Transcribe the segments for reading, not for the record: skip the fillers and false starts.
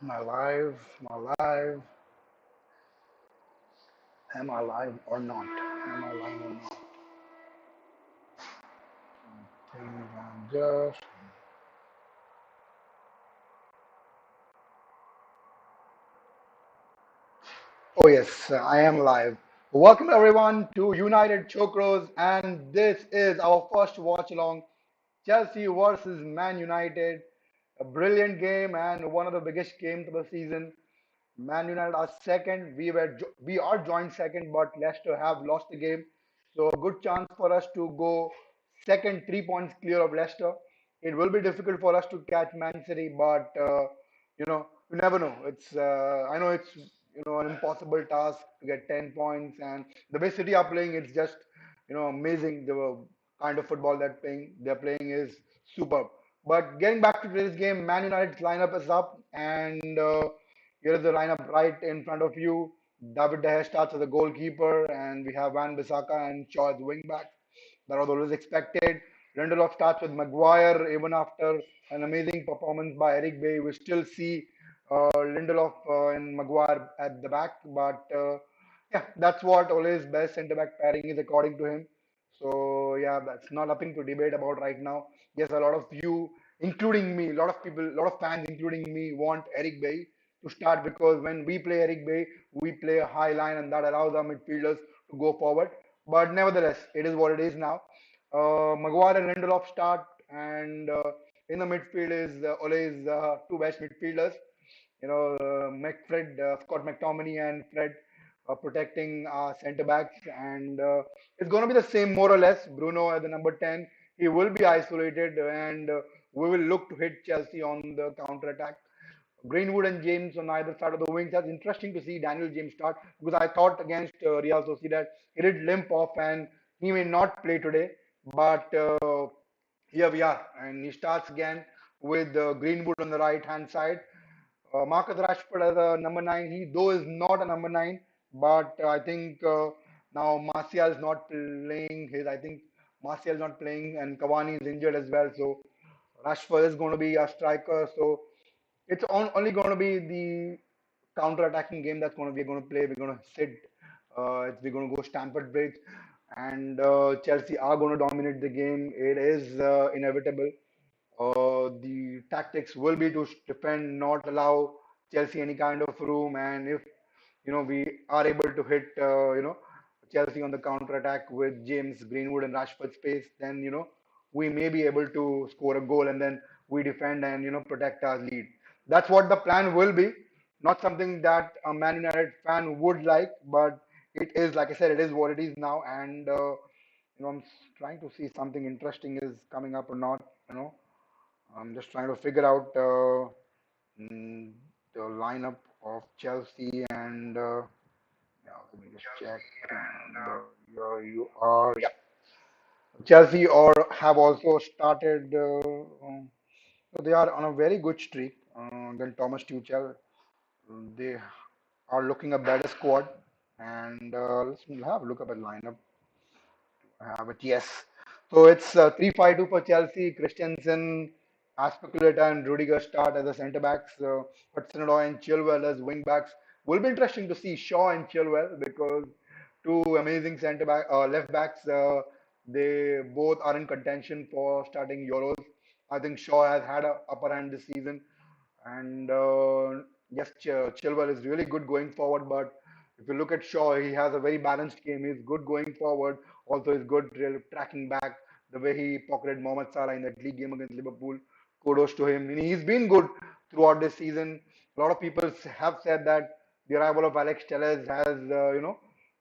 Am I live? Am I live? Am I live or not? Am I live or not? I think I'm just. Oh, yes, I am live. Welcome everyone to United Chokros, and this is our first watch along Chelsea versus Man United. A brilliant game and one of the biggest games of the season. Man United are second. We are joined second, but Leicester have lost the game. So a good chance for us to go second, 3 points clear of Leicester. It will be difficult for us to catch Man City, but you never know. I know it's an impossible task to get 10 points, and the way City are playing, it's just amazing. The kind of football they're playing is superb. But getting back to today's game, Man United's lineup is up, and here is the lineup right in front of you. David De Gea starts as a goalkeeper, and we have Van Bissaka and Shaw as wing back. That was always expected. Lindelof starts with Maguire, even after an amazing performance by Eric Bay. We still see Lindelof and Maguire at the back, but yeah, that's what always best centre back pairing is according to him. So yeah, that's not nothing to debate about right now. Yes, a lot of you, including me, a lot of people, a lot of fans, including me, want Eric Bay to start because when we play Eric Bay, we play a high line and that allows our midfielders to go forward. But nevertheless, it is what it is now. Maguire and Lindelof start, and in the midfield is always two best midfielders. Scott McTominay and Fred protecting centre backs, and it's going to be the same more or less. Bruno at the number 10, he will be isolated, and we will look to hit Chelsea on the counter attack. Greenwood and James on either side of the wings. That's interesting to see Daniel James start because I thought against Real Sociedad he did limp off and he may not play today. But here we are, and he starts again with Greenwood on the right hand side. Marcus Rashford as a number nine. He though is not a number nine, but I think now Martial is not playing. I think Martial is not playing, and Cavani is injured as well. So Rashford is going to be a striker. So only going to be the counter-attacking game that's going to be going to play. We're going to sit. We're going to go Stamford Bridge, and Chelsea are going to dominate the game. It is inevitable. The tactics will be to defend, not allow Chelsea any kind of room, and if we are able to hit Chelsea on the counter attack with James Greenwood and Rashford space, then we may be able to score a goal, and then we defend and protect our lead. That's what the plan will be. Not something that a Man United fan would like, but it is, like I said, it is what it is now, and I'm trying to see something interesting is coming up or not. You know, I'm just trying to figure out mm, the lineup of Chelsea and yeah, let me just check. And you are yeah, Chelsea or have also started. So they are on a very good streak. Than Thomas Tuchel, they are looking a better squad. And let's have a look at the lineup. Have it. Yes. So it's 3-5-2 for Chelsea. Christensen, Aspilicueta, and Rudiger start as the centre backs. Hudson-Odoi and Chilwell as wing backs. Will be interesting to see Shaw and Chilwell because two amazing left backs. They both are in contention for starting Euros. I think Shaw has had a upper hand this season, and yes, Chilwell is really good going forward. But if you look at Shaw, he has a very balanced game. He's good going forward. Also, he's good really tracking back. The way he pocketed Mohamed Salah in that league game against Liverpool, kudos to him. And he's been good throughout this season. A lot of people have said that the arrival of Alex Telles has,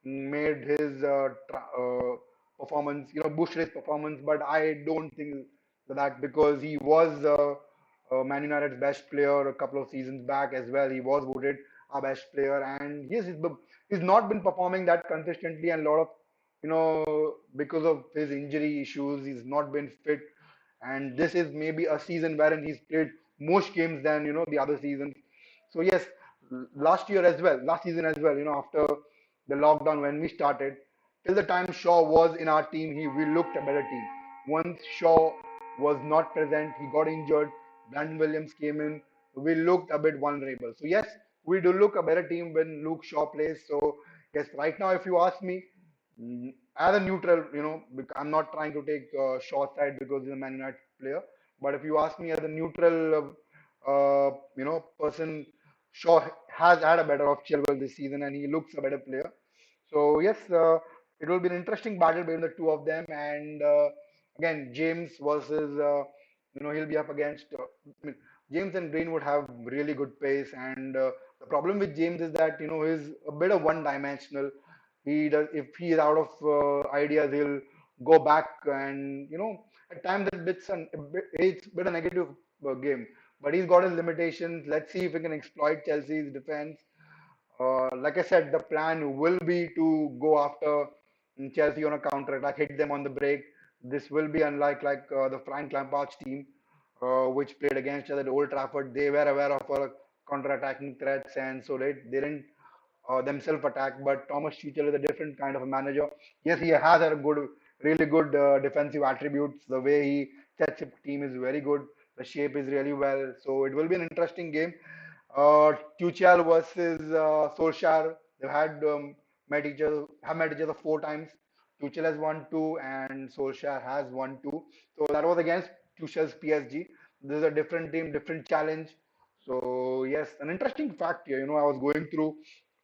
made his performance, boosted his performance. But I don't think that because he was Man United's best player a couple of seasons back as well. He was voted our best player, and he's not been performing that consistently, and a lot of because of his injury issues, he's not been fit, and this is maybe a season wherein he's played most games than the other seasons. So yes, last season as well, after the lockdown when we started, till the time Shaw was in our team, we looked a better team. Once Shaw was not present, he got injured. Brandon Williams came in, we looked a bit vulnerable. So yes, we do look a better team when Luke Shaw plays. So yes, right now, if you ask me, as a neutral, I'm not trying to take Shaw's side because he's a Man United player. But if you ask me as a neutral, person, Shaw has had a better official goal this season, and he looks a better player. So yes, it will be an interesting battle between the two of them. And again, James versus he'll be up against. I mean, James and Greenwood have really good pace, and the problem with James is that he's a bit of one-dimensional. He does if he is out of ideas, he'll go back, and at times it's a bit a negative game. But he's got his limitations. Let's see if he can exploit Chelsea's defense. Like I said, the plan will be to go after Chelsea on a counter attack, hit them on the break. This will be unlike the Frank Lampard's team, which played against us at Old Trafford. They were aware of our counter-attacking threats, and so they didn't themselves attack. But Thomas Tuchel is a different kind of a manager. Yes, he has a really good defensive attributes. The way he sets up team is very good. The shape is really well. So it will be an interesting game. Tuchel versus Solskjaer. They've met each other 4 times. Tuchel has won two, and Solskjaer has won two. So that was against Tuchel's PSG. This is a different team, different challenge. So yes, an interesting fact here. I was going through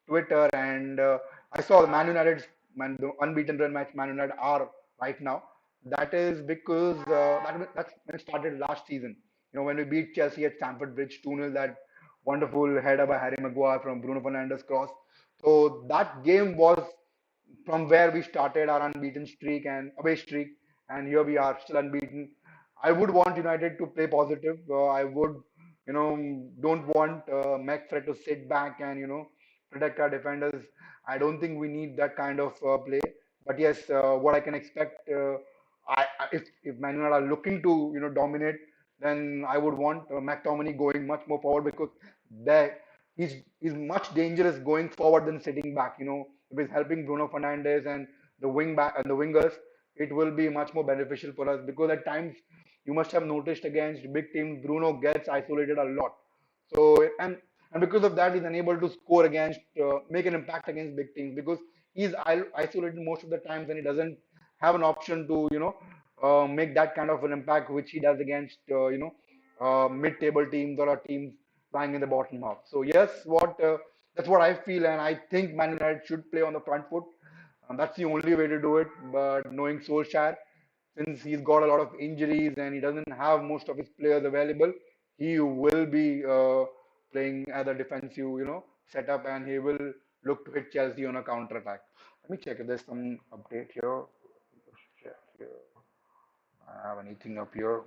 Twitter, and I saw the the unbeaten run match Man United are right now. That is because that's when it started last season. When we beat Chelsea at Stamford Bridge 2-0, that wonderful header by Harry Maguire from Bruno Fernandes cross. So that game was from where we started our unbeaten streak and away streak, and here we are still unbeaten. I would want United to play positive. I would, don't want McFred to sit back and protect our defenders. I don't think we need that kind of play. But yes, what I can expect, if Man United are looking to dominate, then I would want McTominay going much more forward because there he's much dangerous going forward than sitting back. If he's helping Bruno Fernandes and the wing back and the wingers, it will be much more beneficial for us because at times you must have noticed against big teams, Bruno gets isolated a lot. So and because of that, he's unable to score against, make an impact against big teams because he's isolated most of the times and he doesn't have an option to make that kind of an impact which he does against mid-table teams or teams lying in the bottom half. So yes, what that's what I feel, and I think Man United should play on the front foot. That's the only way to do it. But knowing Solskjaer, since he's got a lot of injuries and he doesn't have most of his players available, he will be playing as a defensive, setup, and he will look to hit Chelsea on a counter attack. Let me check if there's some update here. Check here. I have anything up here.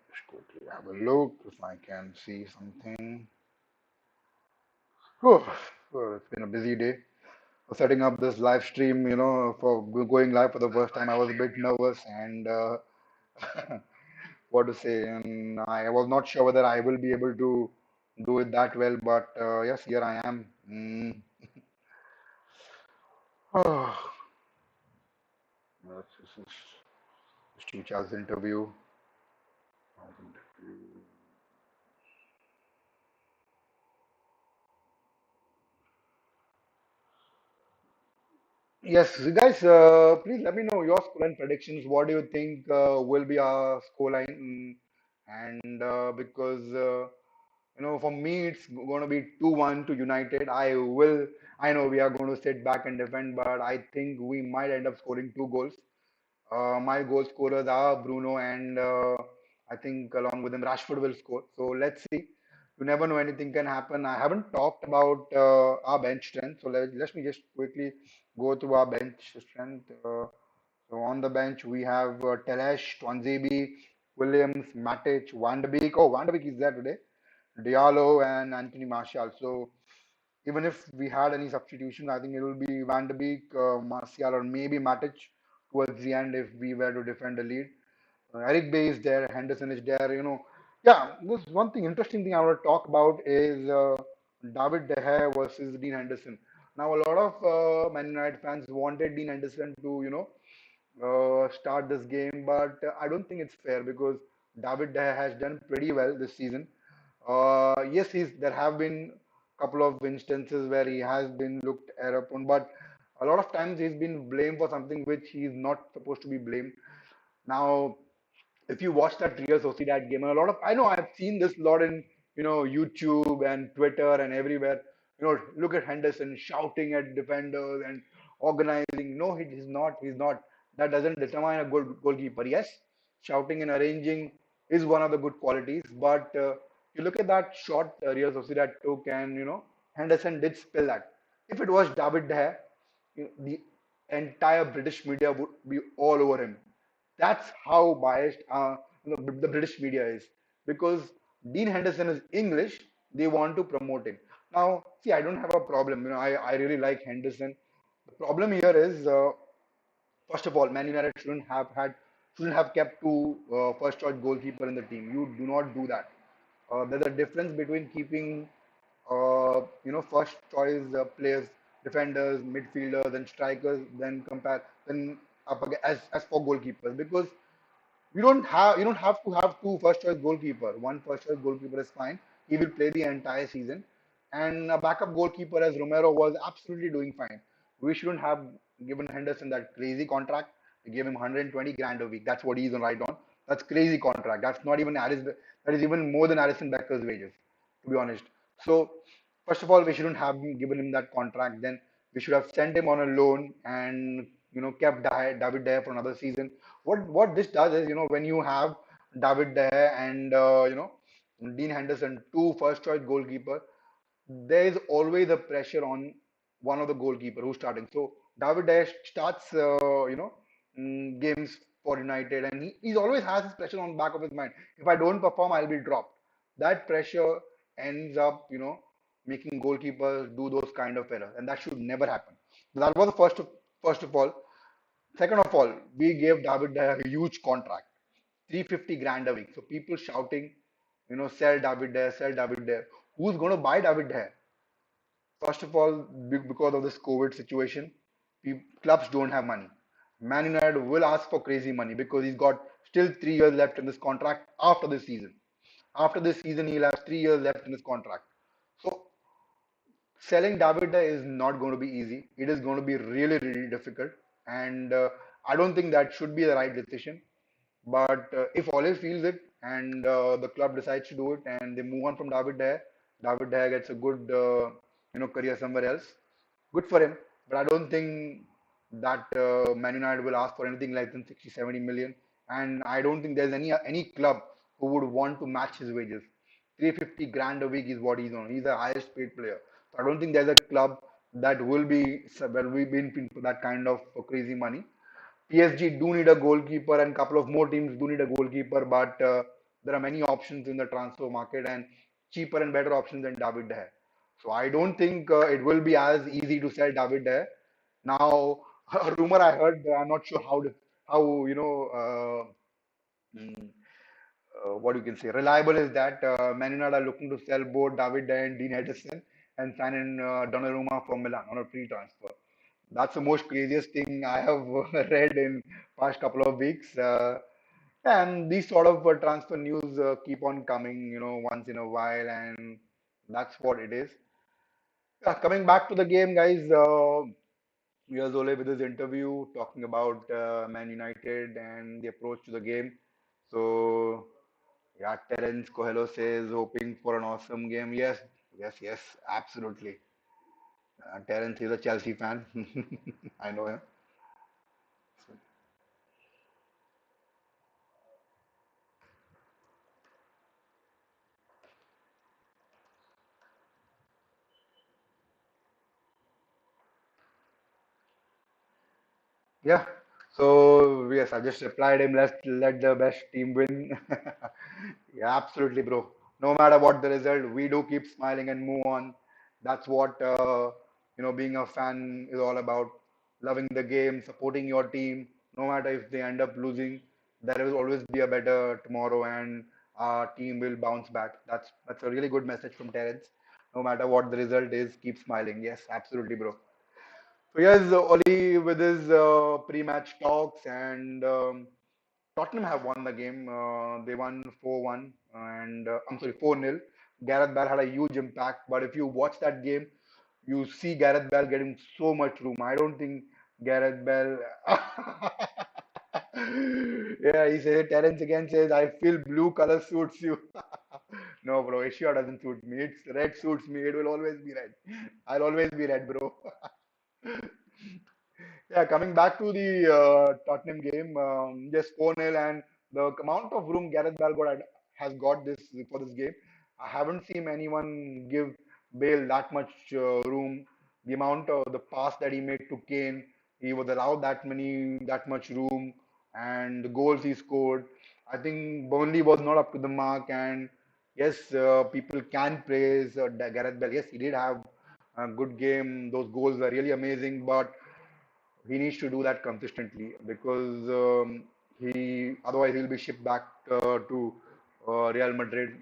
Just quickly have a look if I can see something. Oh, it's been a busy day. Setting up this live stream, for going live for the first time, I was a bit nervous and what to say, and I was not sure whether I will be able to do it that well, but yes, here I am. Oh, this is Steve Charles interview. Yes, so guys, please let me know your scoreline predictions. What do you think will be our scoreline? And because for me, it's going to be 2-1 to United. I know we are going to sit back and defend, but I think we might end up scoring 2 goals. My goal scorers are Bruno and I think along with him Rashford will score. So let's see. You never know, anything can happen. I haven't talked about our bench strength, so let me just quickly go through our bench strength. So on the bench we have Telesh, Twanzebe, Williams, Matic, Van de Beek. Oh, Van de Beek is there today. Diallo and Anthony Martial. So even if we had any substitution, I think it will be Van de Beek, Martial, or maybe Matic towards the end if we were to defend the lead. Eric Bay is there, Henderson is there. Yeah. This one thing, interesting thing I want to talk about is David De Gea versus Dean Henderson. Now, a lot of Man United fans wanted Dean Henderson to, start this game, but I don't think it's fair because David De Gea has done pretty well this season. Yes, there have been a couple of instances where he has been looked upon, but a lot of times he's been blamed for something which he's not supposed to be blamed. Now, if you watch that Real Sociedad game, and a lot of I know I've seen this a lot in YouTube and Twitter and everywhere. Look at Henderson shouting at defenders and organizing. No, he's not. He's not. That doesn't determine a good goalkeeper. Yes, shouting and arranging is one of the good qualities. But you look at that shot Real Sociedad took, and Henderson did spill that. If it was David De Gea, the entire British media would be all over him. That's how biased the British media is. Because Dean Henderson is English, they want to promote him. Now, see, I don't have a problem. I really like Henderson. The problem here is, first of all, Man United shouldn't have kept two first choice goalkeeper in the team. You do not do that. There's a difference between keeping first choice players, defenders, midfielders, and strikers, then as for goalkeepers, because you don't have to have two first choice goalkeeper. One first choice goalkeeper is fine. He will play the entire season, and a backup goalkeeper as Romero was absolutely doing fine. We shouldn't have given Henderson that crazy contract. We gave him 120 grand a week. That's what he's on right on. That's crazy contract. That's not even Alice. That is even more than Alison Becker's wages, to be honest. So first of all, we shouldn't have given him that contract. Then we should have sent him on a loan and kept David Dyer for another season. What this does is, when you have David De Gea and Dean Henderson, two first choice goalkeeper, there is always a pressure on one of the goalkeeper who's starting. So David De Gea starts, games for United, and he always has this pressure on the back of his mind. If I don't perform, I'll be dropped. That pressure ends up, making goalkeepers do those kind of errors, and that should never happen. So that was the first of all. Second of all, we gave David De Gea a huge contract, 350 grand a week. So people shouting, sell David De Gea, sell David De Gea. Who's going to buy David De Gea? First of all, because of this COVID situation, clubs don't have money. Man United will ask for crazy money because he's got still 3 years left in this contract after this season. After this season, he'll have 3 years left in his contract. So selling David is not going to be easy. It is going to be really, really difficult. And I don't think that should be the right decision. But if Olive feels it and the club decides to do it and they move on from David Dyer gets a good career somewhere else. Good for him. But I don't think that Man United will ask for anything less than 60, 70 million. And I don't think there's any club who would want to match his wages. 350 grand a week is what he's on. He's the highest paid player. So I don't think there's a club that will be in for that kind of crazy money. PSG do need a goalkeeper, and couple of more teams do need a goalkeeper, but there are many options in the transfer market and cheaper and better options than David De Gea. So I don't think it will be as easy to sell David De Gea. Now, a rumor I heard, I'm not sure how mm, what you can say reliable is that Man United are looking to sell both David De Gea and Dean Henderson and sign in Donnarumma from Milan on a free transfer. That's the most craziest thing I have read in past couple of weeks. And these sort of transfer news keep on coming, once in a while, and that's what it is. Coming back to the game, guys. Here's Ole with his interview talking about Man United and the approach to the game. So, yeah, Terence Coelho says hoping for an awesome game. Yes, yes, yes, absolutely. Terence is a Chelsea fan. I know him. Yeah. So yes, I just replied him. Let's let the best team win. Yeah, absolutely, bro. No matter what the result, we do keep smiling and move on. That's what being a fan is all about. Loving the game, supporting your team. No matter if they end up losing, there will always be a better tomorrow, and our team will bounce back. That's a really good message from Terence. No matter what the result is, keep smiling. Yes, absolutely, bro. So yes, Oli with his pre-match talks and Tottenham have won the game. They won 4-1 and I'm sorry 4-0. Gareth Bale had a huge impact, but if you watch that game, you see Gareth Bale getting so much room. I don't think Gareth Bale. Yeah, he says Terence again says I feel blue color suits you. No, bro, Asia doesn't suit me. It's red suits me. It will always be red. I'll always be red, bro. Yeah, coming back to the Tottenham game, just 4-0 and the amount of room Gareth Bale has got this for this game. I haven't seen anyone give Bale that much room. The amount of the pass that he made to Kane, he was allowed that much room, and the goals he scored. I think Burnley was not up to the mark, and yes, people can praise Gareth Bale. Yes, he did have a good game. Those goals were really amazing, but he needs to do that consistently because he otherwise he'll be shipped back to Real Madrid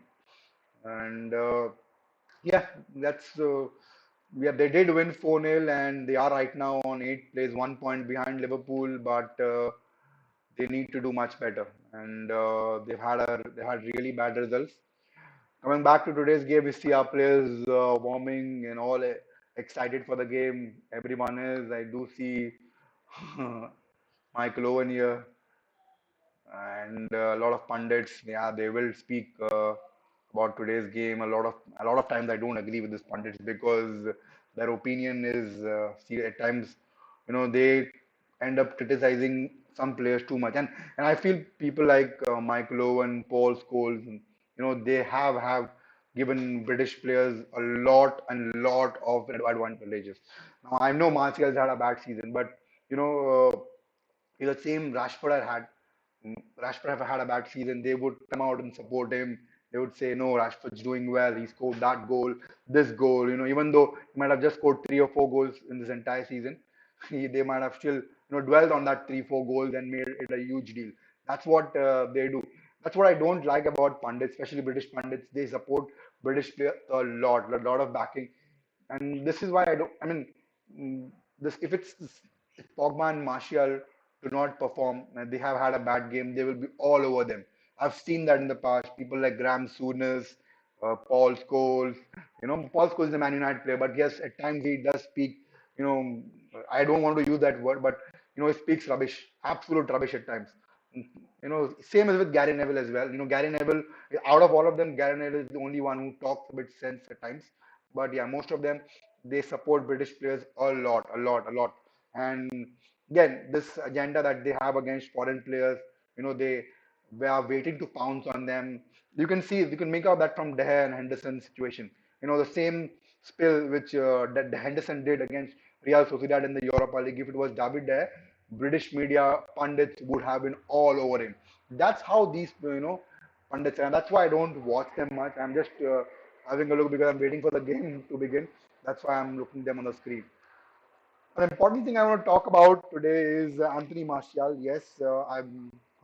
and yeah that's yeah they did win 4-0 and they are right now on 8 plays 1 point behind Liverpool but they need to do much better and they had really bad results. Coming back to today's game, we see our players warming and all excited for the game. Everyone is. I do see Michael Owen here and a lot of pundits. Yeah, they will speak about today's game. A lot of times I don't agree with these pundits because their opinion is see at times they end up criticizing some players too much and I feel people like Michael Owen, Paul Scholes, they have given British players a lot of advantages. Now I know Martial's had a bad season, but you know. The same Rashford had. Rashford have had a bad season, they would come out and support him. They would say, no, Rashford's doing well. He scored that goal, this goal. Even though he might have just scored 3 or 4 goals in this entire season, they might have still, dwelled on that 3, 4 goals and made it a huge deal. That's what they do. That's what I don't like about pundits, especially British pundits. They support British players a lot of backing, and this is why I don't. I mean, this if Pogba and Martial do not perform, and they have had a bad game, they will be all over them. I've seen that in the past. People like Graham Souness, Paul Scholes. Paul Scholes is a Man United player, but yes, at times he does speak. You know, I don't want to use that word, but he speaks rubbish, absolute rubbish at times. Same as with Gary Neville as well. Gary Neville, out of all of them, Gary Neville is the only one who talks a bit sense at times. But yeah, most of them they support British players a lot. And again, this agenda that they have against foreign players, they are waiting to pounce on them. You can make out that from De Gea and Henderson situation. The same spill which that the Henderson did against Real Sociedad in the Europa League. If it was David De Gea, British media pundits would have been all over him. That's how these pundits are. And that's why I don't watch them much. I'm just having a look because I'm waiting for the game to begin. That's why I'm looking them on the screen. An important thing I want to talk about today is Anthony Martial. Yes, I've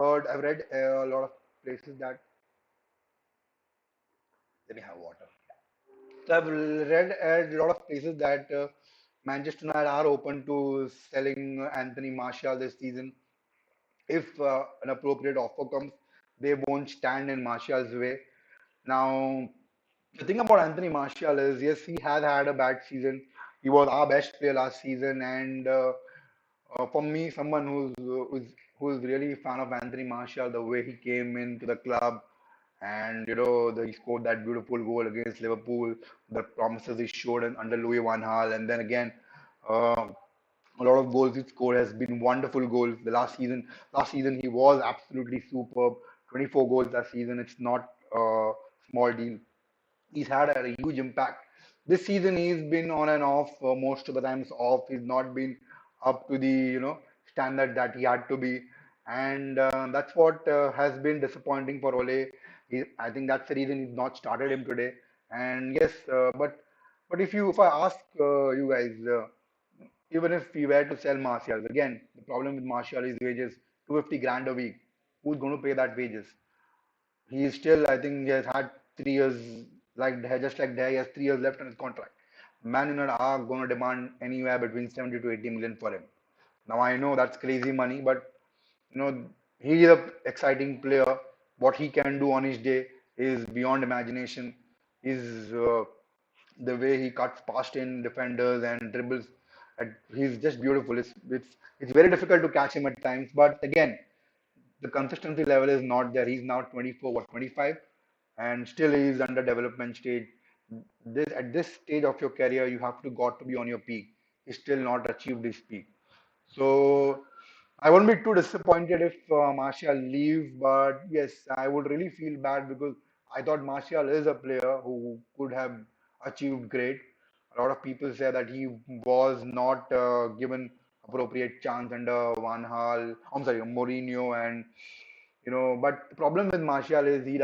read a lot of places that. Let me have water. So I've read a lot of places that Manchester United are open to selling Anthony Martial this season. If an appropriate offer comes, they won't stand in Martial's way. Now, the thing about Anthony Martial is, yes, he has had a bad season. He was our best player last season, and for me, someone who's really a fan of Anthony Martial, the way he came into the club, and he scored that beautiful goal against Liverpool, the promises he showed under Louis Van Gaal, and then again. Uh, a lot of goals he scored has been wonderful goals. Last season he was absolutely superb. 24 goals that season. It's not a small deal. He's had a huge impact. This season he's been on and off. Most of the times off. He's not been up to the standard that he had to be, and that's what has been disappointing for Ole. I think that's the reason he's not started him today. And yes, but if I ask you guys. Even if we were to sell Martial, again, the problem with Martial is wages, 250 grand a week. Who's going to pay that wages? He is still, I think, he has had 3 years, just like there, he has 3 years left on his contract. Man United are going to demand anywhere between 70 to 80 million for him. Now I know that's crazy money, but you know he is a exciting player. What he can do on his day is beyond imagination. Is The way he cuts past in defenders and dribbles. He's just beautiful. It's very difficult to catch him at times, but again, the consistency level is not there. He's now 24, what 25, and still he's under development stage. This At this stage of your career, you have to got to be on your peak. He's still not achieved his peak. So I won't be too disappointed if Martial leaves, but yes, I would really feel bad because I thought Martial is a player who could have achieved great. A lot of people say that he was not given appropriate chance under Van Hal. I'm sorry, Mourinho, and but the problem with Martial is he's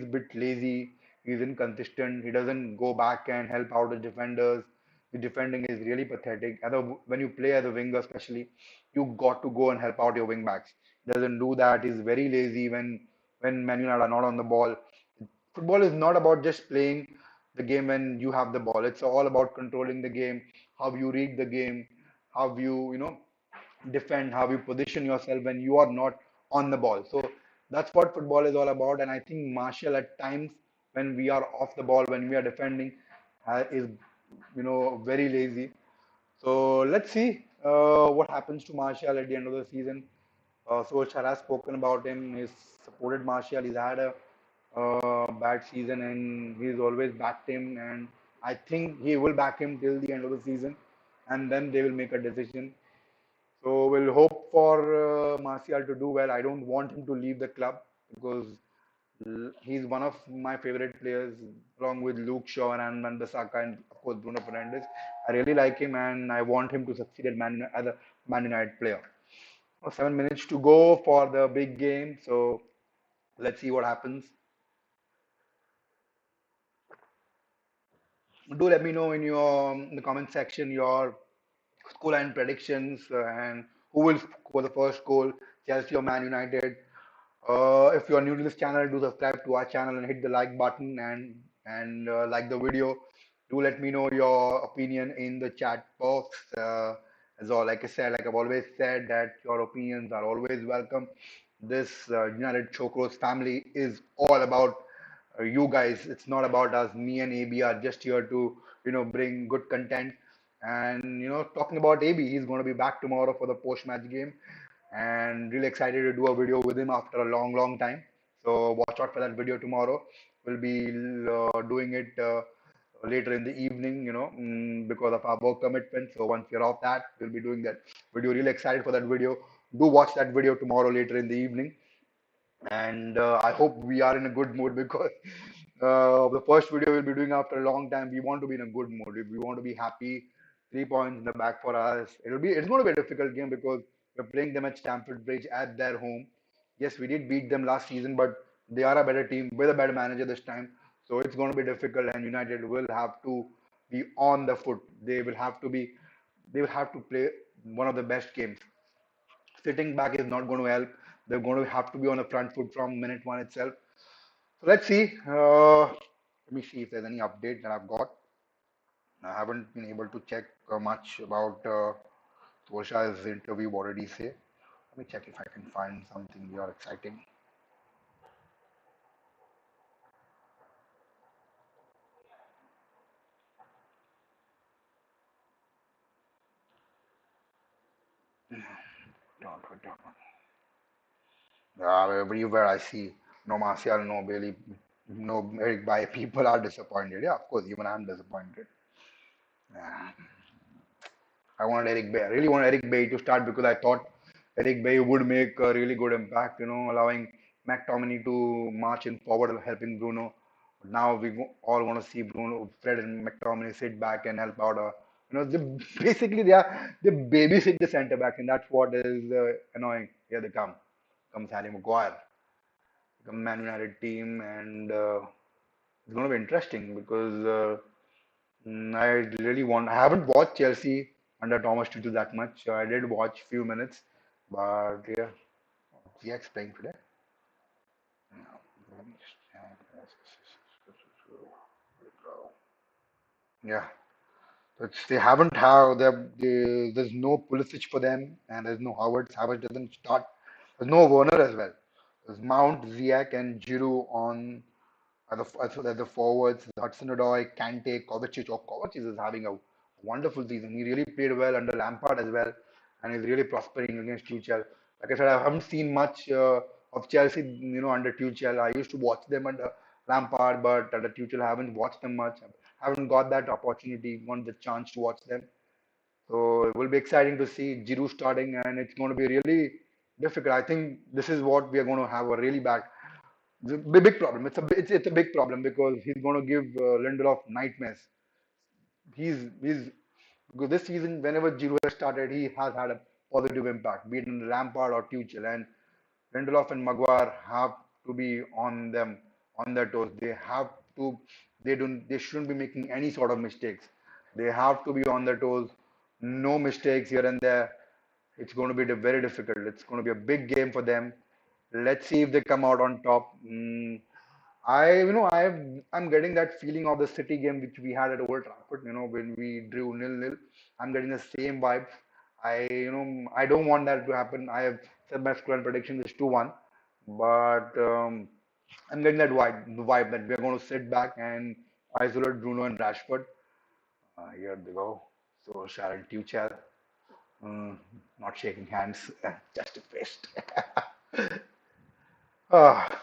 a bit lazy, he's inconsistent, he doesn't go back and help out the defenders. The defending is really pathetic. When you play as a winger, especially, you got to go and help out your wing backs. He doesn't do that. He's very lazy when Man United are not on the ball. Football is not about just playing the game when you have the ball. It's all about controlling the game, how you read the game, how you defend, how you position yourself when you are not on the ball. So that's what football is all about. And I think Martial at times when we are off the ball, when we are defending, is very lazy. So let's see what happens to Martial at the end of the season. Solskjaer has spoken about him. He's supported Martial. He's had a bad season, and he's always backed him. And I think he will back him till the end of the season, and then they will make a decision. So we'll hope for Martial to do well. I don't want him to leave the club because he's one of my favorite players, along with Luke Shaw and Wan-Bissaka and of course Bruno Fernandes. I really like him, and I want him to succeed as a Man United player. 7 minutes to go for the big game, so let's see what happens. Do let me know in the comment section your scoreline predictions and who will score the first goal, Chelsea or Man United. If you are new to this channel, do subscribe to our channel and hit the like button and like the video. Do let me know your opinion in the chat box. As all, like I said, like I've always said, that your opinions are always welcome. This United Chokros family is all about you guys. It's not about us. Me and AB are just here to bring good content. And talking about AB, he's going to be back tomorrow for the post-match game, and really excited to do a video with him after a long, long time. So watch out for that video tomorrow. We'll be doing it later in the evening, because of our work commitment. So once we're off that, we'll be doing that video. Really excited for that video. Do watch that video tomorrow later in the evening, and I hope we are in a good mood because the first video we'll be doing after a long time. We want to be in a good mood. We want to be happy. 3 points in the back for us. It's going to be a difficult game because we're playing them at Stamford Bridge at their home. Yes, we did beat them last season, but they are a better team with a better manager this time. So it's going to be difficult, and United will have to be on the foot. They will have to play one of the best games. Sitting back is not going to help. They're going to have to be on the front foot from minute one itself. So let's see. Let me see if there's any update that I've got. I haven't been able to check much about Solskjaer's interview. What did he say? Let me check if I can find something really exciting. Everywhere I see no Martial, no Bailey, no Eric Bay, people are disappointed. Yeah, of course, even I'm disappointed. Yeah. I wanted Eric Bay. I really wanted Eric Bay to start because I thought Eric Bay would make a really good impact, allowing McTominay to march in forward, helping Bruno. But now all want to see Bruno, Fred, and McTominay sit back and help out. Basically they babysit the centre back, and that's what is annoying. Here they come. Comes Harry Maguire, come Man United team, and it's going to be interesting because. I really want. I haven't watched Chelsea under Thomas Tuchel that much. So I did watch few minutes, but yeah, GX playing today. Yeah. They haven't have there's no Pulisic for them, and there's no Howard. Howard doesn't start. There's no Werner as well. There's Mount, Ziyech, and Giroud on as the forwards. Hudson-Odoi, Kante, Kovacic. Oh, Kovacic is having a wonderful season. He really played well under Lampard as well, and he's really prospering against Tuchel. Like I said, I haven't seen much of Chelsea, under Tuchel. I used to watch them under Lampard, but under Tuchel, I haven't watched them much. I haven't got that opportunity, want the chance to watch them. So it will be exciting to see Giroud starting, and it's going to be really difficult. I think this is what we are going to have a really bad, big problem. It's a big problem because he's going to give Lindelof nightmares. He's because this season, whenever Giroud has started, he has had a positive impact, be it in Lampard or Tuchel, and Lindelof and Maguire have to be on them, on their toes. They have to. They shouldn't be making any sort of mistakes. They have to be on their toes. No mistakes here and there. It's going to be very difficult. It's going to be a big game for them. Let's see if they come out on top. I'm getting that feeling of the City game which we had at Old Trafford. When we drew 0-0. I'm getting the same vibes. I don't want that to happen. I have said my score and prediction is 2-1, but I'm getting that vibe that we're going to sit back and isolate Bruno and Rashford. Here they go. So Sharon Tuchel, mm, not shaking hands, just a fist. Ah,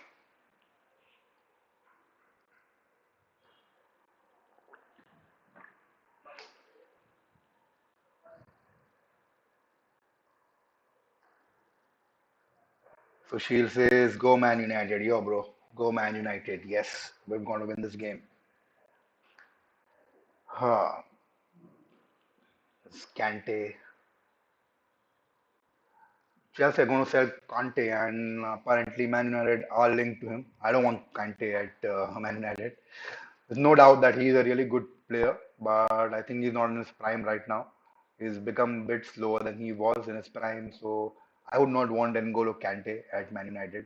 so Shield says, "Go Man United, yo, bro. Go Man United. Yes, we're going to win this game." Ah, Kante. Chelsea are going to sell Kante, and apparently Man United are linked to him. I don't want Kante at Man United. There's no doubt that he's a really good player, but I think he's not in his prime right now. He's become a bit slower than he was in his prime, so I would not want N'Golo Kante at Man United.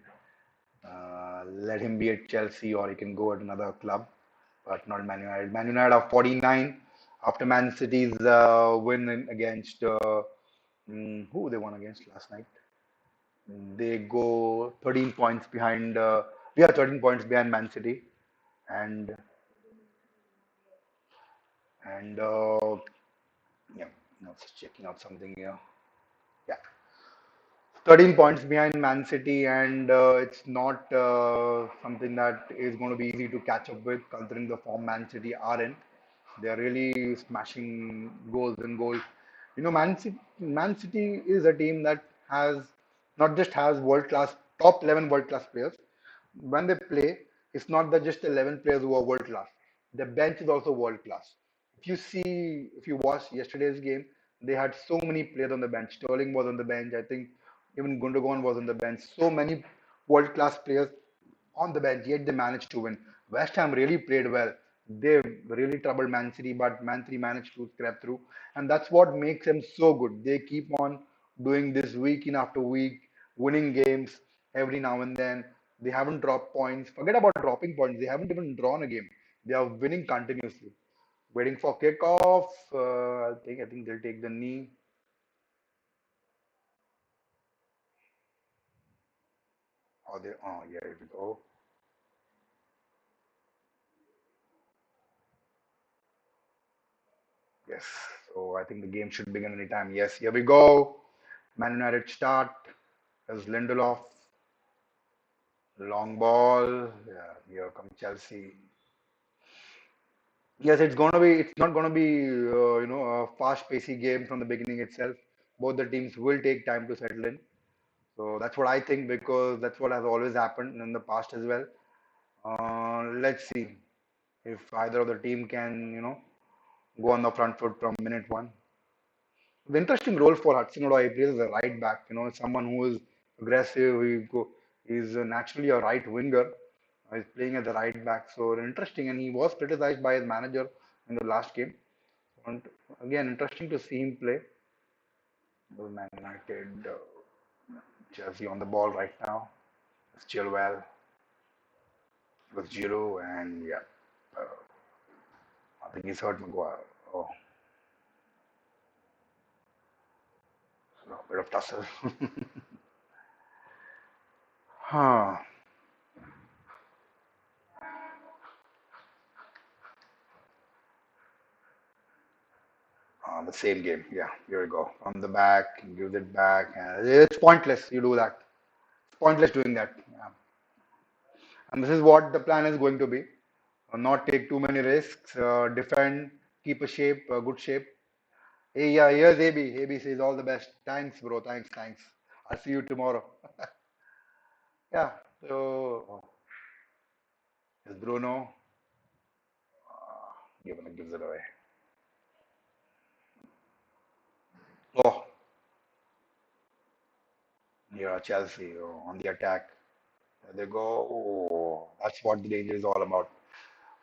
Let him be at Chelsea or he can go at another club, but not Man United. Man United are 49 after Man City's against who they won against last night. They go 13 points behind. We are 13 points behind Man City, and and yeah, just checking out something here. Yeah, 13 points behind Man City, and it's not something that is going to be easy to catch up with, considering the form Man City are in. They are really smashing goals and goals. Man City is a team that has not just has world class top 11 world class players. When they play, it's not that just 11 players who are world class. The bench is also world class. If you watch yesterday's game, they had so many players on the bench. Sterling was on the bench. I think even Gundogan was on the bench. So many world class players on the bench, yet they managed to win. West Ham really played well. They really troubled Man City, but Man City managed to scrap through. And that's what makes them so good. They keep on doing this week in after week, winning games every now and then. They haven't dropped points. Forget about dropping points. They haven't even drawn a game. They are winning continuously. Waiting for kickoff. I think they'll take the knee. Oh, yeah, here we go. Yes. So I think the game should begin anytime. Yes, here we go. Man United start as Lindelof. Long ball. Yeah, here comes Chelsea. Yes, it's not gonna be a fast-paced game from the beginning itself. Both the teams will take time to settle in. So that's what I think because that's what has always happened in the past as well. Let's see if either of the team can go on the front foot from minute one. The interesting role for Hudson-Odoi he plays as a right back. Someone who is aggressive. He's naturally a right winger. He's playing as a right back. So interesting, and he was criticized by his manager in the last game. And again, interesting to see him play. Man United, Chelsea on the ball right now. It's Chilwell with Giroud, and yeah, uh, I think he's hurt Maguire. Oh. A bit of tussle. Huh. The same game. Yeah, here we go. From the back, gives it back. And it's pointless. You do that. It's pointless doing that. Yeah. And this is what the plan is going to be. Not take too many risks. Defend, keep a shape, a good shape. Hey, yeah, here's AB. AB says all the best. Thanks, bro. Thanks, thanks. I'll see you tomorrow. Yeah. So, is Bruno gives it away. Oh, yeah, Chelsea on the attack. There they go. Oh, that's what the danger is all about.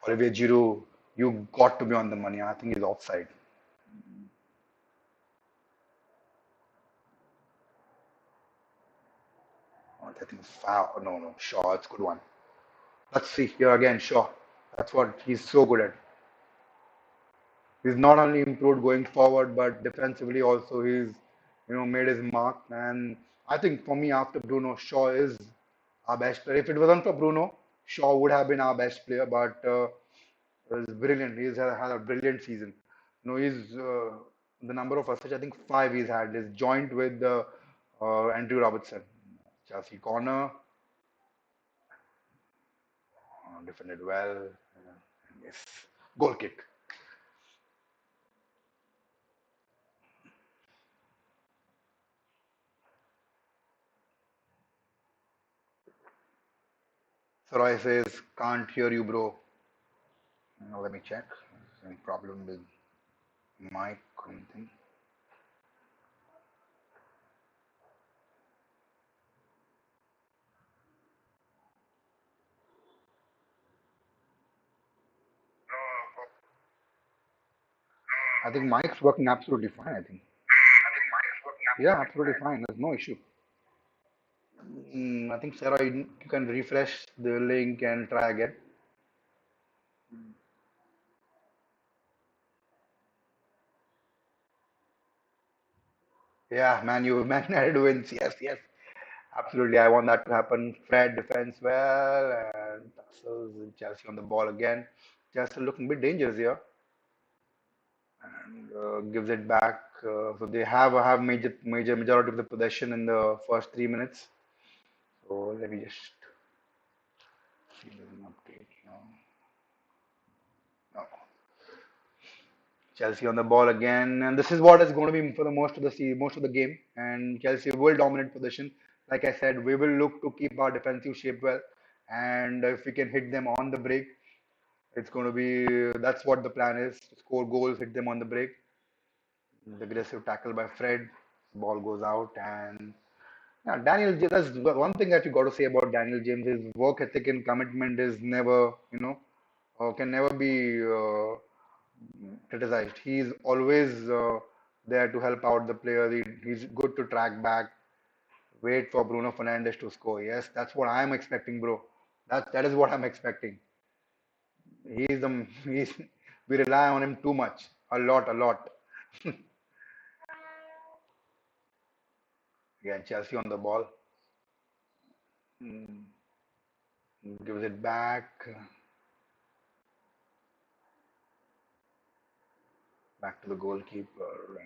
Olivier Giroud, you got to be on the money. I think he's offside. Oh, I think it's foul. No, no, Shaw. It's a good one. Let's see here again. Shaw. That's what he's so good at. He's not only improved going forward, but defensively also he's made his mark. And I think for me, after Bruno, Shaw is our best player. If it wasn't for Bruno, Shaw would have been our best player. But he's brilliant. Had a brilliant season. He's the number of assists. I think five he's had. Is joint with Andrew Robertson. Chelsea corner, defended well. Yes, goal kick. Saroy says, "Can't hear you, bro." Let me check. Any problem with mic or anything? I think mic's working absolutely fine. I think. Yeah, absolutely fine. There's no issue. I think Sarah, you can refresh the link and try again. Yeah, Man United wins. Yes, yes, absolutely. I want that to happen. Fred defends well and tussles and Chelsea on the ball again. Chelsea looking a bit dangerous here and gives it back. So they have majority of the possession in the first 3 minutes. So let me just see an update. No, no. Chelsea on the ball again, and this is what is going to be for the most of the game. And Chelsea will dominate possession. Like I said, we will look to keep our defensive shape well, and if we can hit them on the break, it's going to be that's what the plan is: score goals, hit them on the break. The aggressive tackle by Fred, ball goes out, and yeah, Daniel. That's one thing that you got to say about Daniel James. His work ethic and commitment is never, can never be criticized. He's always there to help out the player. He's good to track back, wait for Bruno Fernandes to score. Yes, that's what I'm expecting, bro. That is what I'm expecting. He's we rely on him too much, a lot, a lot. Again, Chelsea on the ball, mm, gives it back to the goalkeeper.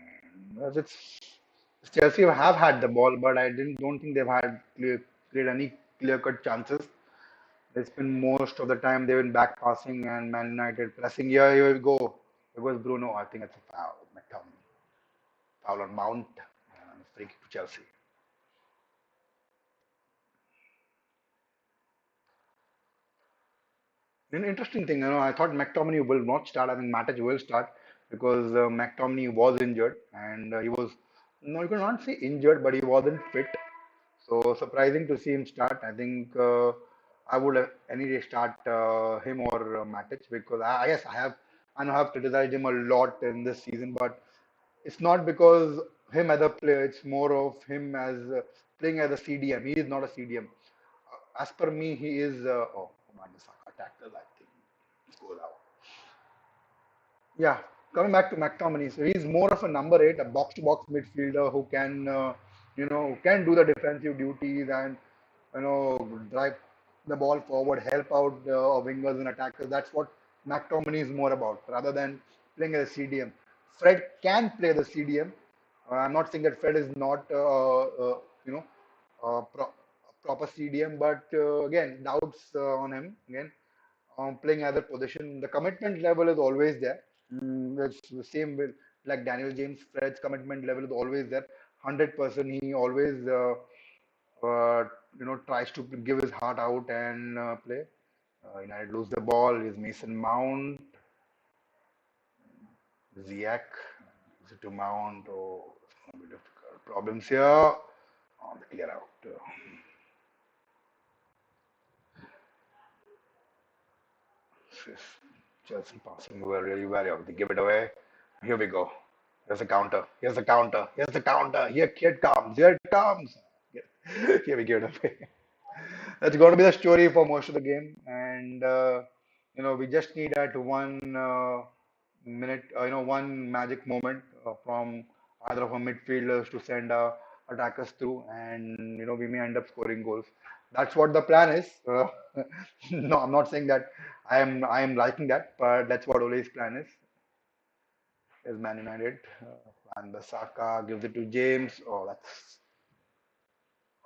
And Chelsea have had the ball, but I didn't don't think they've created any clear-cut chances. It's been most of the time they've been back passing and Man United pressing. Here we go. It was Bruno. I think it's a foul. McTominay. Foul on Mount. Free kick to Chelsea. An interesting thing, I thought McTominay will not start. I think Matic will start because McTominay was injured and he was, no, you cannot say injured, but he wasn't fit. So surprising to see him start. I think I would any day start him or Matic because yes, I know I've criticized him a lot in this season, but it's not because him as a player. It's more of him as playing as a CDM. He is not a CDM. As per me, he is. Oh, Commander Saka tackle. I think it goes out. Yeah, Coming back to McTominay, so he's more of a number eight, a box-to-box midfielder who can, who can do the defensive duties and, drive the ball forward, help out wingers and attackers. That's what McTominay is more about, rather than playing as a CDM. Fred can play the CDM. I'm not saying that Fred is not, you know, proper CDM, but again, doubts on him. Again, playing either position. The commitment level is always there. It's the same with like Daniel James. Fred's commitment level is always there. 100%. He always tries to give his heart out and play. United lose the ball. Is Mason Mount, Ziyech, is it to Mount? Oh, it's gonna be difficult. Problems here. Oh, the clear out. Chelsea passing were really well. They give it away. Here we go. Here's the counter. Here's the counter. Here's the counter. Here it comes. Here it comes. Here we give it away. That's going to be the story for most of the game. And, we just need that one minute, one magic moment from either of our midfielders to send attackers through. And, we may end up scoring goals. That's what the plan is. No, I'm not saying that I am liking that, but that's what Ole's plan is Man United. And the Saka gives it to James. Oh, that's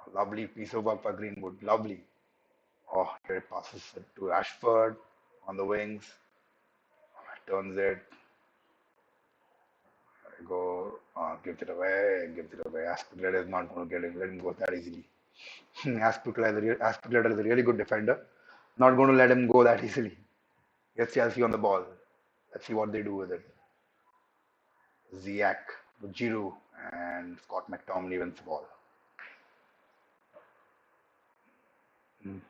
a lovely piece of work by Greenwood. Lovely. Oh, here it passes it to Rashford on the wings. Turns it. Go. Gives it away. Gives it away. Aspilicueta is not going to let him go that easily. Aspilicueta is a really good defender. Not going to let him go that easily. Gets Chelsea on the ball. Let's see what they do with it. Ziyech, Giroud, and Scott McTominay wins the ball.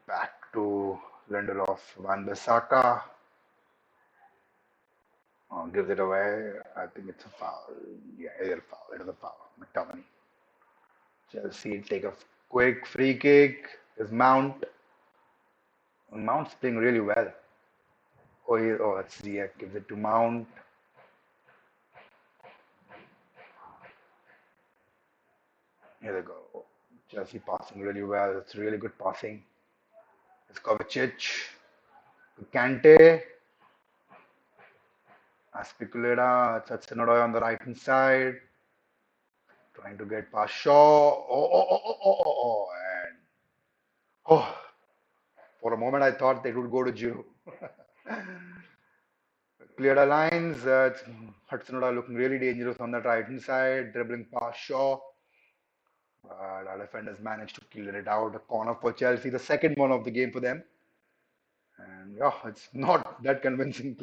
Back to Lindelof, Van Bissaka gives it away. I think it's a foul. Yeah, it is a foul. It is a foul. McTominay. Chelsea take a quick free kick. Is Mount. Mount's playing really well. Oh, that's Ziyech. Gives it to Mount. Here they go. Chelsea passing really well. It's really good passing. It's Kovacic. Kante. Aspilicueta. It's Hudson-Odoi on the right hand side. Trying to get past Shaw. And oh, for a moment I thought they would go to Giroud. Cleared the lines. Hudson-Odoi looking really dangerous on that right hand side, dribbling past Shaw. But our defenders managed to clear it out. A corner for Chelsea, the second one of the game for them. And yeah, it's not that convincing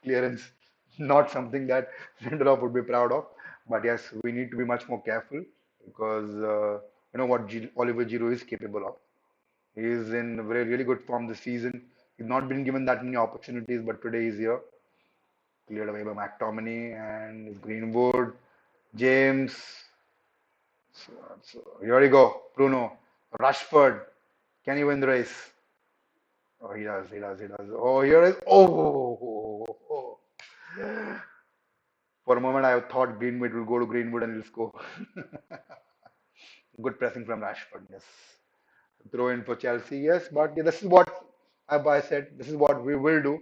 clearance. Not something that Lindelof would be proud of. But yes, we need to be much more careful because you know what Oliver Giroud is capable of. He is in very really good form this season. He's not been given that many opportunities, but today he's here. Cleared away by McTominay and Greenwood, James. So here we go, Bruno, Rashford. Can he win the race? Oh, he does, he does, he does. Oh, here is. Oh. For a moment, I thought Greenwood will go to Greenwood and he'll score. Good pressing from Rashford. Yes. Throw in for Chelsea. Yes, but yeah, this is what I said. This is what we will do.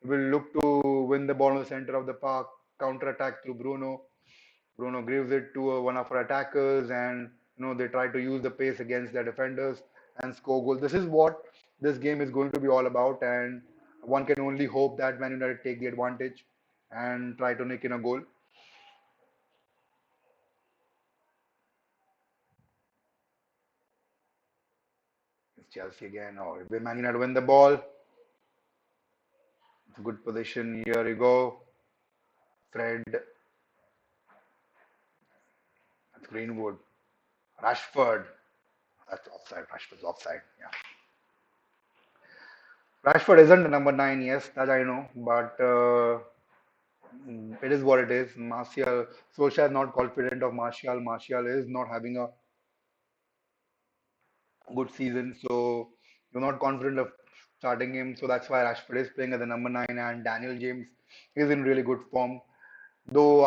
We will look to win the ball in the center of the park, counter attack through Bruno. Bruno gives it to one of our attackers, and they try to use the pace against their defenders and score goals. This is what this game is going to be all about, and one can only hope that Man United take the advantage and try to nick in a goal. It's Chelsea again, or if Man United win the ball, it's a good position. Here you go, Fred, that's Greenwood, Rashford. That's offside. Rashford's offside. Yeah. Rashford isn't the number nine, yes, that I know, but it is what it is. Martial, Solskjaer is not confident of Martial. Martial is not having a good season, so you're not confident of starting him. So that's why Rashford is playing as the number nine, and Daniel James is in really good form. Though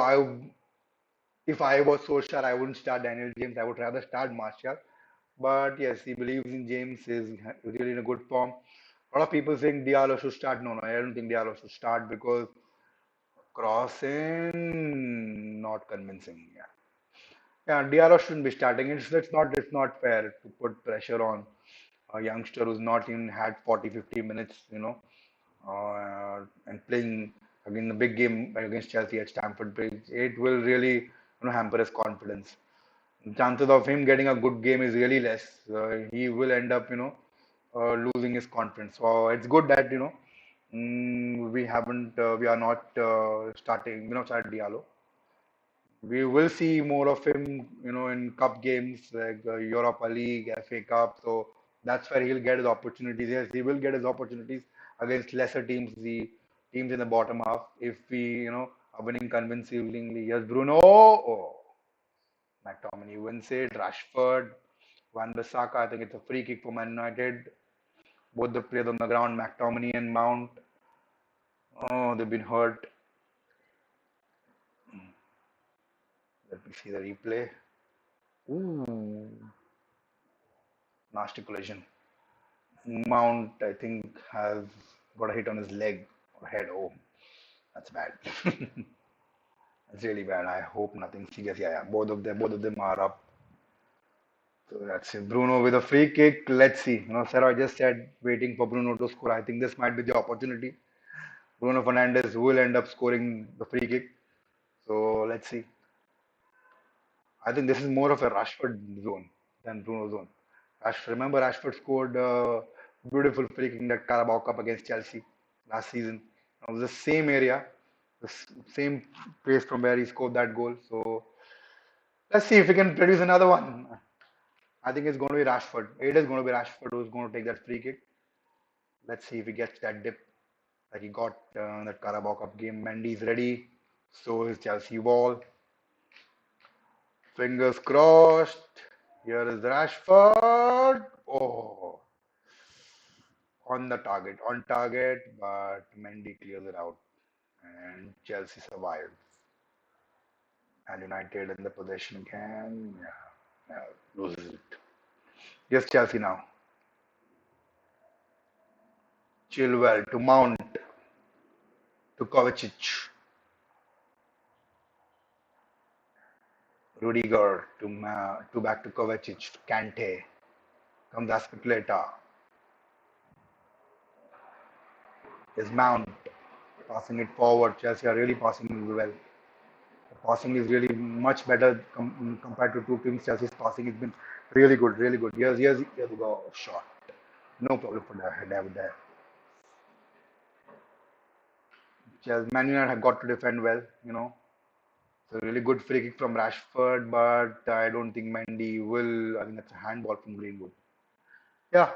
if I was Solskjaer, I wouldn't start Daniel James. I would rather start Martial. But yes, he believes in James. Is really in a good form. A lot of people think Diallo should start. No, no, I don't think Diallo should start because crossing not convincing. Yeah, yeah, Diallo shouldn't be starting. It's not fair to put pressure on a youngster who's not even had 40, 50 minutes. And playing again the big game against Chelsea at Stamford Bridge. It will really hamper his confidence. Chances of him getting a good game is really less. He will end up losing his confidence. So it's good that we are not starting start Diallo. We will see more of him in cup games like Europa League, FA Cup. So that's where he'll get his opportunities. Yes, he will get his opportunities against lesser teams, the teams in the bottom half. If we are winning convincingly. Yes, Bruno. Oh, McTominay wins it. Rashford, Van Bissaka. I think it's a free kick for Man United. Both the players on the ground, McTominay and Mount. Oh, they've been hurt. Let me see the replay. Ooh, nasty collision. Mount, I think, has got a hit on his leg or head. Oh, that's bad. That's really bad. I hope nothing serious. Yeah, yeah. Both of them are up. So that's it. Bruno with a free kick. Let's see. Sarah just said waiting for Bruno to score. I think this might be the opportunity. Bruno Fernandes will end up scoring the free kick. So let's see. I think this is more of a Rashford zone than Bruno zone. Remember Rashford scored a beautiful free kick in that Carabao Cup against Chelsea last season. It was the same area, same place from where he scored that goal. So let's see if we can produce another one. I think it's going to be Rashford. It is going to be Rashford who's going to take that free kick. Let's see if he gets that dip like he got in that Carabao Cup game. Mendy's ready. So is Chelsea ball. Fingers crossed. Here is Rashford. Oh, on target, but Mendy clears it out, and Chelsea survives. And United in the possession again, yeah, loses it. Yes, Chelsea now. Chilwell to Mount to Kovacic, Rudiger to back to Kovacic, to Kante, comes Aspilicueta, is Mount passing it forward. Chelsea are really passing it well. The passing is really much better compared to two teams. Chelsea's passing has been really good, really good. Here's the go shot. No problem for that. There. Man United have got to defend well. It's a really good free kick from Rashford, but I don't think Mendy will. I think that's a handball from Greenwood. Yeah,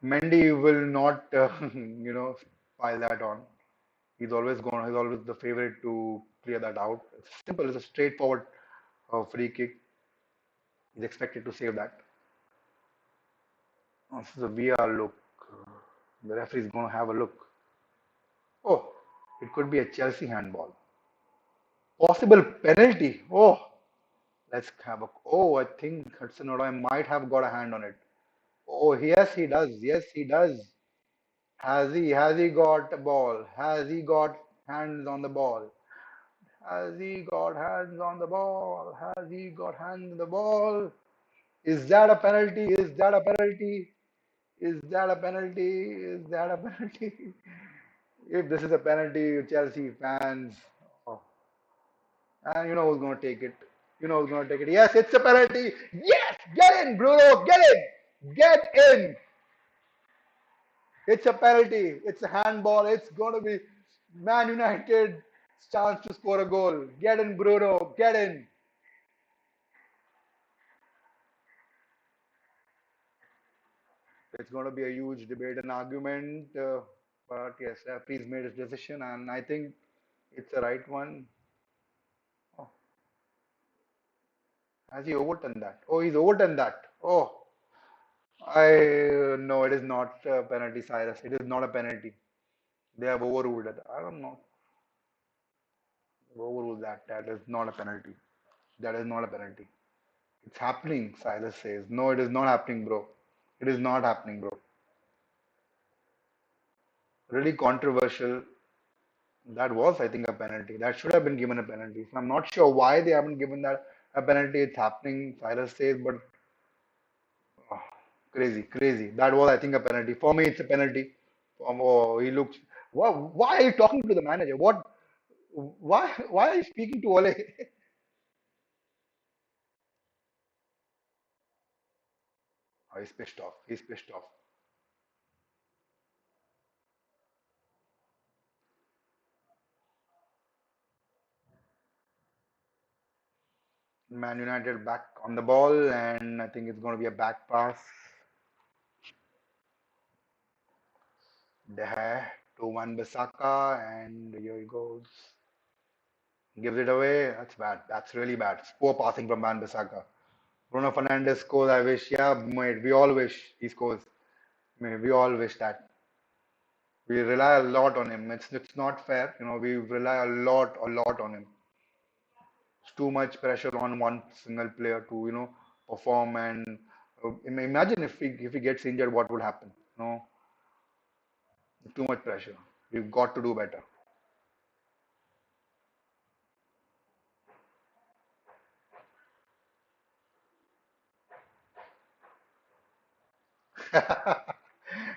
Mendy will not, pile that on. He's always the favorite to clear that out. It's simple. It's a straightforward free kick. He's expected to save that. This is a VR look. The referee is going to have a look. Oh, it could be a Chelsea handball. Possible penalty. Oh, let's have a. Oh, I think Hudson Odoi might have got a hand on it. Oh, yes, he does. Yes, he does. Has he got a ball? Has he got hands on the ball? Has he got hands on the ball? Has he got hands on the ball? Is that a penalty? Is that a penalty? Is that a penalty? Is that a penalty? If this is a penalty, Chelsea fans, oh, and you know who's going to take it. You know who's going to take it. Yes, it's a penalty. Yes, get in, Bruno. Get in. Get in. It's a penalty. It's a handball. It's going to be Man United chance to score a goal. Get in, Bruno. Get in. It's going to be a huge debate and argument. But yes, referee's made his decision, and I think it's the right one. Oh, has he overturned that? Oh, he's overturned that. Oh, I no, it is not a penalty, Cyrus. It is not a penalty. They have overruled it. I don't know. Overrule that. That is not a penalty. That is not a penalty. It's happening, Silas says. No, it is not happening, bro. It is not happening, bro. Really controversial. That was, I think, a penalty. That should have been given a penalty. So I'm not sure why they haven't given that a penalty. It's happening, Silas says, but oh, crazy, crazy. That was, I think, a penalty. For me, it's a penalty. Oh, he looks. Why are you talking to the manager? What? Why are you speaking to Ole? Oh, he's pissed off. He's pissed off. Man United back on the ball, and I think it's going to be a back pass. De Gea to Wan Bissaka, and here he goes. Gives it away. That's bad. That's really bad. It's poor passing from Wan Bissaka. Bruno Fernandes scores. I wish. Yeah, mate. We all wish he scores. Mate, we all wish that. We rely a lot on him. It's not fair. We rely a lot on him. It's too much pressure on one single player to perform. And imagine if he gets injured, what would happen? No, too much pressure. We've got to do better.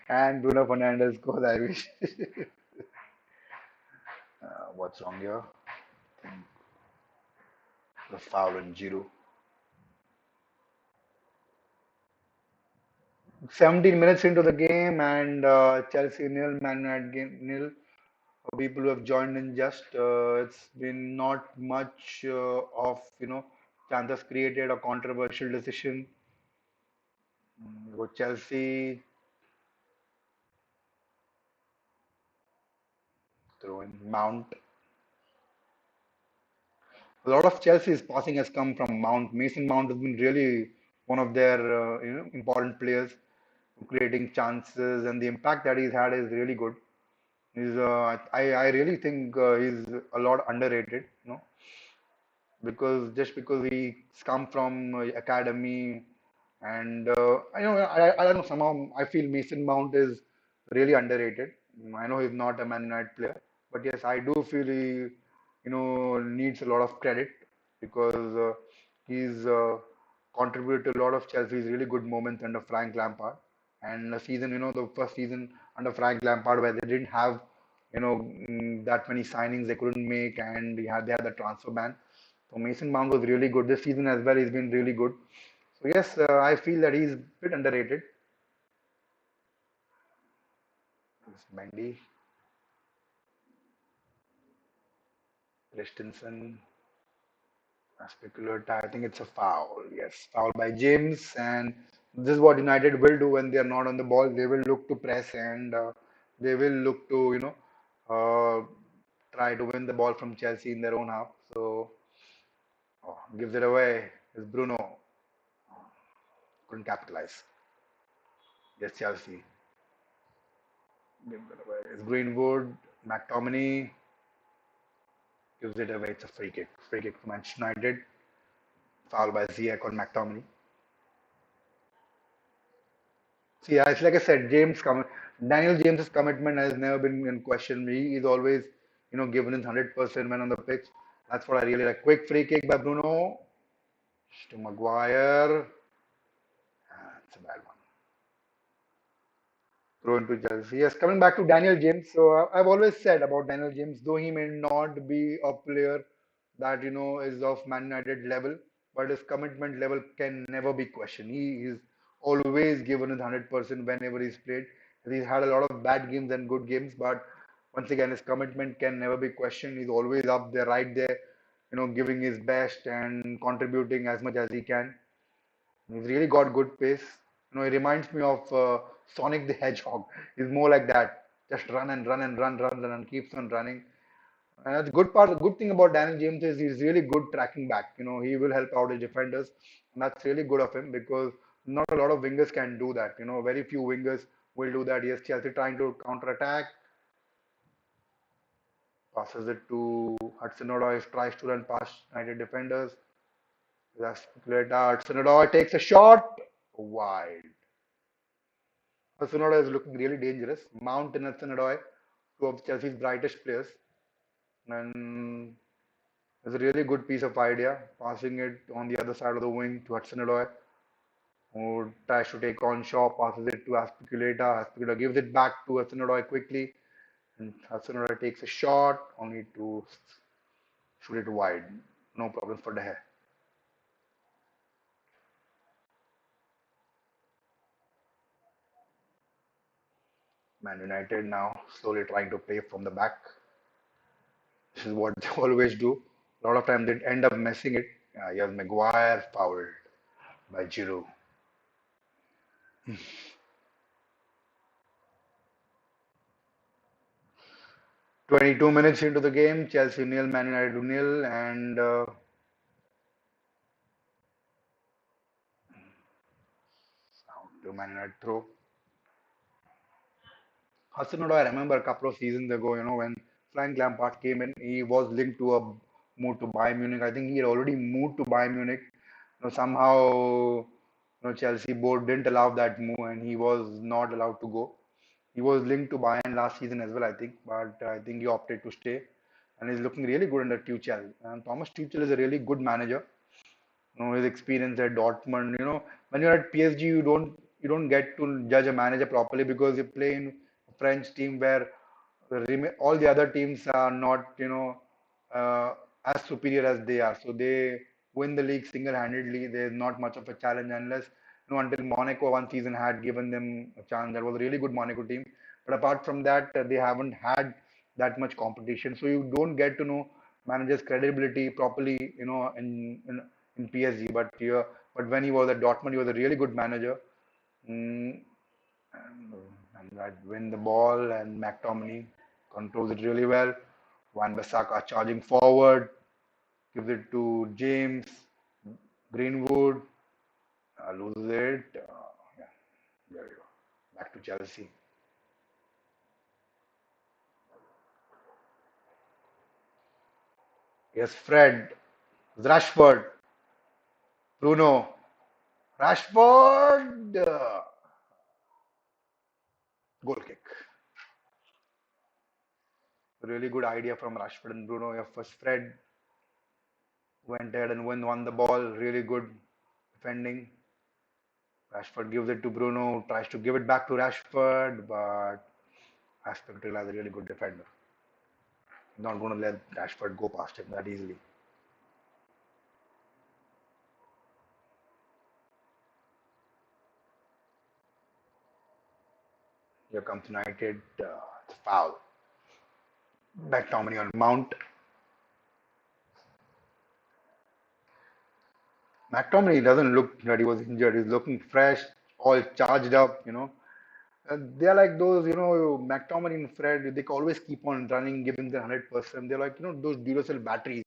And Bruno Fernandes goes, I wish. What's wrong here? The foul in Giroud. 17 minutes into the game, and Chelsea nil, Man United game nil. People who have joined in just, it's been not much of chances created or controversial decision. Go Chelsea throwing Mount. A lot of Chelsea's passing has come from Mount. Mason Mount has been really one of their important players, creating chances, and the impact that he's had is really good. I really think he's a lot underrated, because he's come from academy, and I don't know, somehow I feel Mason Mount is really underrated. I know he's not a Man United player, but yes, I do feel he needs a lot of credit because he's contributed to a lot of Chelsea's really good moments under Frank Lampard. And the season, the first season under Frank Lampard where they didn't have that many signings they couldn't make, and they had the transfer ban. So Mason Mount was really good this season as well. He's been really good. So yes, I feel that he's a bit underrated. It's Mendy, Christensen, Aspiculata. I think it's a foul. Yes, foul by James. And this is what United will do when they are not on the ball. They will look to press, and they will look to uh, try to win the ball from Chelsea in their own half. So gives it away. It's Bruno. Couldn't capitalize. Yes, Chelsea. Gives it away. It's Greenwood. McTominay gives it away. It's a free kick. Free kick for Manchester United. Foul by Ziyech on McTominay. See, yeah, it's like I said, Daniel James's commitment has never been in question. He is always, given his 100% when on the pitch. That's what I really like. Quick free kick by Bruno to Maguire. It's a bad one. Thrown to Chelsea. Yes, coming back to Daniel James. So I've always said about Daniel James, though he may not be a player that is of Man United level, but his commitment level can never be questioned. He is always given his 100% whenever he's played. He's had a lot of bad games and good games, but once again, his commitment can never be questioned. He's always up there, right there, giving his best and contributing as much as he can. He's really got good pace. He reminds me of Sonic the Hedgehog. He's more like that. Just run and run and run, run, run, and keeps on running. And that's the good part. The good thing about Daniel James is he's really good tracking back. He will help out his defenders, and that's really good of him because not a lot of wingers can do that. Very few wingers will do that. Yes, Chelsea trying to counter attack. Passes it to Hudson-Odoi, tries to run past United defenders. Hudson-Odoi takes a shot wide. Hudson-Odoi is looking really dangerous. Mount and Hudson-Odoi, two of Chelsea's brightest players. And it's a really good piece of idea, passing it on the other side of the wing to Hudson-Odoi, who tries to take on Shaw, passes it to Aspilicueta. Aspilicueta gives it back to Hudson-Odoi quickly, and Hudson-Odoi takes a shot, only to shoot it wide. No problem for De Gea. Man United now slowly trying to play from the back. This is what they always do. A lot of times they end up messing it. Here's Maguire fouled by Giroud. 22 minutes into the game, Chelsea nil, Man United nil, and to Man United throw. Hudson-Odoi, I remember a couple of seasons ago, when Frank Lampard came in, he was linked to a move to Bayern Munich. I think he had already moved to Bayern Munich. Somehow, Chelsea board didn't allow that move, and he was not allowed to go. He was linked to Bayern last season as well, I think, but I think he opted to stay, and he's looking really good under Tuchel. And Thomas Tuchel is a really good manager. His experience at Dortmund. When you're at PSG, you don't get to judge a manager properly because you play in a French team where all the other teams are not as superior as they are. So they win the league single-handedly. There's not much of a challenge unless until Monaco one season had given them a chance. That was a really good Monaco team. But apart from that, they haven't had that much competition. So you don't get to know managers' credibility properly, in PSG. But when he was at Dortmund, he was a really good manager. Mm, and that win the ball, and McTominay controls it really well. Wan-Bissaka charging forward, gives it to James Greenwood, loses it. Yeah, there you go. Back to Chelsea. Yes, Fred, Rashford, Bruno, Rashford, goal kick. Really good idea from Rashford and Bruno. Your first Fred went ahead and won the ball. Really good defending. Rashford gives it to Bruno, tries to give it back to Rashford, but Rashford is a really good defender. Not going to let Rashford go past him that easily. Here comes United. Foul. McTominay on Mount. McTominay doesn't look that he was injured. He's looking fresh, all charged up. They are like those, McTominay and Fred, they can always keep on running, giving the 100%. They're like, those Duracell batteries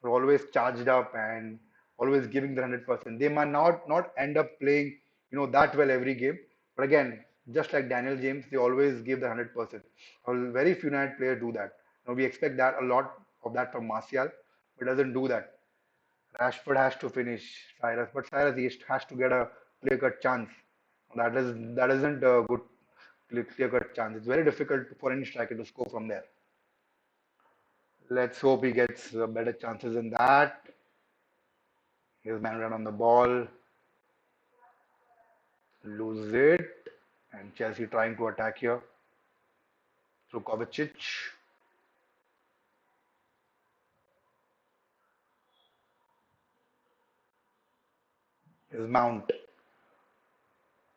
are always charged up and always giving the 100%. They might not end up playing, that well every game. But again, just like Daniel James, they always give the 100%. Well, very few United players do that. We expect that a lot of that from Martial, but doesn't do that. Rashford has to finish Cyrus, but Cyrus has to get a clear-cut chance. That isn't a good clear-cut chance. It's very difficult for any striker to score from there. Let's hope he gets better chances than that. Here's Man United on the ball, lose it, and Chelsea trying to attack here through Kovacic. Here's Mount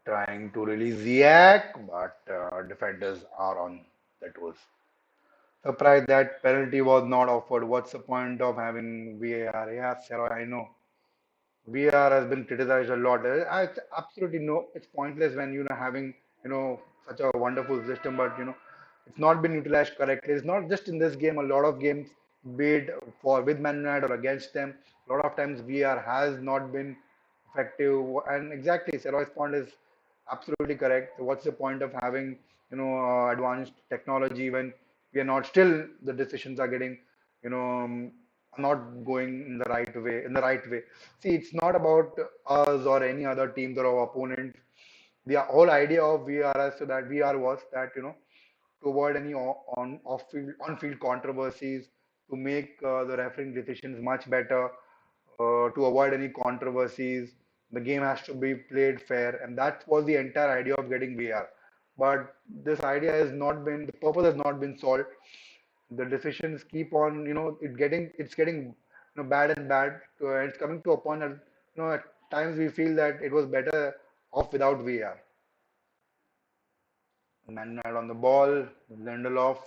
trying to release Ziyech, but defenders are on the toes. Surprised that penalty was not offered. What's the point of having VAR? Yeah, Sarah, I know. VR has been criticized a lot. It's absolutely no, it's pointless when having such a wonderful system, but it's not been utilized correctly. It's not just in this game. A lot of games, be it for with Man United or against them, a lot of times VR has not been effective. And exactly, Seroy's point is absolutely correct. What's the point of having advanced technology when we are not still the decisions are getting, you know, not going in the right way. In the right way. See, it's not about us or any other teams or our opponents. The whole idea of VRS, so that VR was that, to avoid any on off field on field controversies, to make the refereeing decisions much better, to avoid any controversies. The game has to be played fair, and that was the entire idea of getting VR. But this idea has not been, the purpose has not been solved. The decisions keep on, it's getting, bad and bad. It's coming to a point that, at times we feel that it was better off without VR. Man United on the ball, Lindelof,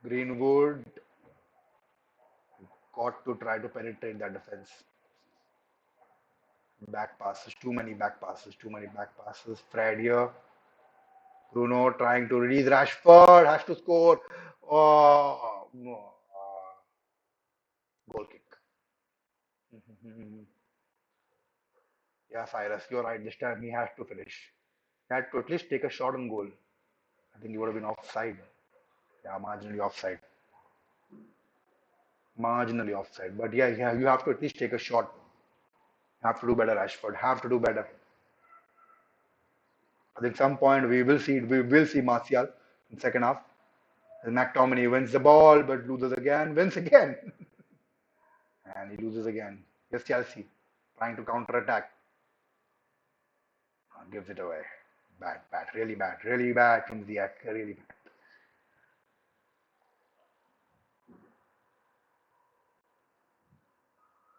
Greenwood got to try to penetrate that defense. Back passes, too many back passes, too many back passes. Fred here, Bruno trying to release Rashford, has to score. Oh, no, goal kick. Yeah, Cyrus, you're right. This time he had to finish. He had to at least take a shot on goal. I think he would have been offside. Yeah, marginally offside. Marginally offside. But yeah, yeah, you have to at least take a shot. Have to do better, Rashford. Have to do better. I think some point we will see Martial in second half. And McTominay wins the ball but loses again, wins again, and he loses again. Yes, Chelsea trying to counter attack, gives it away. Really bad from Ziyech, really bad.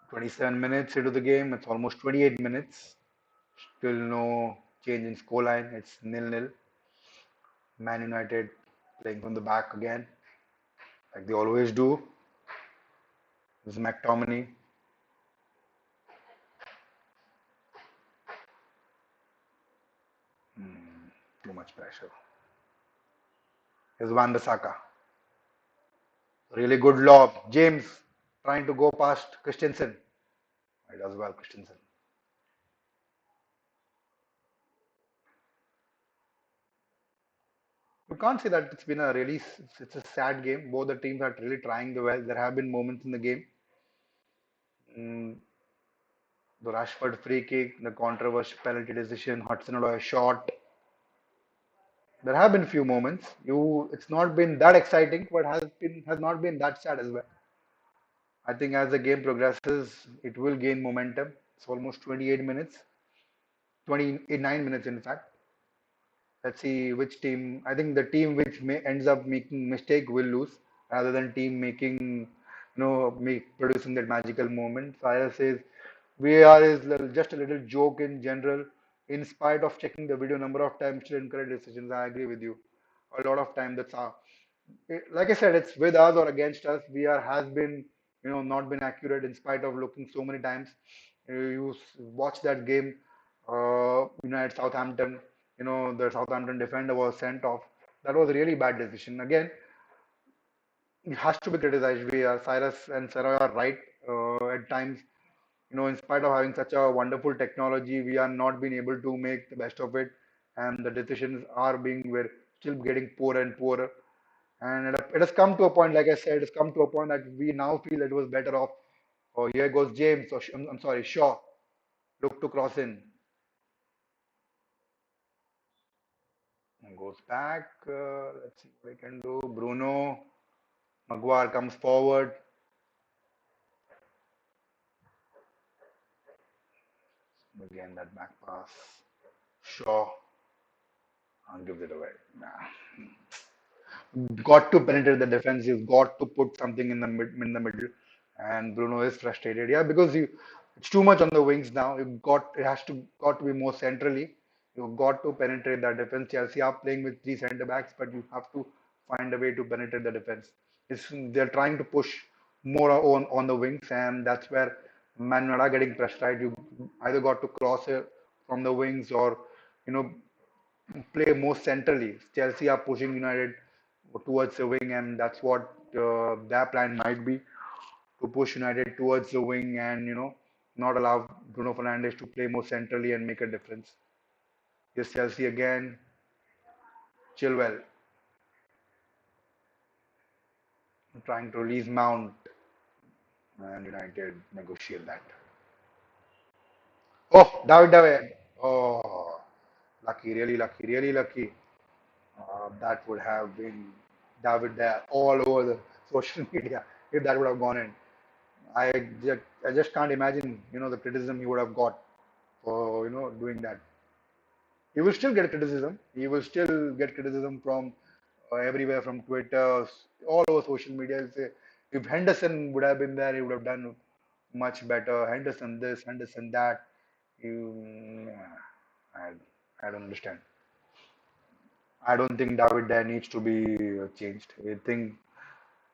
27 minutes into the game, it's almost 28 minutes. Still no change in scoreline. It's nil-nil. Man United playing from the back again, like they always do. This is McTominay. Too much pressure. Here's Van Bissaka. Really good lob. James trying to go past Christensen. He does well, Christensen. You can't say that it's been a really, it's a sad game. Both the teams are really trying the well. There have been moments in the game. Mm, the Rashford free kick, the controversial penalty decision, Hudson-Odoi shot. There have been few moments. It's not been that exciting, but has not been that sad as well. I think as the game progresses, it will gain momentum. It's almost 28 minutes, 29 minutes in fact. Let's see which team. I think the team which ends up making mistake will lose, rather than team making, producing that magical moment. Cyrus says VAR is just a little joke in general. In spite of checking the video number of times, still incorrect decisions. I agree with you. A lot of time that's like I said, it's with us or against us. VAR has been, not been accurate in spite of looking so many times. You watch that game, United Southampton. The Southampton defender was sent off. That was a really bad decision. Again, it has to be criticized. We are Cyrus and Sarah are right at times. In spite of having such a wonderful technology, we are not being able to make the best of it, and the decisions are being we're still getting poorer and poorer. And it has come to a point, like I said, it's come to a point that we now feel it was better off. Oh, here goes James. Or I'm sorry, Shaw. Look to cross in. And goes back. Let's see what we can do. Bruno. Maguire comes forward. Again, that back pass. Shaw. And gives it away. Nah. Got to penetrate the defense. You've got to put something in the middle. And Bruno is frustrated. Yeah, because it's too much on the wings now. It has to got to be more centrally. You've got to penetrate that defense. Chelsea are playing with three centre backs, but you have to find a way to penetrate the defense. They're trying to push more on the wings, and that's where Man United are getting pressed. Right, you either got to cross it from the wings or you know play more centrally. Chelsea are pushing United towards the wing, and that's what their plan might be, to push United towards the wing and not allow Bruno Fernandes to play more centrally and make a difference. Yes, Chelsea again. Chilwell. trying to release Mount, and United negotiate that. Oh, David. Oh, lucky, really lucky, really lucky. That would have been David there all over the social media if that would have gone in. I just can't imagine, the criticism he would have got for, doing that. He will still get criticism. He will still get criticism from everywhere, from Twitter, all over social media. He'll say, if Henderson would have been there, he would have done much better. Henderson this, Henderson that. You, I, I don't understand. I don't think David there needs to be changed. I think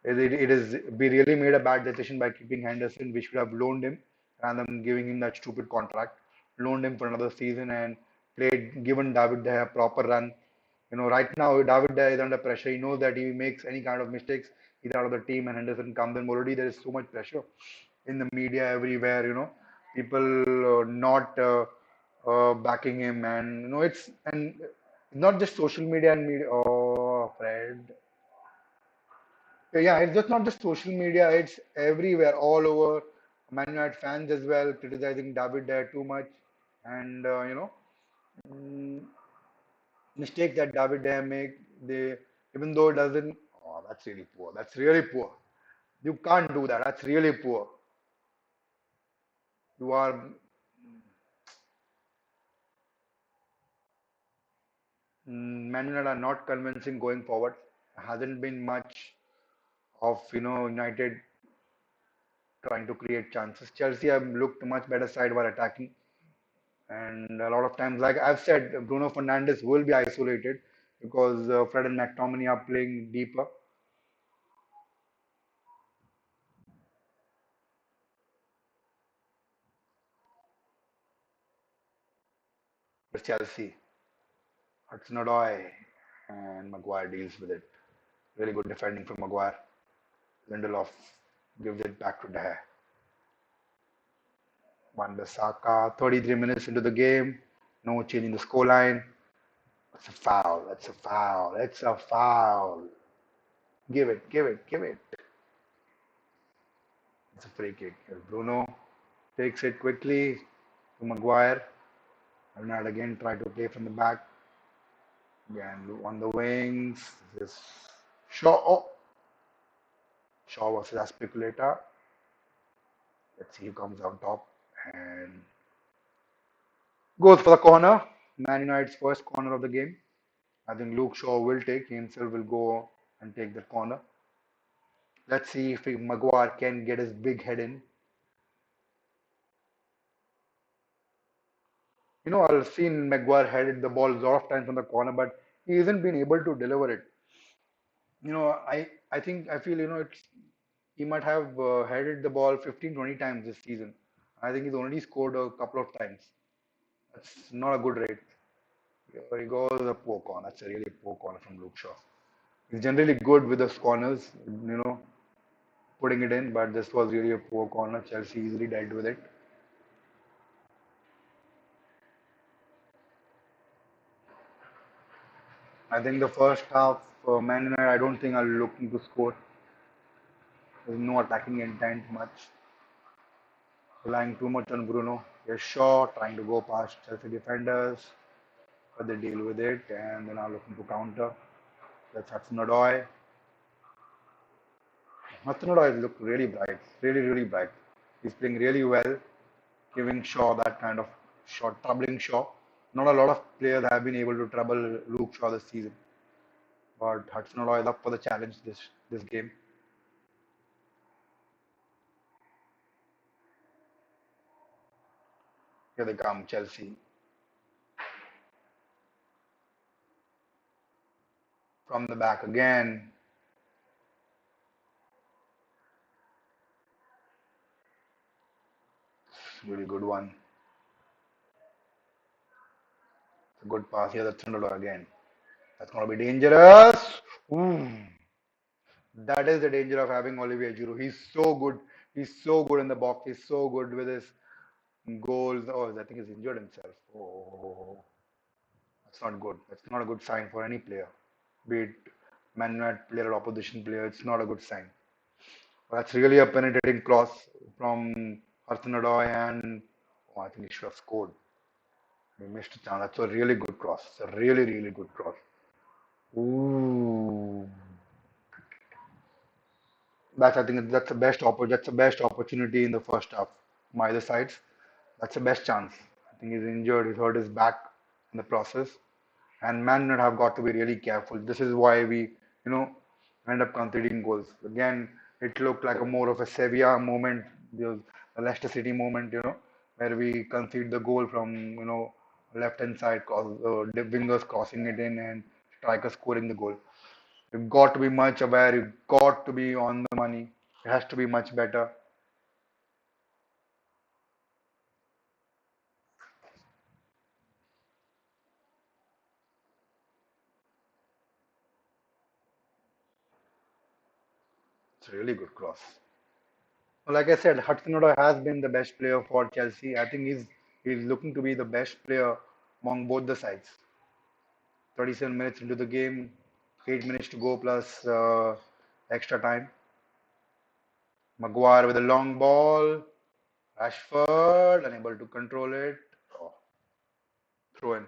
it is we really made a bad decision by keeping Henderson. We should have loaned him rather than giving him that stupid contract. Loaned him for another season and given David there a proper run. Right now David there is under pressure. He knows that if he makes any kind of mistakes, he's out of the team and Henderson comes in. Already there is so much pressure in the media everywhere. People not backing him, and it's not just social media and media. Oh, Fred. Yeah, it's just not just social media, it's everywhere, all over. Man United fans as well criticizing David there too much. And, mm, mistakes that David there make, even though it doesn't, oh, that's really poor. That's really poor. You can't do that. That's really poor. You are, Man United are not convincing going forward. Hasn't been much of, United trying to create chances. Chelsea have looked much better side while attacking. And a lot of times, like I've said, Bruno Fernandes will be isolated because Fred and McTominay are playing deeper. But Chelsea, Hudson-Odoi, and Maguire deals with it. Really good defending from Maguire. Lindelof gives it back to De Gea. Wan-Bissaka, 33 minutes into the game, no change in the scoreline. It's a foul. It's a foul. It's a foul. Give it. Give it. Give it. It's a free kick. Bruno takes it quickly to Maguire. Arnold again tried to play from the back. Again on the wings. This Shaw. Oh, Shaw versus Aspiculator. Let's see who comes on top and goes for the corner. Man United's first corner of the game. I think Luke Shaw will take. He himself will go and take the corner. Let's see if Maguire can get his big head in. I've seen Maguire headed the ball a lot of times from the corner, but he hasn't been able to deliver it. I feel it's he might have headed the ball 15, 20 times this season. I think he's only scored a couple of times. That's not a good rate. Here he goes, a poor corner. That's a really poor corner from Luke Shaw. He's generally good with the corners, putting it in, but this was really a poor corner. Chelsea easily dealt with it. I think the first half, Man United, I don't think are looking to score. There's no attacking intent much. Relying too much on Bruno. Yes, Shaw trying to go past Chelsea defenders, but they deal with it and they're now looking to counter. That's Hudson-Odoi. Hudson-Odoi look really bright, really, really bright. He's playing really well, giving Shaw that kind of shot, troubling Shaw. Not a lot of players have been able to trouble Luke Shaw this season, but Hudson-Odoi is up for the challenge this game. Here they come, Chelsea. From the back again. Really good one. It's a good pass here, the Thunderbolt again. That's going to be dangerous. Ooh. That is the danger of having Olivier Giroud. He's so good. He's so good in the box. He's so good with his goals. Oh, I think he's injured himself. Oh, that's not good. That's not a good sign for any player. Be it Man United player or opposition player. It's not a good sign. That's really a penetrating cross from Hudson-Odoi, and oh, I think he should have scored. He missed a chance. That's a really good cross. It's a really, really good cross. Ooh, I think that's the best opportunity in the first half. From either sides, that's the best chance. I think he's injured. He's hurt his back in the process, and Man United have got to be really careful. This is why we, you know, end up conceding goals. Again, it looked like a more of a Sevilla moment, the Leicester City moment, where we concede the goal from, left hand side, the wingers crossing it in and striker scoring the goal. You've got to be much aware. You've got to be on the money. It has to be much better. It's a really good cross. Well, like I said, Hudson-Odoi has been the best player for Chelsea. I think he's looking to be the best player among both the sides. 37 minutes into the game, 8 minutes to go plus extra time. Maguire with a long ball. Rashford unable to control it. Oh, throw in.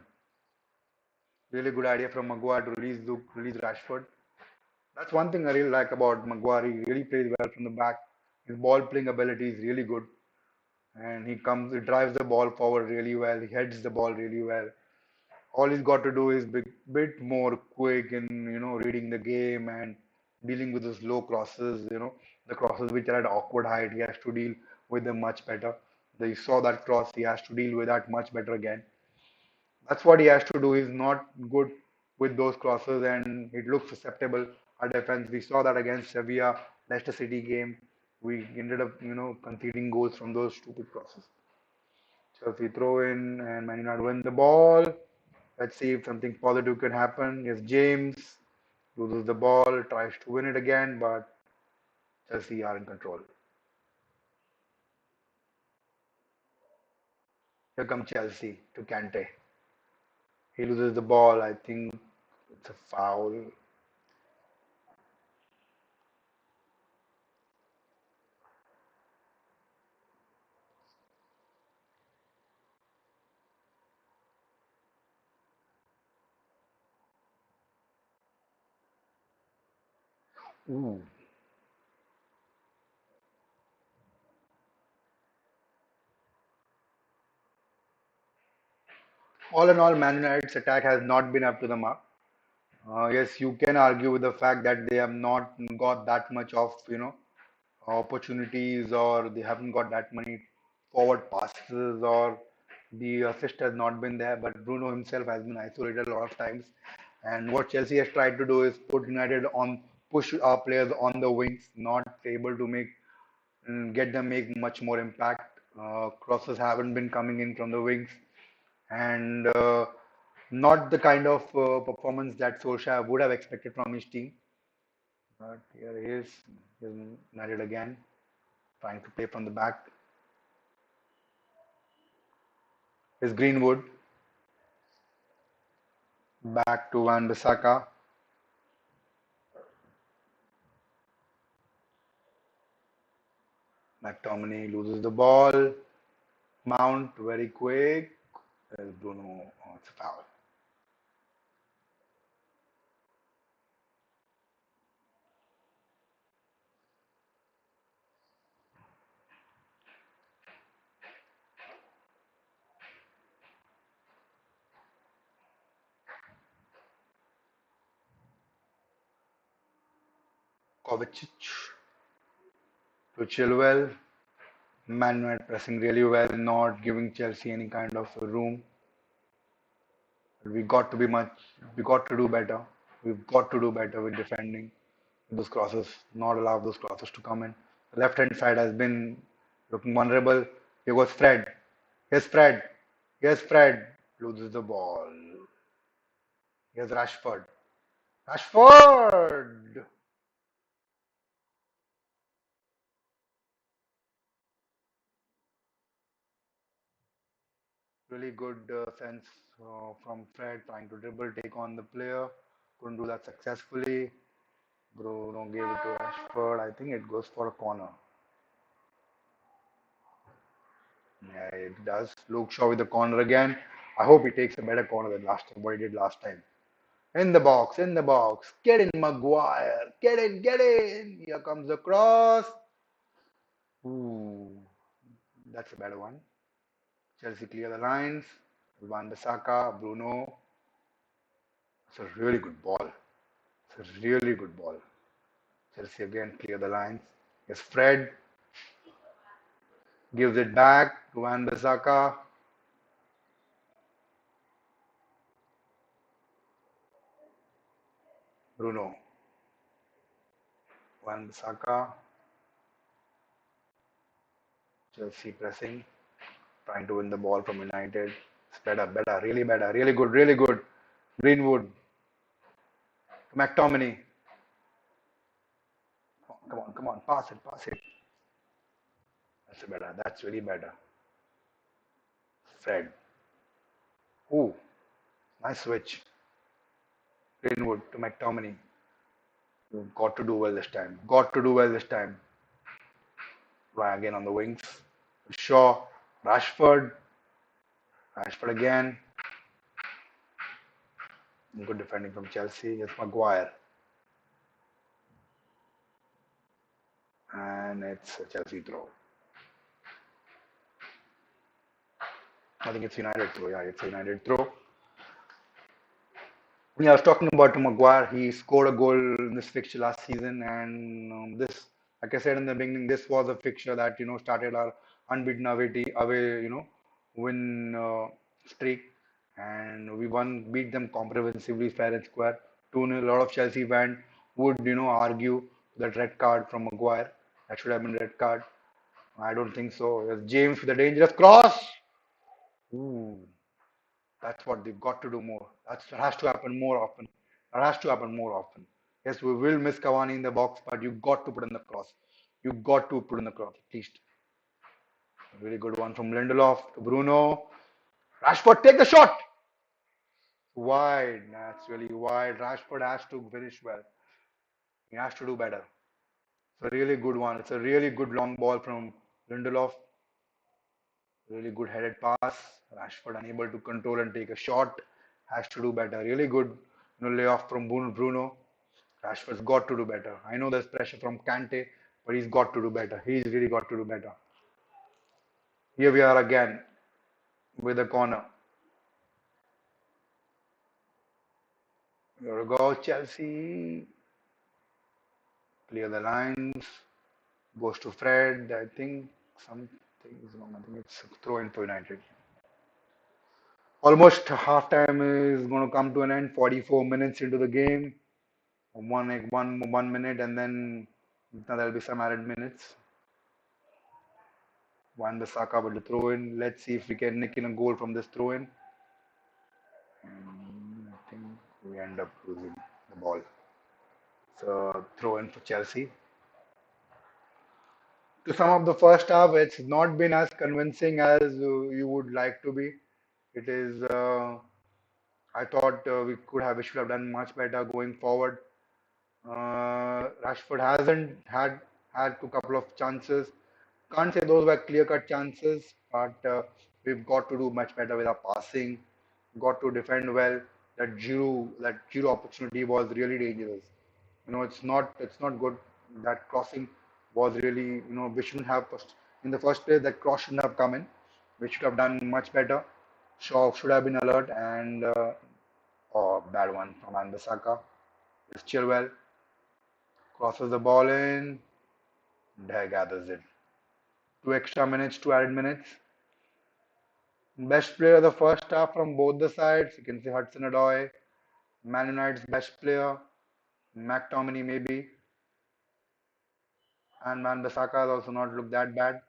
Really good idea from Maguire to release Rashford. That's one thing I really like about Maguire. He really plays well from the back. His ball playing ability is really good, and he drives the ball forward really well. He heads the ball really well. All he's got to do is be bit more quick in reading the game and dealing with those low crosses. The crosses which are at awkward height. He has to deal with them much better. They saw that cross. He has to deal with that much better again. That's what he has to do. He's not good with those crosses, and it looks susceptible. Our defense. We saw that against Sevilla, Leicester City game. We ended up, conceding goals from those stupid crosses. Chelsea throw in, and Man United win the ball. Let's see if something positive can happen. Yes, James loses the ball, tries to win it again, but Chelsea are in control. Here comes Chelsea to Kante. He loses the ball. I think it's a foul. Ooh. All in all, Man United's attack has not been up to the mark. Yes, you can argue with the fact that they have not got that much of, opportunities, or they haven't got that many forward passes, or the assist has not been there. But Bruno himself has been isolated a lot of times. And what Chelsea has tried to do is push our players on the wings, not able to get them make much more impact. Crosses haven't been coming in from the wings, and not the kind of performance that Solskjaer would have expected from his team. But here he is, he's married again, trying to play from the back. Is Greenwood back to Van Bissaka. McTominay loses the ball. Mount very quick. There's Bruno. Oh, it's a foul. Kovacic to Chilwell. Man United pressing really well, not giving Chelsea any kind of room. We got to be much. We got to do better. We've got to do better with defending those crosses. Not allow those crosses to come in. The left hand side has been looking vulnerable. Here goes Fred. Here's Fred. Here's Fred. Loses the ball. Here's Rashford. Rashford. Really good sense from Fred trying to dribble, take on the player. Couldn't do that successfully. Bruno gave it to Rashford. I think it goes for a corner. Yeah, it does. Luke Shaw with the corner again. I hope he takes a better corner than last time, what he did last time. In the box, in the box. Get in, Maguire. Get in, get in. Here comes the cross. Ooh, that's a better one. Chelsea clear the lines. Van Bissaka, Bruno. It's a really good ball. It's a really good ball. Chelsea again clear the lines. Yes, Fred gives it back to Van Bissaka. Bruno. Van Bissaka. Chelsea pressing, trying to win the ball from United. It's better, better, really better, really good, really good. Greenwood to McTominay. Come on, come on, pass it, pass it. That's better, that's really better. Fred. Ooh, nice switch. Greenwood to McTominay. You've got to do well this time. Got to do well this time. Try again on the wings. Shaw, Rashford, Rashford again. Good defending from Chelsea. It's Maguire. And it's a Chelsea throw. I think it's United throw. Yeah, it's a United throw. Yeah, I was talking about Maguire. He scored a goal in this fixture last season, and this, like I said in the beginning, this was a fixture that started our unbeaten away win streak, and we won, beat them comprehensively, fair and square. 2-0. A lot of Chelsea fans would argue that red card from Maguire, that should have been red card. I don't think so. It was James with a dangerous cross. Ooh. That's what they've got to do more. That has to happen more often. That has to happen more often. Yes, we will miss Cavani in the box, but you got to put in the cross. You got to put in the cross at least. A really good one from Lindelof to Bruno. Rashford, take the shot. Wide. That's really wide. Rashford has to finish well. He has to do better. It's a really good one. It's a really good long ball from Lindelof. Really good headed pass. Rashford unable to control and take a shot. Has to do better. Really good, layoff from Bruno. Rashford's got to do better. I know there's pressure from Kante, but he's got to do better. He's really got to do better. Here we are again with a corner. Here we go, Chelsea. Clear the lines. Goes to Fred. I think something is wrong. I think it's a throw in for United. Almost half time is going to come to an end. 44 minutes into the game. One minute, and then there'll be some added minutes. Wan Bissaka with the throw in. Let's see if we can nick in a goal from this throw in. And I think we end up losing the ball. So throw in for Chelsea. To sum up the first half, it's not been as convincing as you would like to be. It is. I thought we should have done much better going forward. Rashford hasn't had a couple of chances. Can't say those were clear-cut chances, but we've got to do much better with our passing. Got to defend well. That Giroud opportunity was really dangerous. It's not good. That crossing was really, we shouldn't have in the first place. That cross shouldn't have come in. We should have done much better. Shaw should have been alert, and oh, bad one from Ambasaka. It's Chilwell crosses the ball in. There gathers it. 2 extra minutes, 2 added minutes. Best player of the first half from both the sides. You can say Hudson-Odoi, Man United's best player, McTominay maybe, and Man Bissaka has also not looked that bad.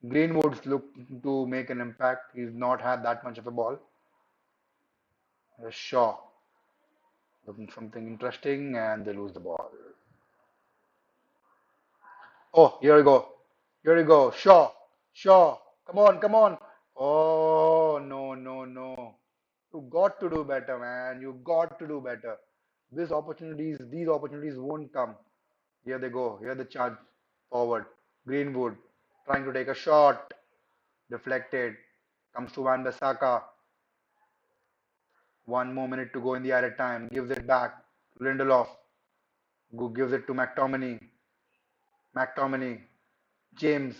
Greenwood's looked to make an impact. He's not had that much of a ball. Shaw looking something interesting, and they lose the ball. Oh, here we go. Here we go. Shaw. Shaw. Come on, come on. Oh, no, no, no. You got to do better, man. You got to do better. These opportunities won't come. Here they go. Here the charge forward. Greenwood trying to take a shot. Deflected. Comes to Van Bissaka. 1 more minute to go in the added time. Gives it back. Lindelof gives it to McTominay. McTominay. James.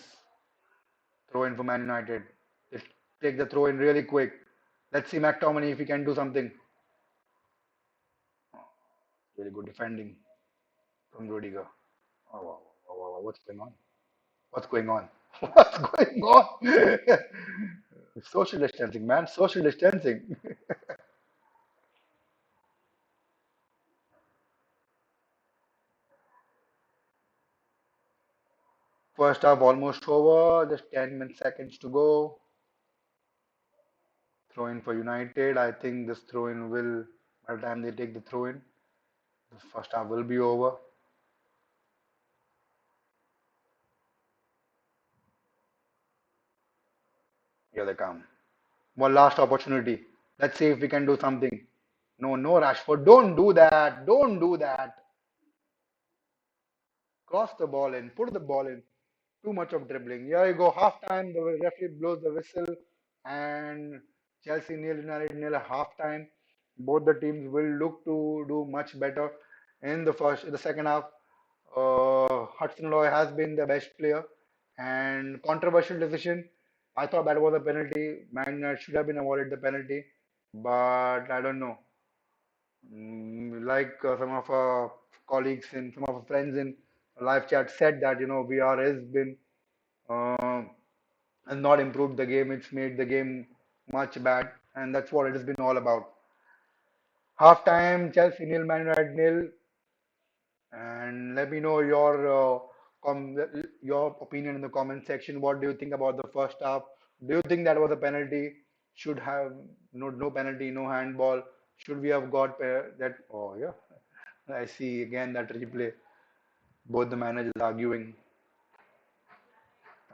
Throw in for Man United. Let's take the throw in really quick. Let's see McTominay if he can do something. Really good defending from Rudiger. Oh, wow, wow, wow, wow. What's going on? What's going on? What's going on? Social distancing, man. Social distancing. First half almost over. Just 10 seconds to go. Throw in for United. I think this throw in will, by the time they take the throw in, the first half will be over. Here they come. One last opportunity. Let's see if we can do something. No, no, Rashford. Don't do that. Don't do that. Cross the ball in. Put the ball in. Too much of dribbling. Here you go. Half time. The referee blows the whistle, and Chelsea nil, United nil at half time. Both the teams will look to do much better in the second half. Hudson-Odoi has been the best player, and controversial decision. I thought that was a penalty. Man United should have been awarded the penalty, but I don't know. Like some of our colleagues and some of our friends in live chat said that VR has been uh, has not improved the game. It's made the game much bad, and that's what it has been all about. Half time, Chelsea nil, Man United nil, and let me know your opinion in the comment section. What do you think about the first half? Do you think that was a penalty? Should have no penalty, no handball. Should we have got that? Oh yeah, I see again that replay. Both the managers arguing.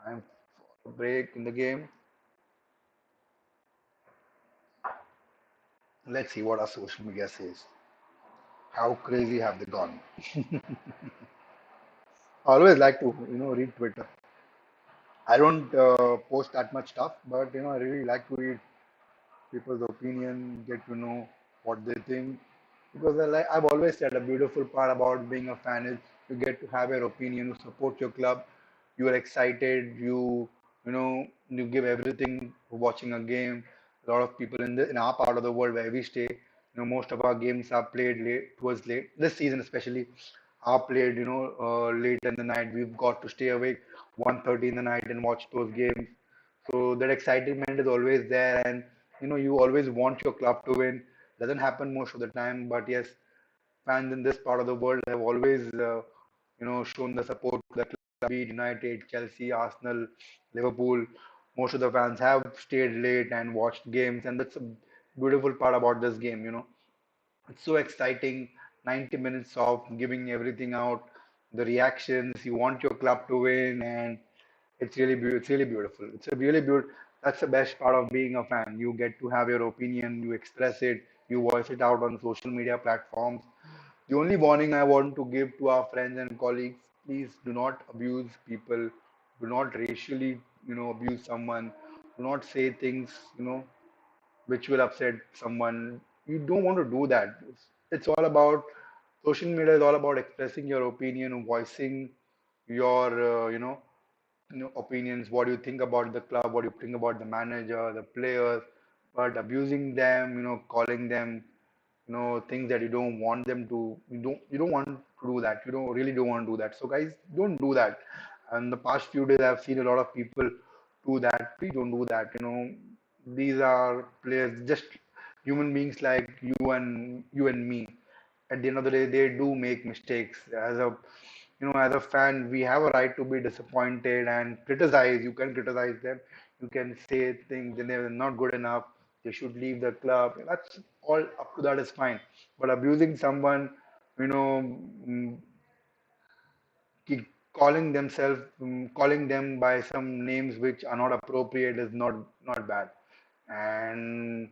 Time for a break in the game. Let's see what our social media says. How crazy have they gone? I always like to read Twitter. I don't post that much stuff, but I really like to read people's opinion, get to know what they think. Because I've always said a beautiful part about being a fan is you get to have your opinion, you support your club, you are excited, you give everything for watching a game. A lot of people in our part of the world where we stay, most of our games are played towards late. This season especially are played, late in the night. We've got to stay awake 1:30 in the night and watch those games. So that excitement is always there, and you always want your club to win. Doesn't happen most of the time, but yes, fans in this part of the world have always, shown the support to the club, be it United, Chelsea, Arsenal, Liverpool. Most of the fans have stayed late and watched games, and that's a beautiful part about this game. It's so exciting. 90 minutes of giving everything out, the reactions. You want your club to win, and it's really beautiful. It's a really beautiful. That's the best part of being a fan. You get to have your opinion, you express it, you voice it out on social media platforms. The only warning I want to give to our friends and colleagues: please do not abuse people. Do not racially, abuse someone. Do not say things, which will upset someone. You don't want to do that. It's all about social media is all about expressing your opinion, voicing your, opinions. What do you think about the club? What do you think about the manager, the players? But abusing them, calling them, things that you don't want them to. You don't want to do that. You don't want to do that. So guys, don't do that. And the past few days, I've seen a lot of people do that. Please don't do that. These are players, just human beings like you and me. At the end of the day, they do make mistakes. As a fan, we have a right to be disappointed and criticize. You can criticize them. You can say things that they're not good enough. They should leave the club. That's all up to that is fine. But abusing someone, you know, mm, calling them by some names which are not appropriate is not bad. And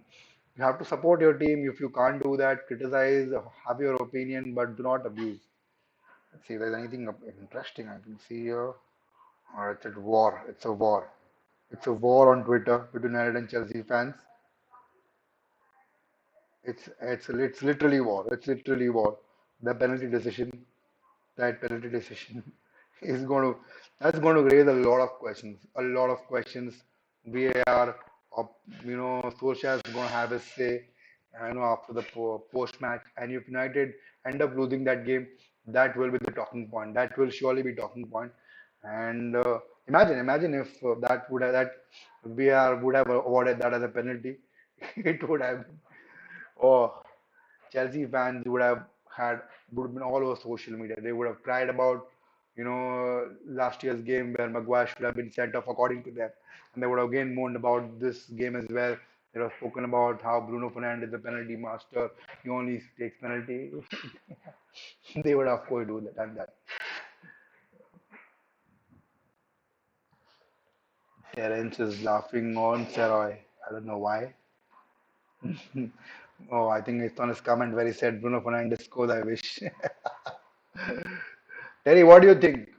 You have to support your team. If you can't do that, criticize, have your opinion, but do not abuse. Let's see if there's anything interesting I can see here. Or it's a war. It's a war. It's a war on Twitter between United and Chelsea fans. It's literally war. It's literally war. The penalty decision, that penalty decision is going to that's going to raise a lot of questions. A lot of questions. VAR, or, Solskjaer is going to have his say. After the post match, and if United end up losing that game, that will be the talking point. That will surely be talking point. And imagine if that VAR would have awarded that as a penalty. It would have. Oh, Chelsea fans would have been all over social media. They would have cried about, last year's game where Maguire should have been sent off according to them, and they would have again moaned about this game as well. They would have spoken about how Bruno Fernandes is the penalty master. He only takes penalty. They would have, of course, do that and that. Terence is laughing on Seroy. I don't know why. Oh, I think it's on his comment where he said Bruno Fernandes scores. I wish. Terry, what do you think?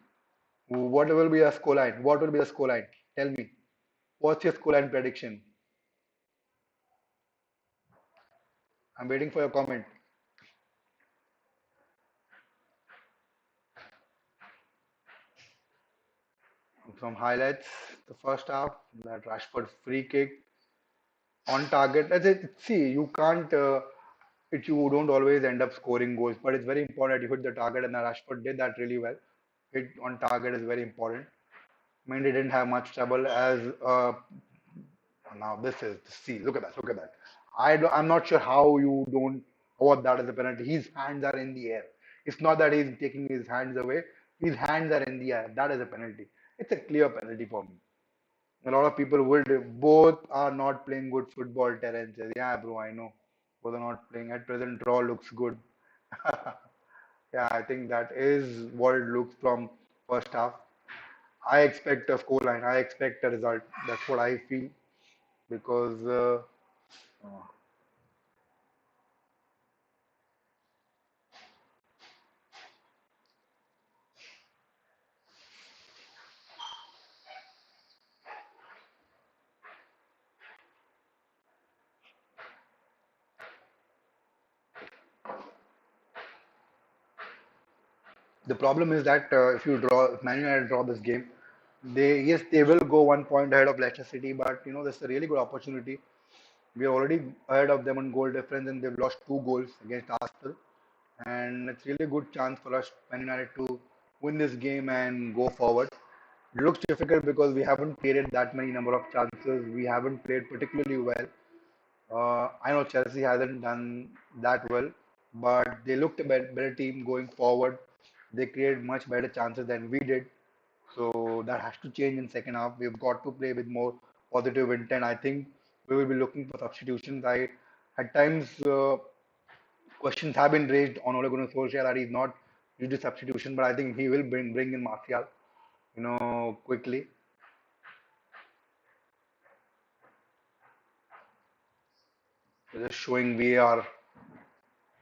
What will be the scoreline? What will be the scoreline? Tell me. What's your scoreline prediction? I'm waiting for your comment. Some highlights. The first half, that Rashford free kick on target. As it, see, you can't. You don't always end up scoring goals, but it's very important you hit the target, and Rashford did that really well. Hit on target is very important. I mean, they didn't have much trouble as now this is see, look at that, look at that. I'm not sure how you don't award that as a penalty. His hands are in the air. It's not that he's taking his hands away. His hands are in the air. That is a penalty. It's a clear penalty for me. A lot of people would both are not playing good football. Terence says, yeah, bro, I know. Both are not playing at present. Draw looks good. Yeah, I think that is what it looks from first half. I expect a scoreline. I expect a result. That's what I feel because the problem is that if Man United draw this game, they will go 1 point ahead of Leicester City, but this is a really good opportunity. We are already ahead of them on goal difference, and they've lost 2 goals against Arsenal, and it's really a good chance for us, Man United, to win this game and go forward. It looks difficult because we haven't created that many number of chances. We haven't played particularly well. I know Chelsea hasn't done that well, but they looked a better team going forward. They created much better chances than we did. So that has to change in second half. We've got to play with more positive intent. I think we will be looking for substitutions. At times, questions have been raised on Ole Gunnar Solskjaer that he's not due to substitution, but I think he will bring in Martial, quickly. Just showing VAR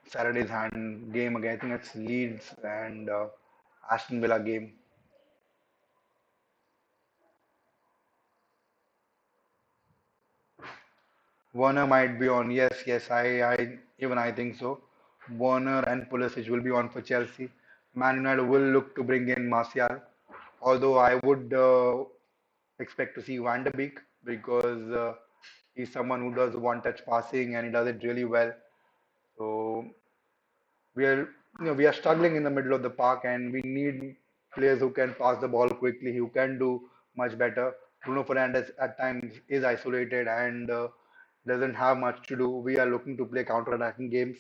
Saturday's hand game again. I think it's Leeds and Aston Villa game. Werner might be on. Yes, yes. I think so. Werner and Pulisic will be on for Chelsea. Man United will look to bring in Martial. Although I would expect to see Van de Beek because he's someone who does one-touch passing and he does it really well. So we are struggling in the middle of the park, and we need players who can pass the ball quickly, who can do much better. Bruno Fernandes at times is isolated and doesn't have much to do. We are looking to play counter-attacking games,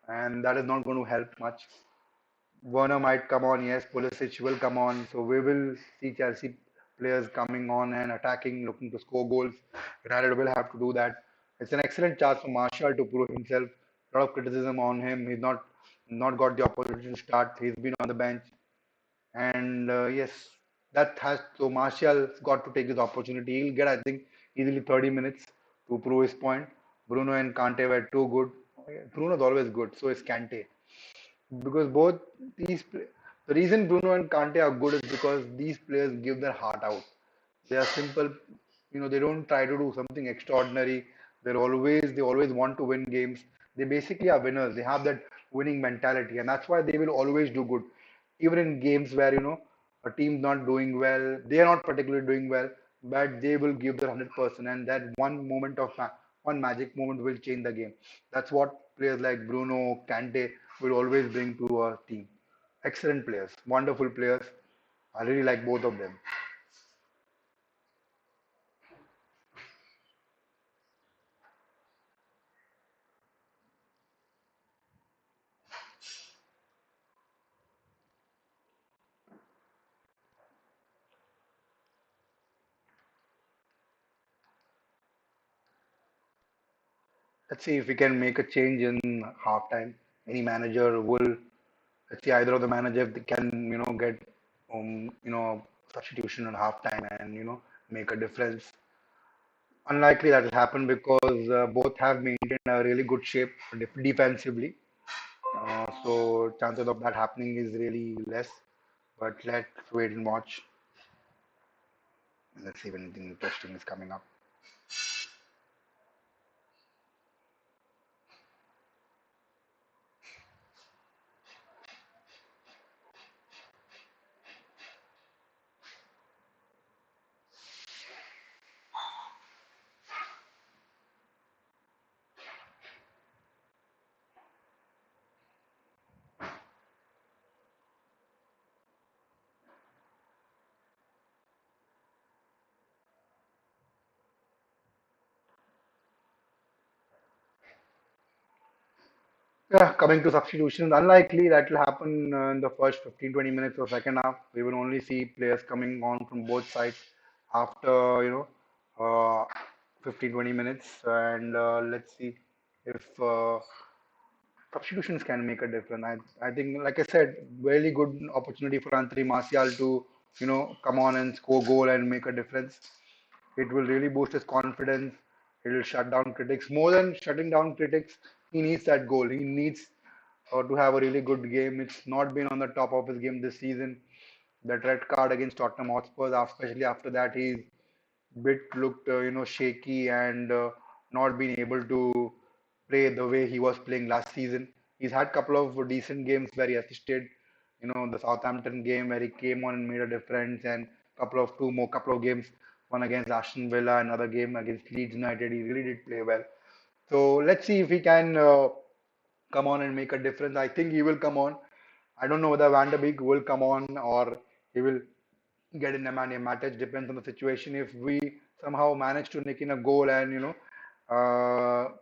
and that is not going to help much. Werner might come on, yes. Pulisic will come on. So we will see Chelsea players coming on and attacking, looking to score goals. United will have to do that. It's an excellent chance for Martial to prove himself. A lot of criticism on him. He's not got the opportunity to start. He's been on the bench, and yes, that has so Martial's got to take his opportunity. He'll get, I think, easily 30 minutes to prove his point. Bruno and Kante were too good. Bruno's always good, so is Kante. Because both the reason Bruno and Kante are good is because these players give their heart out. They are simple, they don't try to do something extraordinary. They always want to win games. They basically are winners. They have that winning mentality, and that's why they will always do good. Even in games where a team's not doing well, they are not particularly doing well, but they will give their 100%, and that one magic moment will change the game. That's what players like Bruno, Kante will always bring to a team. Excellent players, wonderful players. I really like both of them. Let's see if we can make a change in halftime. Any manager will, let's see, either of the manager if they can, get, substitution at halftime and, make a difference. Unlikely that will happen because both have maintained a really good shape defensively. So chances of that happening is really less. But let's wait and watch. Let's see if anything interesting is coming up. Yeah, coming to substitutions, unlikely that will happen in the first 15-20 minutes of second half. We will only see players coming on from both sides after, 15-20 minutes. And let's see if substitutions can make a difference. I think, like I said, really good opportunity for Anthony Martial to, come on and score goal and make a difference. It will really boost his confidence. It will shut down critics. More than shutting down critics, he needs that goal. He needs to have a really good game. It's not been on the top of his game this season. That red card against Tottenham Hotspur, especially after that, he's bit looked shaky and not been able to play the way he was playing last season. He's had a couple of decent games where he assisted. The Southampton game where he came on and made a difference, and couple of games, one against Aston Villa, another game against Leeds United. He really did play well. So let's see if he can come on and make a difference. I think he will come on. I don't know whether Van der Beek will come on or he will get in a man a match. Depends on the situation. If we somehow manage to nick in a goal and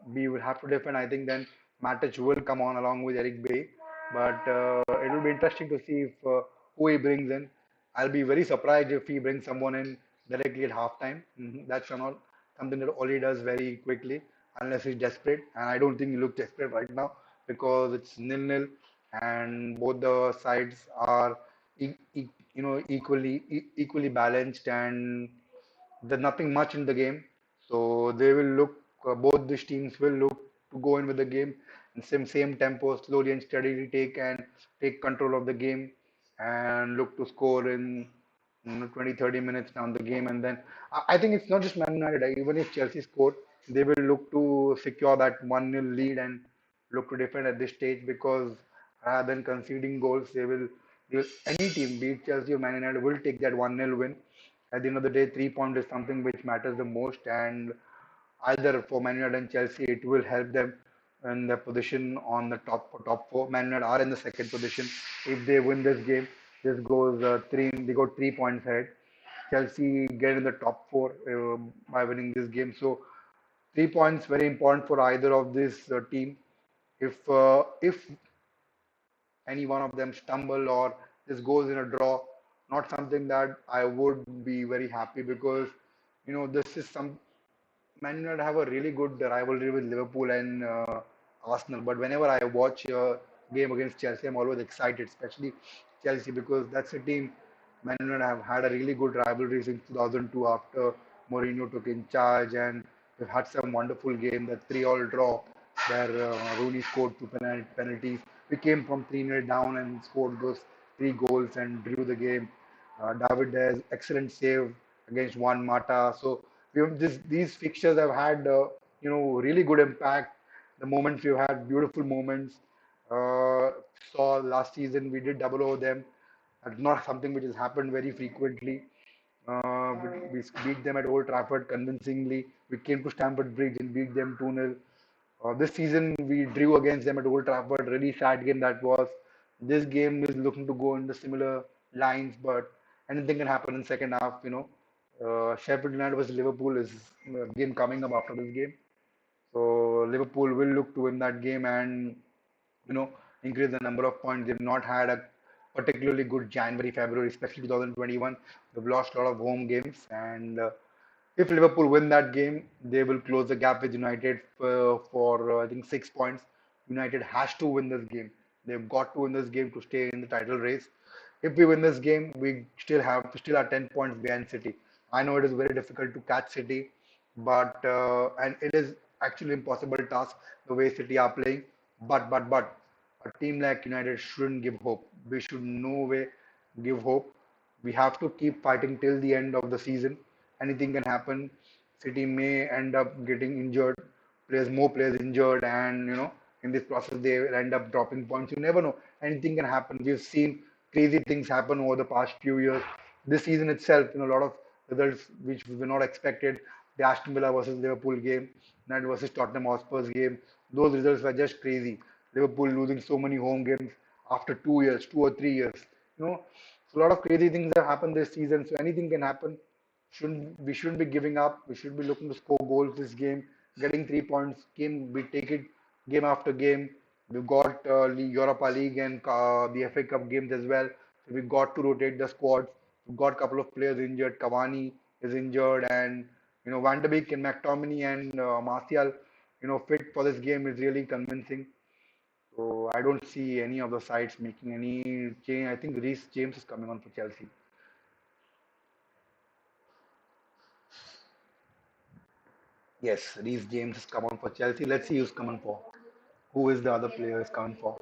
we will have to defend, I think then Matic will come on along with Eric Bay. But it will be interesting to see if who he brings in. I'll be very surprised if he brings someone in directly at halftime. That's not something that Oli does very quickly unless he's desperate. And I don't think he looks desperate right now because it's nil-nil and both the sides are equally balanced and there's nothing much in the game. So they will look, both these teams will look to go in with the game in same tempo, slowly and steadily take control of the game and look to score in 20-30 minutes down the game. And then I think it's not just Man United. Even if Chelsea scored, they will look to secure that 1-0 lead and look to defend at this stage because rather than conceding goals, any team, be it Chelsea or Man United, will take that 1-0 win. At the end of the day, 3 points is something which matters the most, and either for Man United and Chelsea, it will help them in the position on the top four. Man United are in the second position. If they win this game, this goes three. They go 3 points ahead. Chelsea get in the top four by winning this game. So 3 points very important for either of this team. If any one of them stumble or this goes in a draw, not something that I would be very happy because this is some Man United have a really good rivalry with Liverpool and Arsenal. But whenever I watch a game against Chelsea, I'm always excited, especially Chelsea, because that's a team Man United have had a really good rivalry since 2002 after Mourinho took in charge. And We've had some wonderful game, the 3-all draw, where Rooney scored two penalties. We came from 3-0 down and scored those three goals and drew the game. David De's excellent save against Juan Mata. So these fixtures have had really good impact. The moments we've had, beautiful moments. Uh, Saw last season we did double over them. That's not something which has happened very frequently. We beat them at Old Trafford convincingly. We came to Stamford Bridge and beat them 2-0. This season we drew against them at Old Trafford. Really sad game that was. This game is looking to go in the similar lines, but anything can happen in second half. Sheffield United versus Liverpool is a game coming up after this game. So Liverpool will look to win that game and you know increase the number of points. They've not had a particularly good January, February, especially 2021. They've lost a lot of home games, and if Liverpool win that game, they will close the gap with United for I think 6 points. United has to win this game. They've got to win this game to stay in the title race. If we win this game, we still are 10 points behind City. I know it is very difficult to catch City, but and it is actually impossible task the way City are playing. But a team like United shouldn't give hope. We should no way give hope. We have to keep fighting till the end of the season. Anything can happen. City may end up getting injured, more players injured, and in this process they will end up dropping points. You never know. Anything can happen. We've seen crazy things happen over the past few years. This season itself, a lot of results which were not expected. The Aston Villa versus Liverpool game, United versus Tottenham Hotspur's game. Those results were just crazy. Liverpool losing so many home games after 2 years, 2 or 3 years. You know, so a lot of crazy things have happened this season. So anything can happen. We shouldn't be giving up. We should be looking to score goals this game. Getting 3 points, we take it game after game. We've got Europa League and the FA Cup games as well. So we've got to rotate the squads. We've got a couple of players injured. Cavani is injured, and Van de Beek and McTominay and Martial, fit for this game is really convincing. So I don't see any of the sides making any change. I think Reece James is coming on for Chelsea. Yes, Reece James is coming for Chelsea. Let's see who's coming for. Who is the other player is coming for?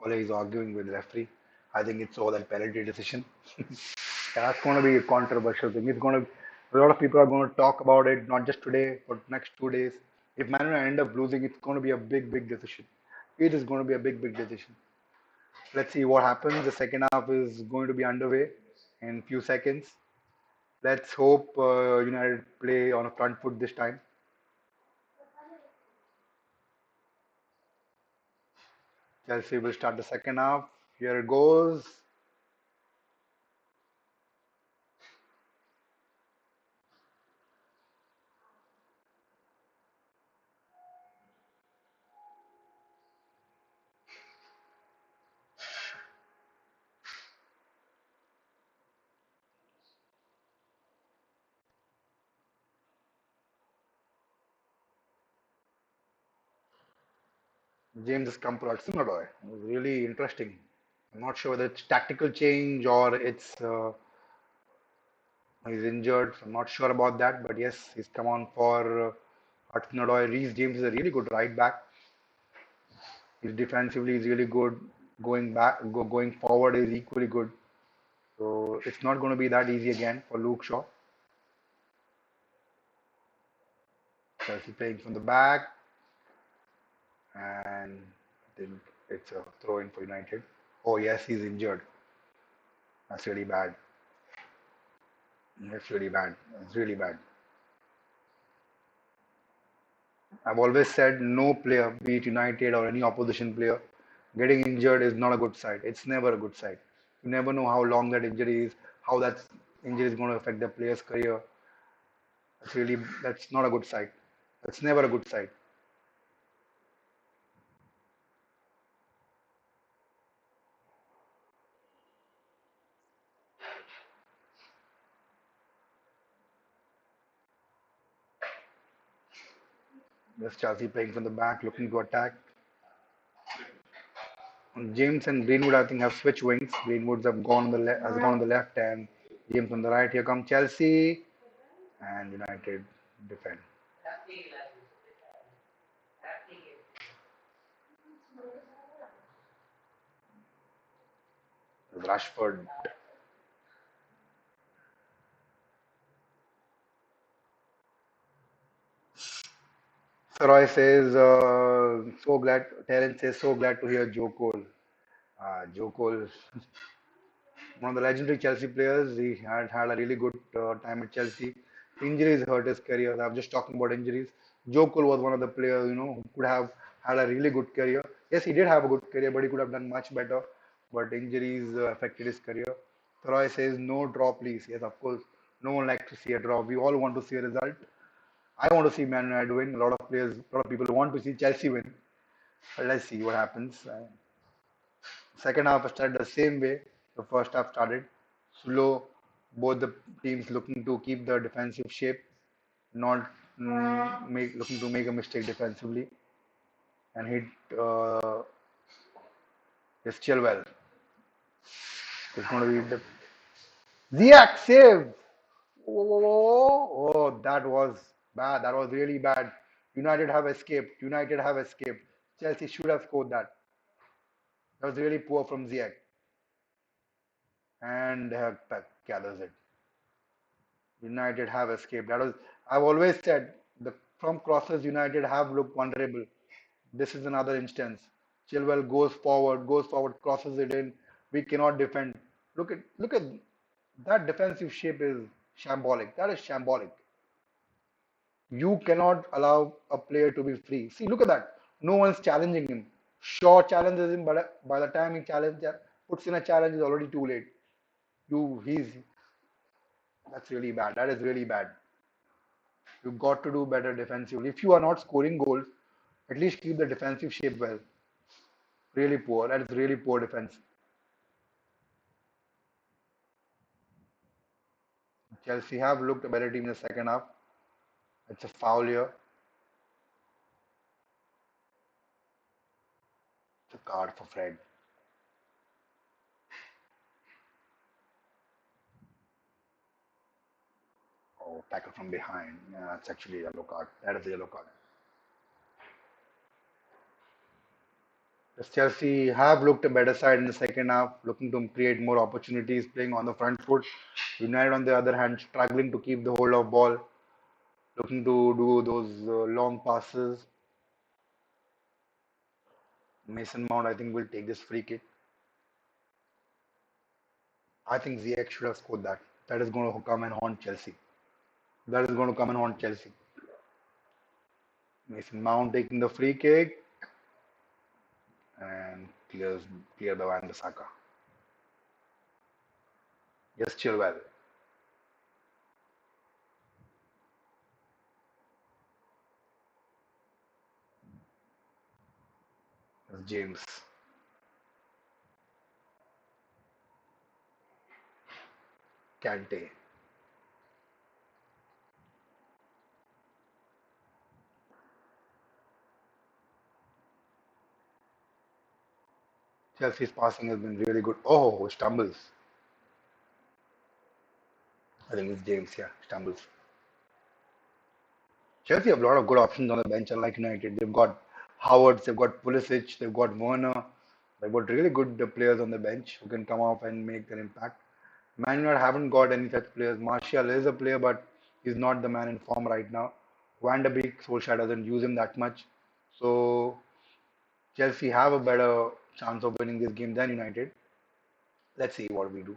Ole is arguing with referee. I think it's all that penalty decision. That's going to be a controversial thing. It's going to a lot of people are going to talk about it, not just today, but next 2 days. If Man United end up losing, it's going to be a big, big decision. It is going to be a big, big decision. Let's see what happens. The second half is going to be underway in few seconds. Let's hope United play on a front foot this time. Chelsea will start the second half. Here it goes. James has come for Hudson-Odoi. Really interesting. I'm not sure whether it's tactical change or it's he's injured. So I'm not sure about that, but yes, he's come on for Hudson-Odoi. Reece James is a really good right back. He's defensively is really good. Going forward is equally good. So it's not going to be that easy again for Luke Shaw. Chelsea playing from the back, and I think it's a throw in for United. Oh yes, he's injured. That's really bad. It's really bad. It's really bad. I've always said no player, be it United or any opposition player, getting injured is not a good side. It's never a good side. You never know how long that injury is, how that injury is going to affect the player's career. That's not a good side. That's never a good side. There's Chelsea playing from the back, looking to attack. James and Greenwood, I think, have switched wings. Greenwood has gone on the left, and James on the right. Here come Chelsea and United defend. Rashford. Saroy says, so glad. Terence says, so glad to hear Joe Cole. Joe Cole, one of the legendary Chelsea players. He had a really good time at Chelsea. Injuries hurt his career. I'm just talking about injuries. Joe Cole was one of the players, who could have had a really good career. Yes, he did have a good career, but he could have done much better. But injuries affected his career. Troy says, no draw, please. Yes, of course. No one likes to see a draw. We all want to see a result. I want to see Man United win. A lot of people want to see Chelsea win. But let's see what happens. Second half started the same way the first half started. Slow, both the teams looking to keep the defensive shape, not looking to make a mistake defensively and hit this Chilwell. It's going to be the Ziyech save. Oh, that was bad. That was really bad. United have escaped. United have escaped. Chelsea should have scored that. That was really poor from Ziyech. And gathers it. United have escaped. That was I've always said the from crosses United have looked vulnerable. This is another instance. Chilwell goes forward, crosses it in. We cannot defend. Look at that defensive shape is shambolic. That is shambolic. You cannot allow a player to be free. See, look at that. No one's challenging him. Shaw challenges him, but by the time puts in a challenge, it's already too late. He's That's really bad. That is really bad. You've got to do better defensively. If you are not scoring goals, at least keep the defensive shape well. Really poor. That is really poor defense. Chelsea have looked a better team in the second half. It's a foul here. It's a card for Fred. Oh, tackle from behind. Yeah, that's actually a yellow card. That is a yellow card. Yes, Chelsea have looked a better side in the second half, looking to create more opportunities, playing on the front foot. United, on the other hand, struggling to keep the hold of ball, looking to do those long passes. Mason Mount, I think, will take this free kick. I think Ziyech should have scored that. That is going to come and haunt Chelsea. That is going to come and haunt Chelsea. Mason Mount taking the free kick and clear the Van Bissaka. Yes, Chilwell. Yes, James. Kante. Chelsea's passing has been really good. Oh, stumbles. I think it's James, yeah, stumbles. Chelsea have a lot of good options on the bench, unlike United. They've got Howard, they've got Pulisic, they've got Werner. They've got really good players on the bench who can come off and make an impact. Man United haven't got any such players. Martial is a player, but he's not the man in form right now. Van der Beek, Solskjaer doesn't use him that much. So Chelsea have a better chance of winning this game than United. Let's see what we do.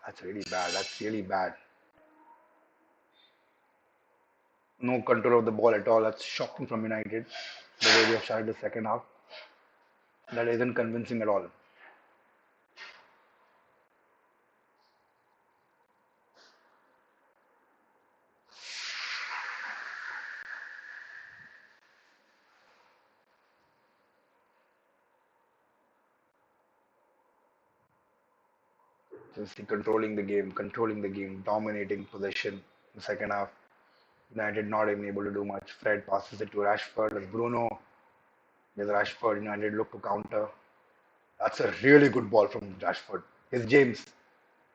That's really bad. That's really bad. No control of the ball at all. That's shocking from United. The way they have started the second half. That isn't convincing at all. Chelsea controlling the game, dominating possession in the second half. United not even able to do much. Fred passes it to Rashford. There's Bruno. There's Rashford. United look to counter. That's a really good ball from Rashford. Here's James.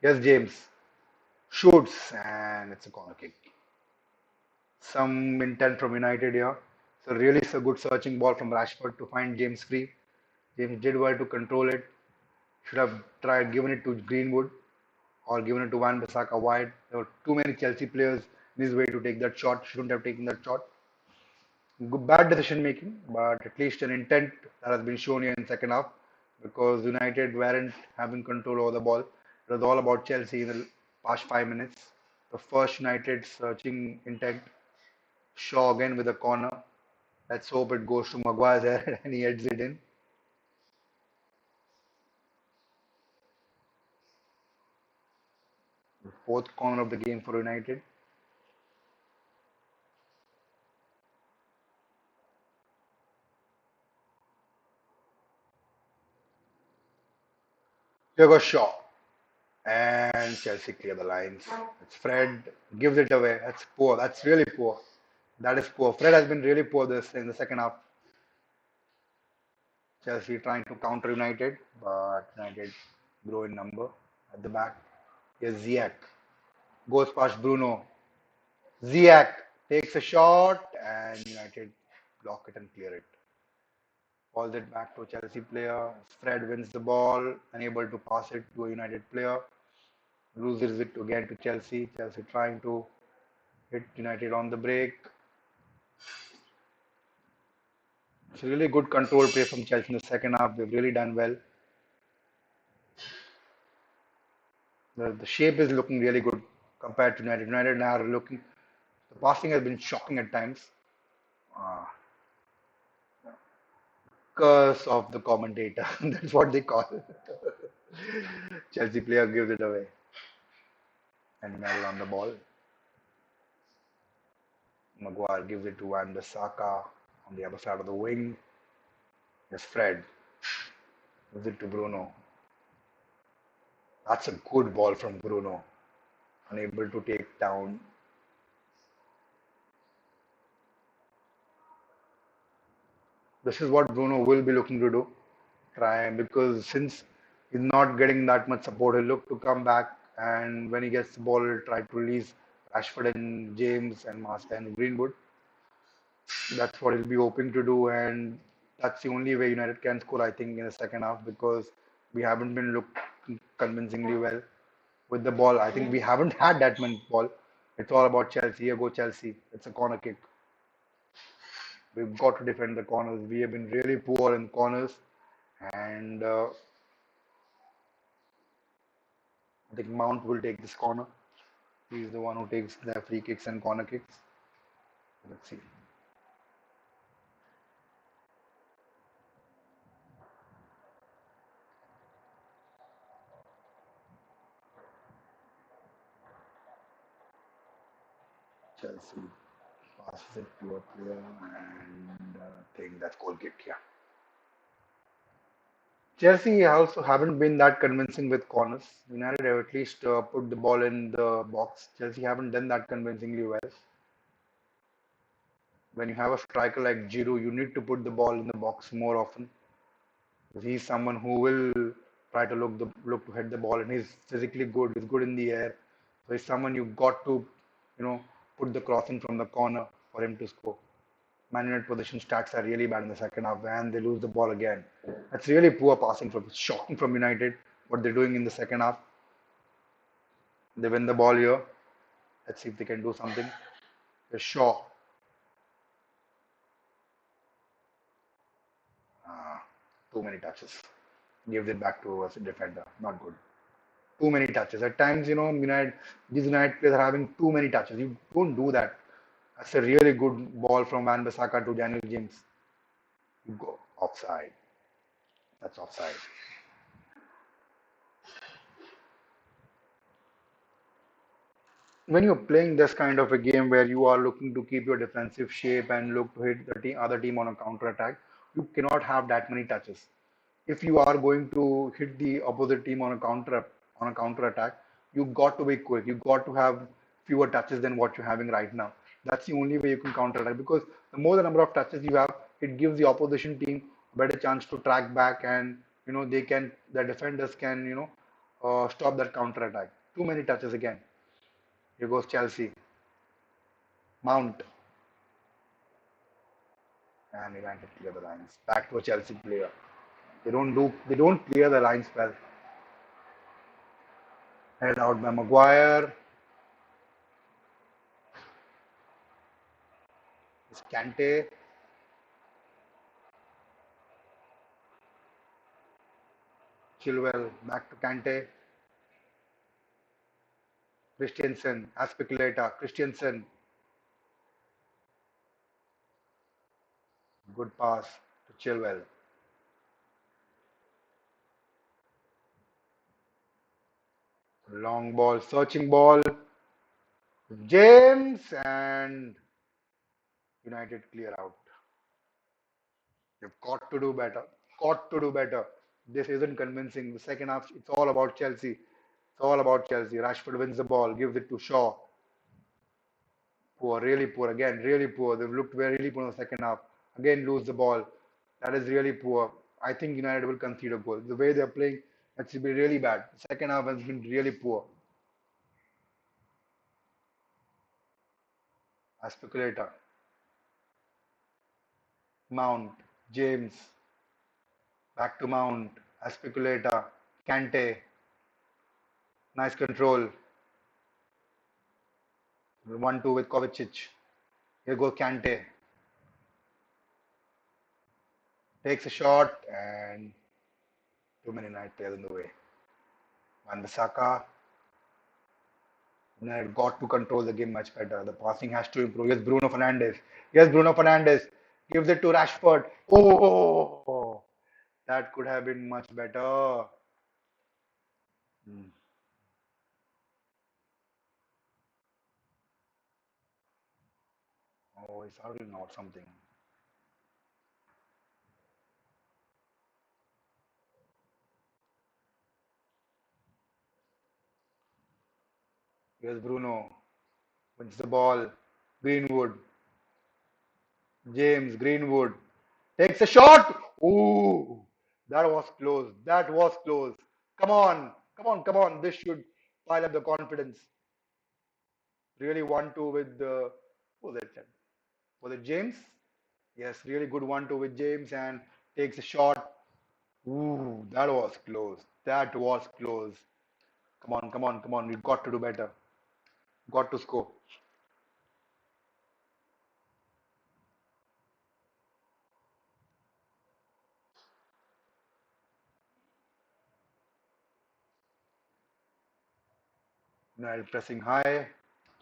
Here's James. Shoots, and it's a corner kick. Some intent from United here. So really it's a good searching ball from Rashford to find James free. James did well to control it. Should have tried giving it to Greenwood or given it to Van Bissaka wide. There were too many Chelsea players in his way to take that shot. Shouldn't have taken that shot. Bad decision making, but at least an intent that has been shown here in second half because United weren't having control over the ball. It was all about Chelsea in the past 5 minutes. The first United searching intent. Shaw again with a corner. Let's hope it goes to Maguire's head and he heads it in. The fourth corner of the game for United. Here goes Shaw. And Chelsea clear the lines. It's Fred gives it away. That's poor. That's really poor. That is poor. Fred has been really poor this in the second half. Chelsea trying to counter United, but United grow in number at the back. Here's Ziyech. Goes past Bruno. Ziyech takes a shot and United block it and clear it. Falls it back to a Chelsea player. Fred wins the ball, unable to pass it to a United player. Loses it again to Chelsea. Chelsea trying to hit United on the break. It's really good control play from Chelsea in the second half. They've really done well. The shape is looking really good compared to United. United now are looking. The passing has been shocking at times. Uh, Curse of the commentator. That's what they call it. Chelsea player gives it away. And United on the ball. Maguire gives it to Van Bissaka on the other side of the wing. Yes, Fred gives it to Bruno. That's a good ball from Bruno. Unable to take down. This is what Bruno will be looking to do. Try because since he's not getting that much support, he'll look to come back and when he gets the ball, he'll try to release Rashford and James and Master and Greenwood. That's what he'll be hoping to do, and that's the only way United can score, I think, in the second half because we haven't been looked convincingly well with the ball. I think we haven't had that much ball. It's all about Chelsea. Here go Chelsea. It's a corner kick. We've got to defend the corners. We have been really poor in corners, and I think Mount will take this corner. He's the one who takes the free kicks and corner kicks. Let's see. Chelsea passes it to a player, and I think that's goal kick. Yeah. Chelsea also haven't been that convincing with corners. United have at least put the ball in the box. Chelsea haven't done that convincingly well. When you have a striker like Giroud, you need to put the ball in the box more often. He's someone who will try to look to hit the ball, and he's physically good. He's good in the air. So he's someone you got to, you know, put the cross in from the corner for him to score. Man United position stats are really bad in the second half, and they lose the ball again. That's really poor passing from shocking from United. What they're doing in the second half, they win the ball here. Let's see if they can do something. They're Shaw. Uh, Too many touches. Gives it back to a defender. Not good. Too many touches. At times, these United players are having too many touches. You don't do that. That's a really good ball from Van Bissaka to Daniel James. You go offside. That's offside. When you're playing this kind of a game where you are looking to keep your defensive shape and look to hit the other team on a counter attack, you cannot have that many touches. If you are going to hit the opposite team on a counter attack, you got to be quick. You got to have fewer touches than what you're having right now. That's the only way you can counter attack, because the more the number of touches you have, it gives the opposition team a better chance to track back, and the defenders can stop that counter attack. Too many touches again. Here goes Chelsea. Mount and United clear the lines. Back to a Chelsea player. They don't clear the lines well. Head out by Maguire. It's Kante. Chilwell. Back to Kante. Christiansen. Aspiculator. Christiansen. Good pass to Chilwell. Long ball. Searching ball. James, and United clear out. You've got to do better. Got to do better. This isn't convincing. The second half, it's all about Chelsea. It's all about Chelsea. Rashford wins the ball, gives it to Shaw. Poor, really poor. Again, really poor. They've looked very really poor in the second half. Again, lose the ball. That is really poor. I think United will concede a goal. The way they're playing, that should be really bad. The second half has been really poor. A speculator. Mount, James, back to Mount, a speculator, Kante, nice control. 1-2 with Kovacic. Here goes Kante. Takes a shot, and too many United players in the way. Van Bissaka. United got to control the game much better. The passing has to improve. Yes, Bruno Fernandes. Yes, Bruno Fernandes gives it to Rashford. Oh, that could have been much better. Hmm. Oh, he's hurling out something. Here's Bruno. Wins the ball. Greenwood. James Greenwood takes a shot. Ooh, that was close. That was close. Come on, come on, come on. This should pile up the confidence. Really 1-2 with the who was it? Was it James? Yes, really good 1-2 with James, and takes a shot. Ooh, that was close. That was close. Come on, come on, come on. We've got to do better. Got to score. United pressing high.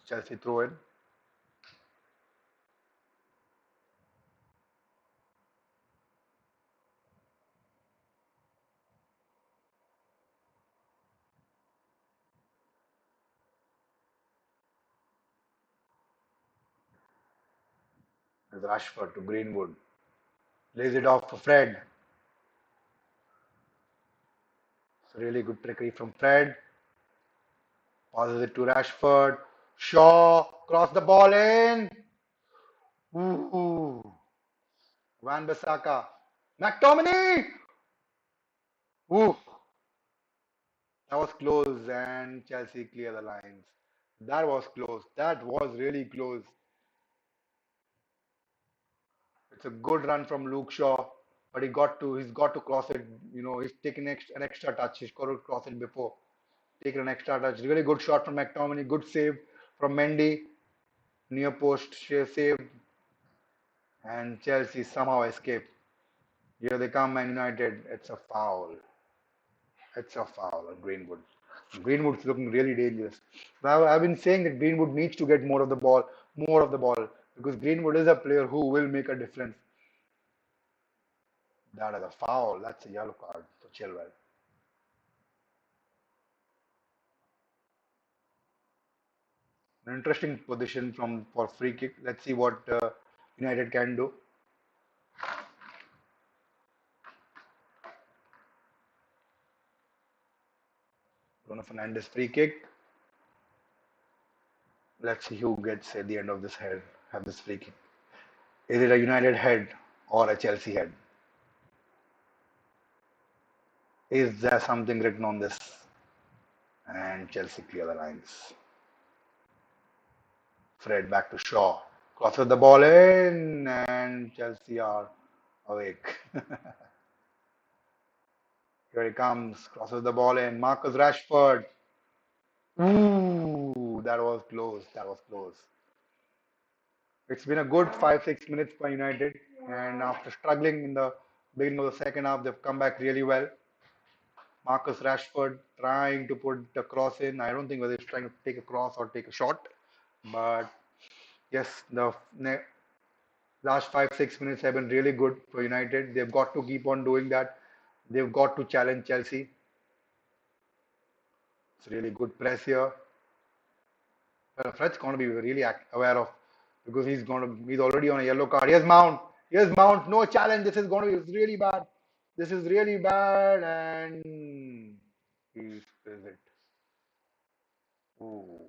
Chelsea throw in. There's Rashford to Greenwood. Lays it off for Fred. It's a really good trickery from Fred. Passes it to Rashford. Shaw cross the ball in. Ooh. Van Bissaka. McTominay. Ooh. That was close, and Chelsea clear the lines. That was close. That was really close. It's a good run from Luke Shaw, but he's got to cross it. He's taken an extra touch. He's got to cross it before. Taken an extra touch. Really good shot from McTominay. Good save from Mendy. Near post save, and Chelsea somehow escape. Here they come, Man United. It's a foul. It's a foul on Greenwood. Greenwood's looking really dangerous. Now, I've been saying that Greenwood needs to get more of the ball, because Greenwood is a player who will make a difference. That is a foul. That's a yellow card for Chilwell. An interesting position for free kick. Let's see what United can do. Bruno Fernandes free kick. Let's see who gets at the end of this head, have this free kick. Is it a United head or a Chelsea head? Is there something written on this? And Chelsea clear the lines. Fred back to Shaw. Crosses the ball in, and Chelsea are awake. Here he comes. Crosses the ball in. Marcus Rashford. Ooh, that was close. That was close. It's been a good 5-6 minutes for United, and after struggling in the beginning of the second half, they've come back really well. Marcus Rashford trying to put the cross in. I don't think whether he's trying to take a cross or take a shot, but yes, the last 5-6 minutes have been really good for United. They've got to keep on doing that. They've got to challenge Chelsea. It's really good press here. Well, Fred's going to be really aware of because he's already on a yellow card. Here's Mount. Here's Mount. No challenge. This is going to be it's really bad. This is really bad, and he spills it. Ooh.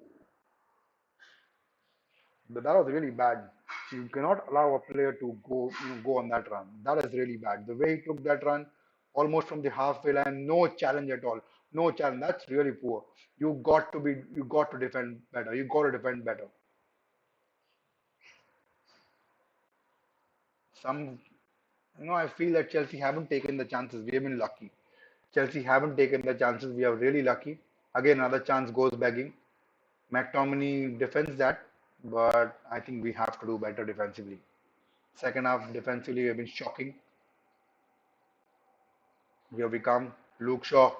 But that was really bad. You cannot allow a player to go on that run. That is really bad. The way he took that run, almost from the halfway line, no challenge at all. No challenge. That's really poor. You got to defend better. You got to defend better. Some, I feel that Chelsea haven't taken the chances. We have been lucky. Chelsea haven't taken the chances. We are really lucky. Again, another chance goes begging. McTominay defends that, but I think we have to do better defensively. Second half defensively, we have been shocking. Here we come. Luke Shaw.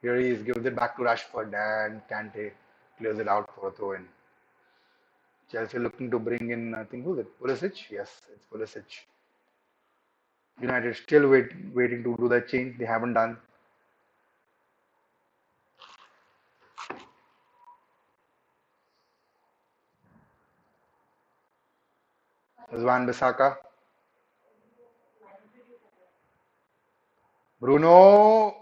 Here he is. Gives it back to Rashford and Kante clears it out for a throw in. Chelsea looking to bring in, I think, who's it? Pulisic? Yes, it's Pulisic. United still waiting to do that change. They haven't done. Wan Bissaka. Bruno.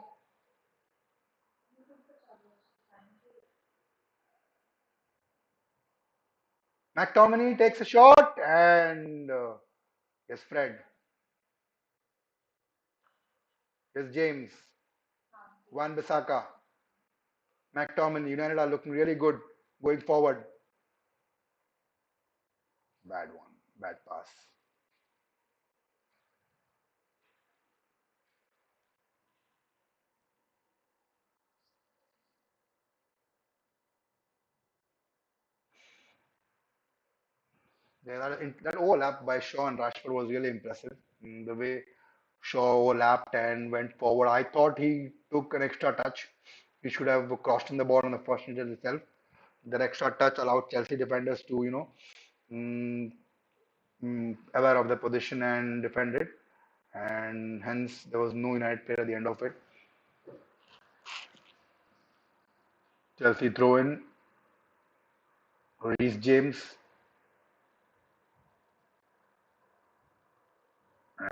McTominay takes a shot and yes, Fred. Yes, James. Wan Bissaka. McTominay. United are looking really good going forward. Bad one. Bad pass. That overlap by Shaw and Rashford was really impressive. The way Shaw overlapped and went forward, I thought he took an extra touch. He should have crossed in the ball on the first inch itself. That extra touch allowed Chelsea defenders to, mm, aware of the position and defend it. And hence, there was no United player at the end of it. Chelsea throw in Reece James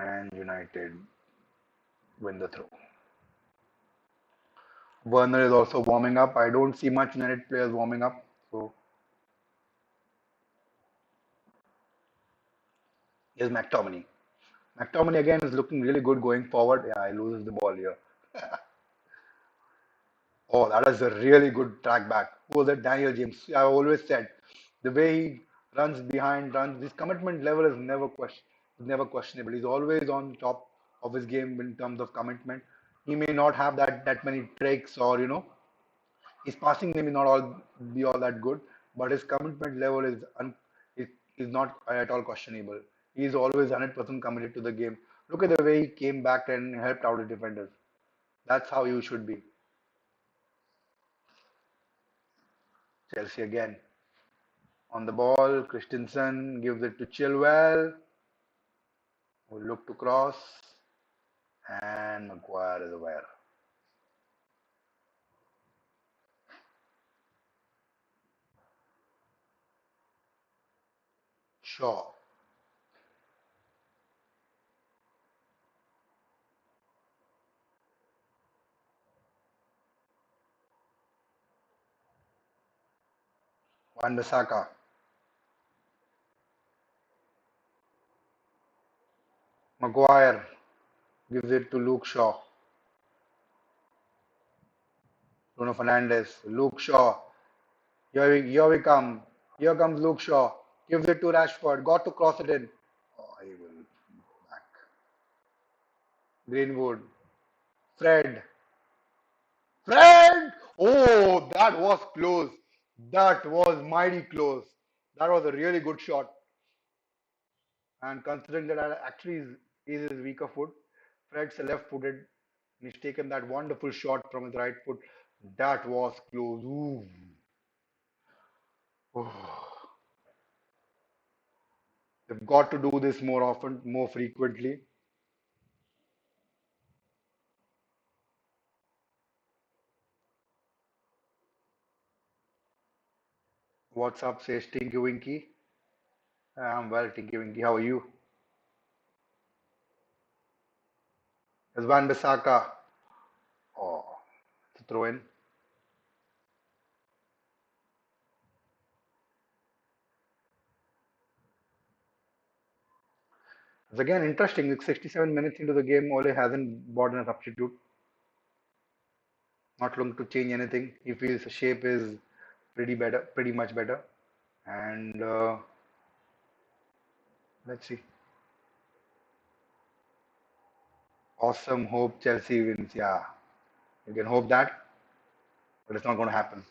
and United win the throw. Werner is also warming up. I don't see much United players warming up. So here's McTominay. McTominay again is looking really good going forward. Yeah, he loses the ball here. Oh, that is a really good track back. Who was that? Daniel James. I always said the way he runs behind, runs, his commitment level is never questionable. He's always on top of his game in terms of commitment. He may not have that many tricks or his passing may not all be all that good, but his commitment level is not at all questionable. He is always 100% committed to the game. Look at the way he came back and helped out the defenders. That's how you should be. Chelsea again on the ball. Christensen gives it to Chilwell, who look to cross, and Maguire is aware. Shaw. Van Bissaka, Maguire gives it to Luke Shaw. Bruno Fernandes, Luke Shaw. Here we come. Here comes Luke Shaw. Gives it to Rashford. Got to cross it in. Oh, he will back. Greenwood. Fred. Fred! Oh, that was close. That was mighty close. That was a really good shot. And considering that actually is his weaker foot, Fred's left-footed. He's taken that wonderful shot from his right foot. That was close. Ooh. Oh. They've got to do this more often, more frequently. What's up, says Tinky Winky? I'm well, Tinky Winky. How are you? There's Van Bissaka. Oh, it's a throw in. It's again interesting. It's 67 minutes into the game. Ole hasn't bought a substitute. Not looking to change anything. He feels the shape is pretty much better. And let's see. Awesome. Hope Chelsea wins. Yeah, you can hope that, but it's not going to happen.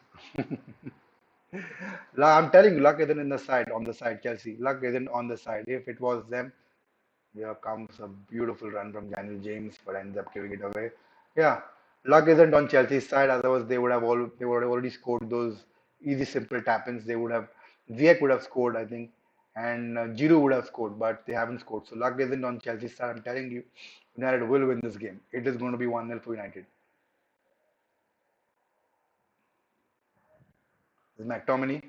I'm telling you, luck isn't in the side on the side. Chelsea, luck isn't on the side. If it was them, here comes a beautiful run from Daniel James, but ends up giving it away. Yeah, luck isn't on Chelsea's side. Otherwise, they would have already scored those easy, simple tap-ins. They would have Ziyech would have scored, I think, and Giroud would have scored, but they haven't scored. So luck isn't on Chelsea's side. I'm telling you, United will win this game. It is going to be 1-0 for United. This is McTominay,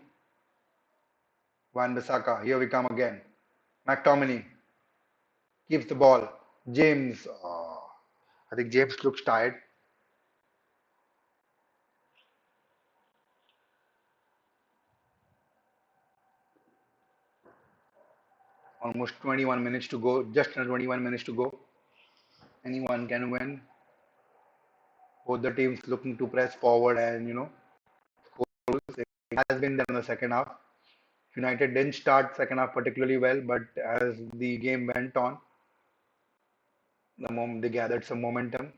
Van Bissaka. Here we come again. McTominay keeps the ball. James. I think James looks tired. Almost 21 minutes to go. Just under 21 minutes to go. Anyone can win. Both the teams looking to press forward and score goals. It has been there in the second half. United didn't start second half particularly well, but as the game went on, they gathered some momentum.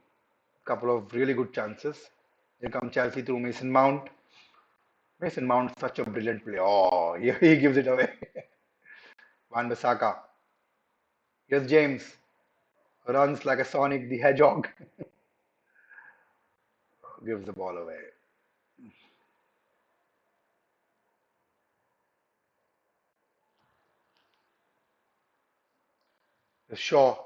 Couple of really good chances. Here comes Chelsea through Mason Mount. Mason Mount, such a brilliant play. Oh, he gives it away. Van Bissaka. Here's James. Runs like a Sonic the Hedgehog. Gives the ball away. Shaw.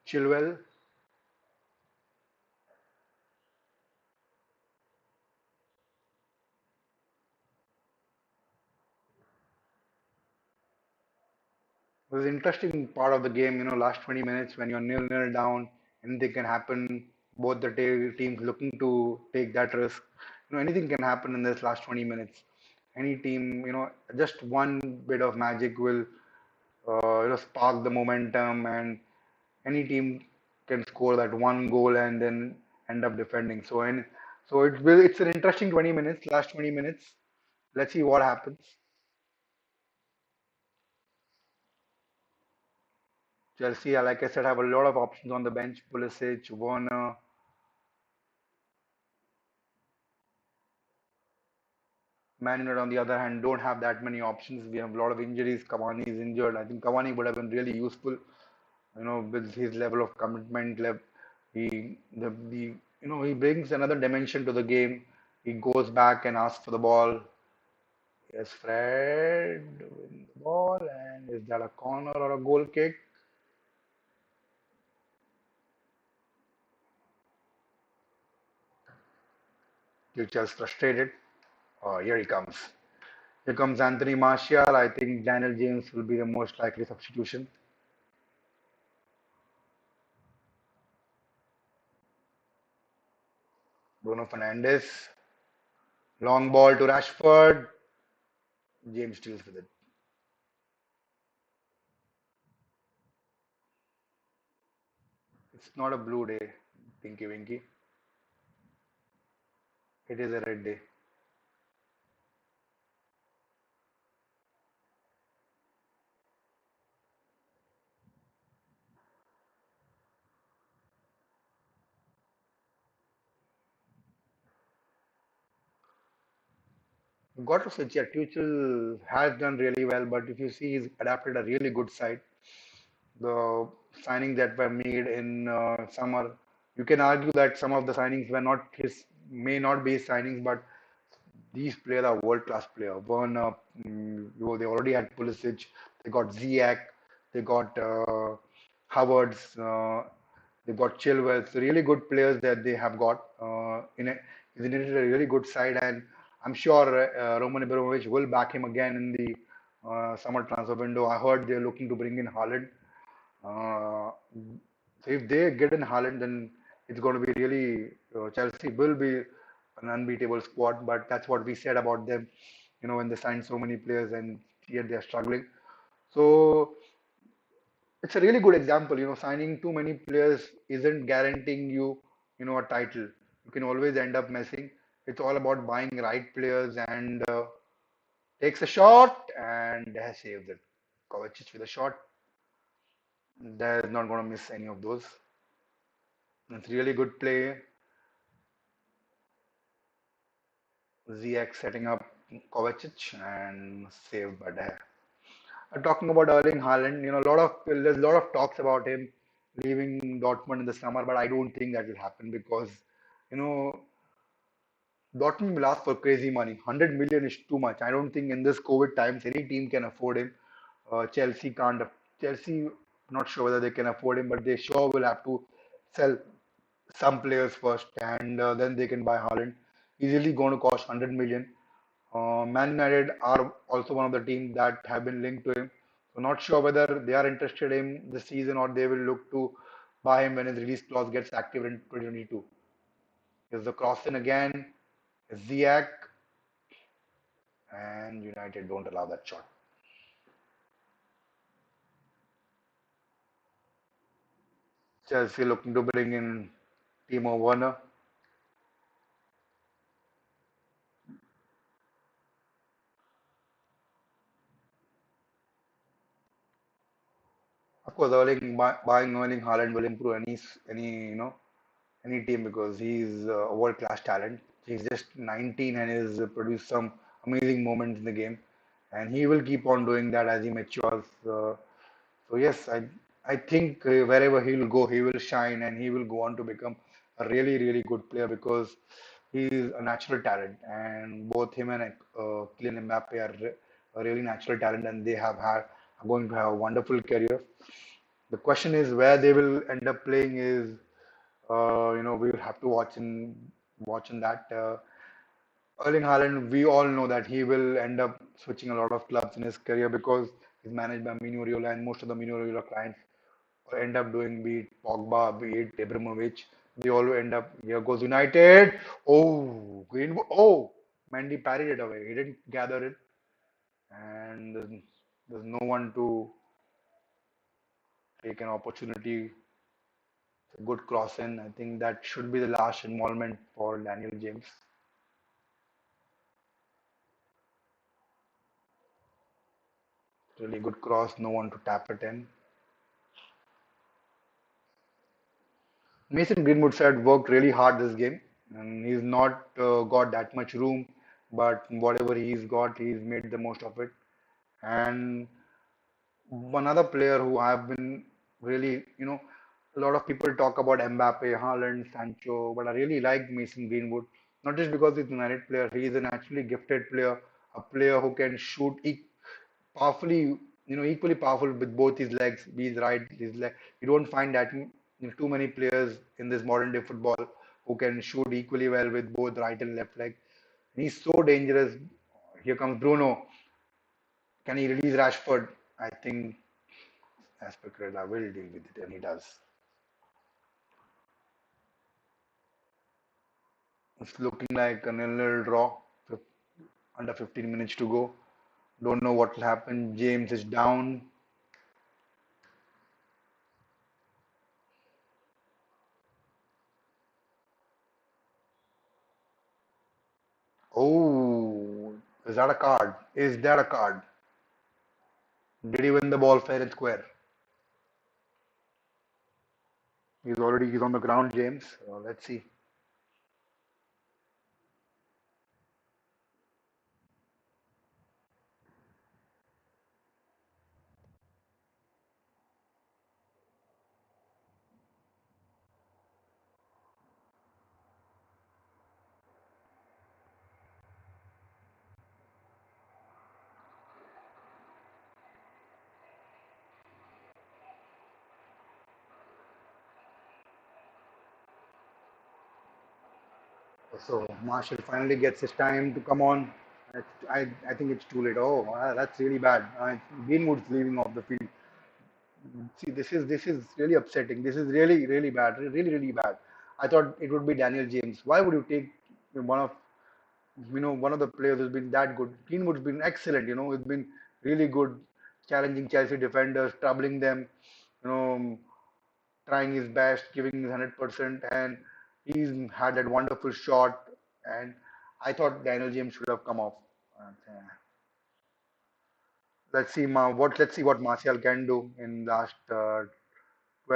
Chilwell. It was an interesting part of the game, last 20 minutes when you're nil down, anything can happen. Both the teams looking to take that risk. Anything can happen in this last 20 minutes. Any team, just one bit of magic will, spark the momentum, and any team can score that one goal and then end up defending. It's an interesting 20 minutes, last 20 minutes. Let's see what happens. Chelsea, like I said, have a lot of options on the bench. Pulisic, Werner, Man United, on the other hand, don't have that many options. We have a lot of injuries. Cavani is injured. I think Cavani would have been really useful, with his level of commitment. He brings another dimension to the game. He goes back and asks for the ball. Yes, Fred wins the ball, and is that a corner or a goal kick? Tuchel's frustrated. Oh, here he comes. Here comes Anthony Martial. I think Daniel James will be the most likely substitution. Bruno Fernandes. Long ball to Rashford. James deals with it. It's not a blue day, Pinky Winky. It is a red day. Got to say, yeah, Tuchel has done really well, but if you see, he's adapted a really good side. The signings that were made in summer, you can argue that some of the signings were not his, may not be his signings, but these players are world class players. Werner, they already had Pulisic, they got Ziyech, they got Havertz, they got Chilwell. So really good players that they have got. He's inherited a really good side, and I'm sure Roman Abramovich will back him again in the summer transfer window. I heard they're looking to bring in Haaland. Uh, so if they get in Haaland, then it's going to be really Chelsea will be an unbeatable squad. But that's what we said about them, when they signed so many players and yet they're struggling. So it's a really good example. Signing too many players isn't guaranteeing you, a title. You can always end up messing. It's all about buying right players and takes a shot and saves it. Kovacic with a shot. They're not going to miss any of those. It's really good play. Ziyech setting up Kovacic and saved by Dyer. Talking about Erling Haaland, there's a lot of talks about him leaving Dortmund in the summer, but I don't think that will happen because you know Dortmund will ask for crazy money. 100 million is too much. I don't think in this COVID times any team can afford him. Chelsea can't. Chelsea, not sure whether they can afford him, but they sure will have to sell some players first, and then they can buy Haaland. Easily going to cost 100 million. Man United are also one of the teams that have been linked to him. So not sure whether they are interested in the season or they will look to buy him when his release clause gets active in 2022. There's the cross in again, Ziyech, and United don't allow that shot. Chelsea looking to bring in Timo Werner. Of course, buying Erling Haaland will improve any team because he's a world class talent. He's just 19 and has produced some amazing moments in the game, and he will keep on doing that as he matures. So yes, I think wherever he will go, he will shine and he will go on to become a really really good player because he is a natural talent, and both him and Kylian Mbappe are a really natural talent, and they are going to have a wonderful career. The question is where they will end up playing is we will have to watch in that. Erling Haaland, we all know that he will end up switching a lot of clubs in his career because he's managed by Mino Raiola, and most of the Mino Raiola clients end up doing be it Pogba, be it Ibrahimovic. They all end up here goes United. Oh, Greenwood. Oh, Mendy parried it away. He didn't gather it, and there's no one to take an opportunity. A good cross in. I think that should be the last involvement for Daniel James. Really good cross, no one to tap it in. Mason Greenwood said worked really hard this game, and he's not got that much room, but whatever he's got, he's made the most of it. And one other player who I've been really, a lot of people talk about Mbappe, Haaland, Sancho, but I really like Mason Greenwood, not just because he's a United player, he's a naturally gifted player, a player who can shoot powerfully, equally powerful with both his legs, be his right, his left. You don't find that too many players in this modern day football who can shoot equally well with both right and left leg. And he's so dangerous. Here comes Bruno. Can he release Rashford? I think Aspecrella will deal with it, and he does. It's looking like a nil-nil draw. Under 15 minutes to go. Don't know what will happen. James is down. Oh, is that a card? Is that a card? Did he win the ball fair and square? He's on the ground, James. Let's see. So Marshall finally gets his time to come on. I think it's too late. Oh, that's really bad. Greenwood's leaving off the field. See, this is really upsetting. This is really bad. Really bad. I thought it would be Daniel James. Why would you take one of one of the players who's been that good? Greenwood's been excellent. He's been really good, challenging Chelsea defenders, troubling them. You know, trying his best, giving his 100%, and he's had that wonderful shot. And I thought Daniel James should have come off. Uh, let's see what Martial can do in last 12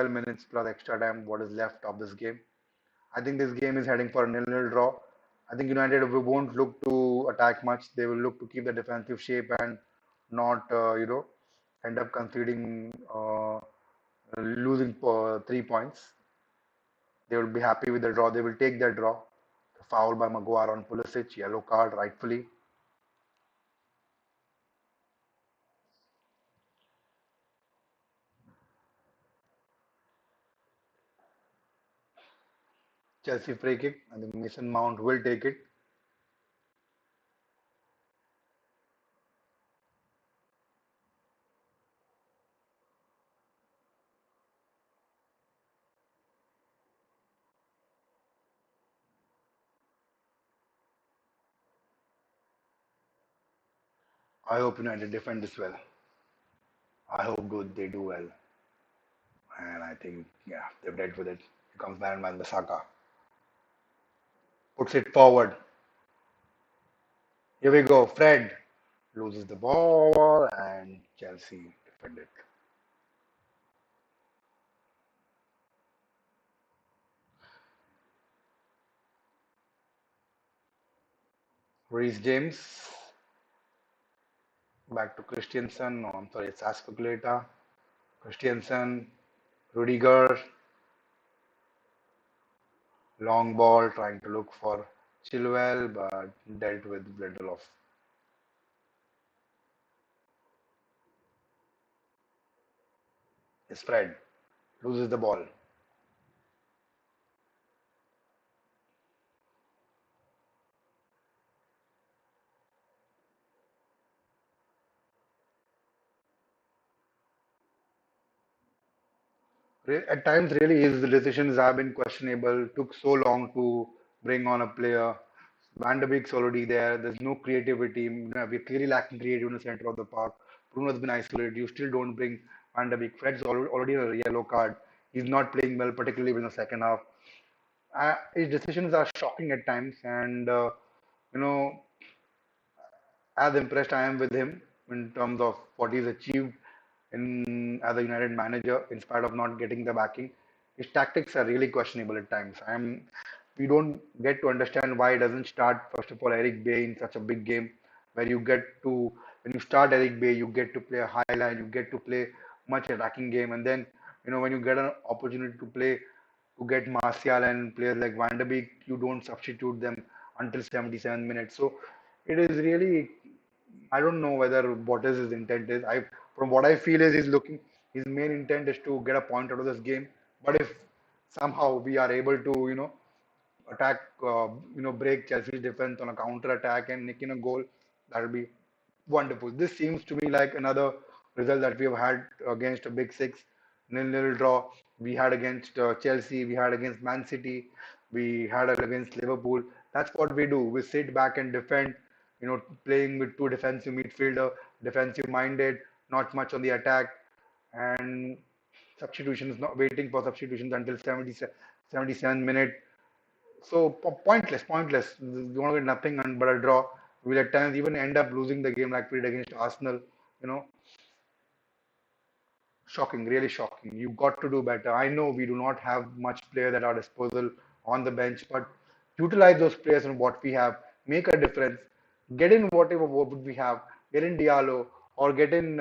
minutes plus extra time. What is left of this game? I think this game is heading for a nil-nil draw. I think United won't look to attack much. They will look to keep the defensive shape and not end up conceding losing 3 points. They will be happy with the draw. They will take their draw. Foul by Maguire on Pulisic, yellow card, rightfully. Chelsea free kick. I think Mason Mount will take it. I hope United defend this well. I hope good they do well. And I think, yeah, they've dealt with it. Here comes Man Bissaka. Puts it forward. Here we go. Fred loses the ball and Chelsea defend it. Reece James back to Christiansen. No, I'm sorry, it's Aspilicueta. Christiansen, Rudiger, long ball trying to look for Chilwell, but dealt with Lindelof. Spread, loses the ball. At times, really, his decisions have been questionable. Took so long to bring on a player. Van de Beek's already there. There's no creativity. We're clearly lacking creativity in the center of the park. Bruno's been isolated. You still don't bring Van de Beek. Fred's already a yellow card. He's not playing well, particularly in the second half. His decisions are shocking at times, and you know, as impressed I am with him in terms of what he's achieved in as a United manager, in spite of not getting the backing. His tactics are really questionable at times. We don't get to understand why he doesn't start first of all Eric Bay in such a big game, where you get to when you start Eric Bay, you get to play a high line, you get to play much attacking game, and then when you get an opportunity to get Martial and players like Van der Beek, you don't substitute them until 77 minutes. So it is really, I don't know whether what is his intent is. From what I feel is his main intent is to get a point out of this game. But if somehow we are able to, attack, break Chelsea's defense on a counter attack and nick in a goal, that'll be Wonderful. This seems to me like another result that we have had against a big six, nil-nil draw. We had against Chelsea, we had against Man City, we had against Liverpool. That's what we do. We sit back and defend, playing with two defensive midfielder, defensive minded, not much on the attack, and substitutions, not waiting for substitutions until 77 minute. So pointless, pointless. You're going to get nothing but a draw. We'll at times even end up losing the game like we did against Arsenal. You know, shocking, really shocking. You've got to do better. I know we do not have much players at our disposal on the bench, but utilize those players and what we have. Make a difference. Get in whatever what we have. Get in Diallo or get in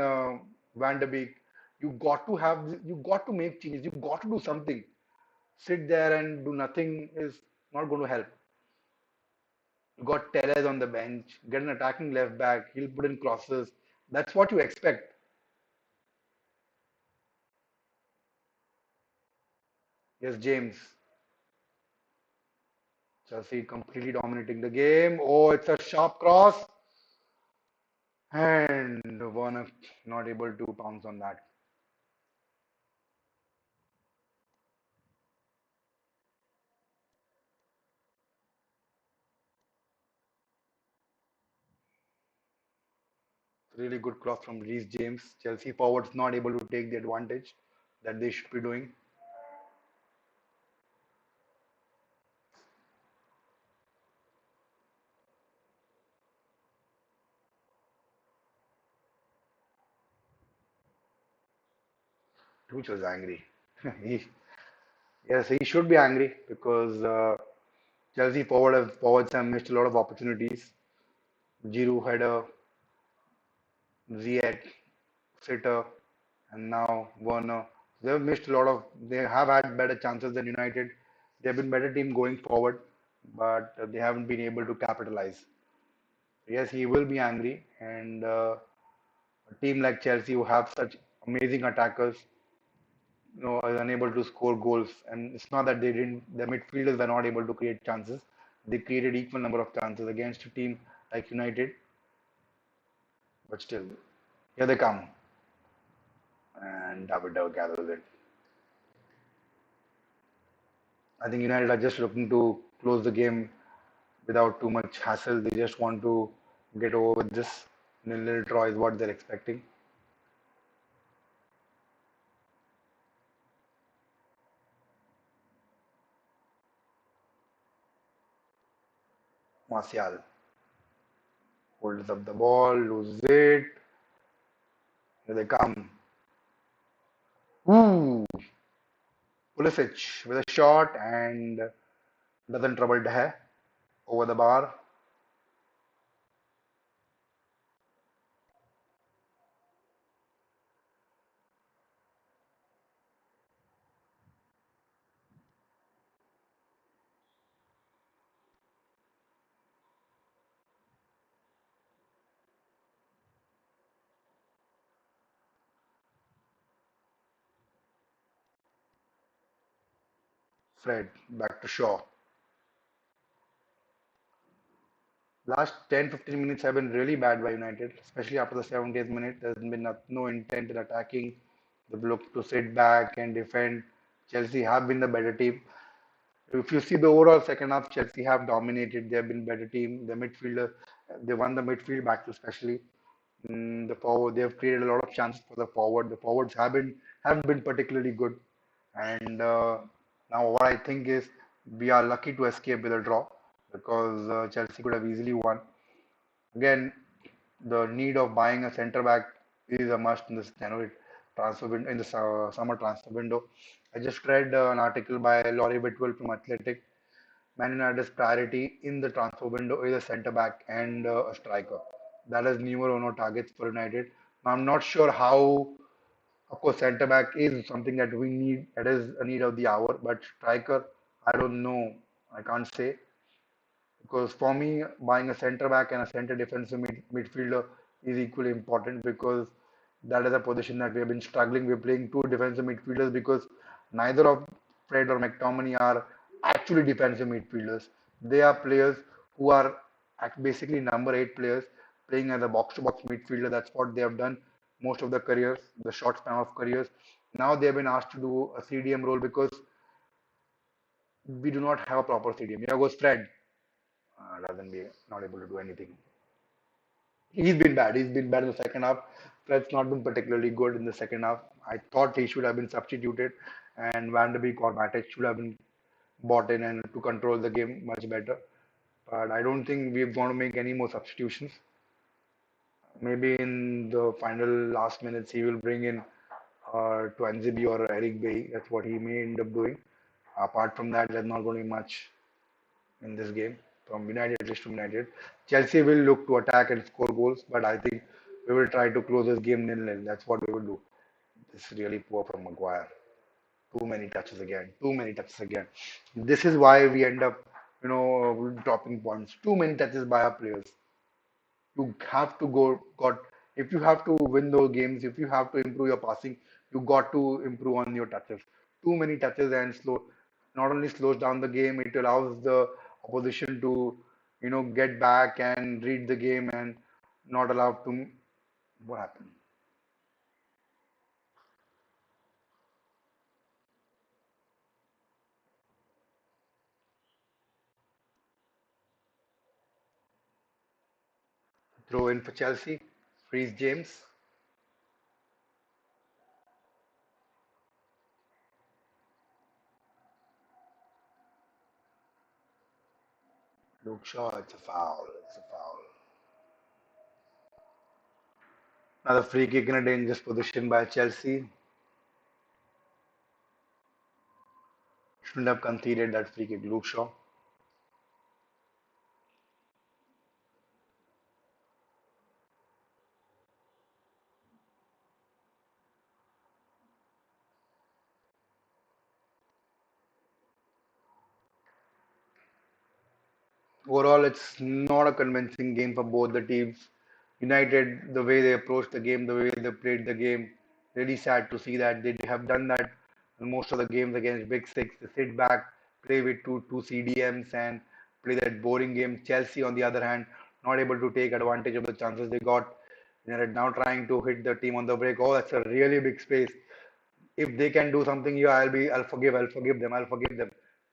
Van de Beek. You got to make changes. You got to do something. Sit there and do nothing is not going to help. You got Tellez on the bench, get an attacking left back, he'll put in crosses. That's what you expect. Yes, James. Chelsea completely dominating the game. Oh, it's a sharp cross. And Werner not able to pounce on that. Really good cross from Reece James. Chelsea forwards not able to take the advantage that they should be doing. Tuchel was angry. he, yes, he should be angry because Chelsea forwards have missed a lot of opportunities. Giroud had a Ziyech, Sitter, and now Werner. They've missed a lot of. They have had better chances than United. They've been better team going forward, but they haven't been able to capitalize. Yes, he will be angry, and a team like Chelsea who have such amazing attackers, are unable to score goals. And it's not that they didn't. The midfielders were not able to create chances. They created equal number of chances against a team like United, but still, here they come, and David gathers it. I think United are just looking to close the game without too much hassle. They just want to get over with this. Nil-nil draw is what they're expecting. Martial holds up the ball, loses it. Here they come. Ooh, Pulisic with a shot and doesn't trouble De over the bar. Fred back to Shaw. Last 10-15 minutes have been really bad by United, especially after the 70th minute. There's been no intent in attacking. They've looked to sit back and defend. Chelsea have been the better team. If you see the overall second half, Chelsea have dominated. They have been better team. The midfielder, they won the midfield back especially. The forward, they have created a lot of chances for the forward. The forwards haven't been particularly good. And now what I think is we are lucky to escape with a draw because Chelsea could have easily won. Again, the need of buying a centre back is a must in this January transfer window, in the summer transfer window. I just read an article by Laurie Whitwell from Athletic. Man United's priority in the transfer window is a centre back and a striker. That is numero uno targets for United. Now, I'm not sure how, of course, centre back is something that we need, that is a need of the hour, but striker, I don't know. I can't say. Because for me, buying a centre back and a centre defensive midfielder is equally important because that is a position that we have been struggling. We're playing two defensive midfielders because neither of Fred or McTominay are actually defensive midfielders. They are players who are basically number eight players. playing as a box-to-box midfielder. That's what they have done most of their careers, the short span of careers. Now they have been asked to do a CDM role because we do not have a proper CDM. Here goes Fred. Doesn't be not able to do anything. He's been bad. He's been bad in the second half. Fred's not been particularly good in the second half. I thought he should have been substituted, and Van der Beek or Matic should have been bought in and to control the game much better. But I don't think we're going to make any more substitutions. Maybe in the final last minutes he will bring in Twanzibi or Eric Bay. That's what he may end up doing. Apart from that, there's not going to be much in this game from United, at least from United. Chelsea will look to attack and score goals, but I think we will try to close this game nil-nil. That's what we will do. This is really poor from Maguire. Too many touches again. Too many touches again. This is why we end up, dropping points. Too many touches by our players. You have to go. Got if you have to win those games, if you have to improve your passing, you got to improve on your touches. Too many touches and slow. Not only slows down the game, it allows the opposition to, get back and read the game and not allow to. What happened? Throw in for Chelsea. Freeze James. Luke Shaw. It's a foul. It's a foul. Another free kick in a dangerous position by Chelsea. Shouldn't have conceded that free kick. Luke Shaw. Overall, it's not a convincing game for both the teams. United, the way they approached the game, the way they played the game, really sad to see that they have done that in most of the games against Big Six. They sit back, play with two CDMs, and play that boring game. Chelsea, on the other hand, not able to take advantage of the chances they got. United now trying to hit the team on the break. Oh, that's a really big space. If they can do something here, I'll forgive them, I'll forgive them.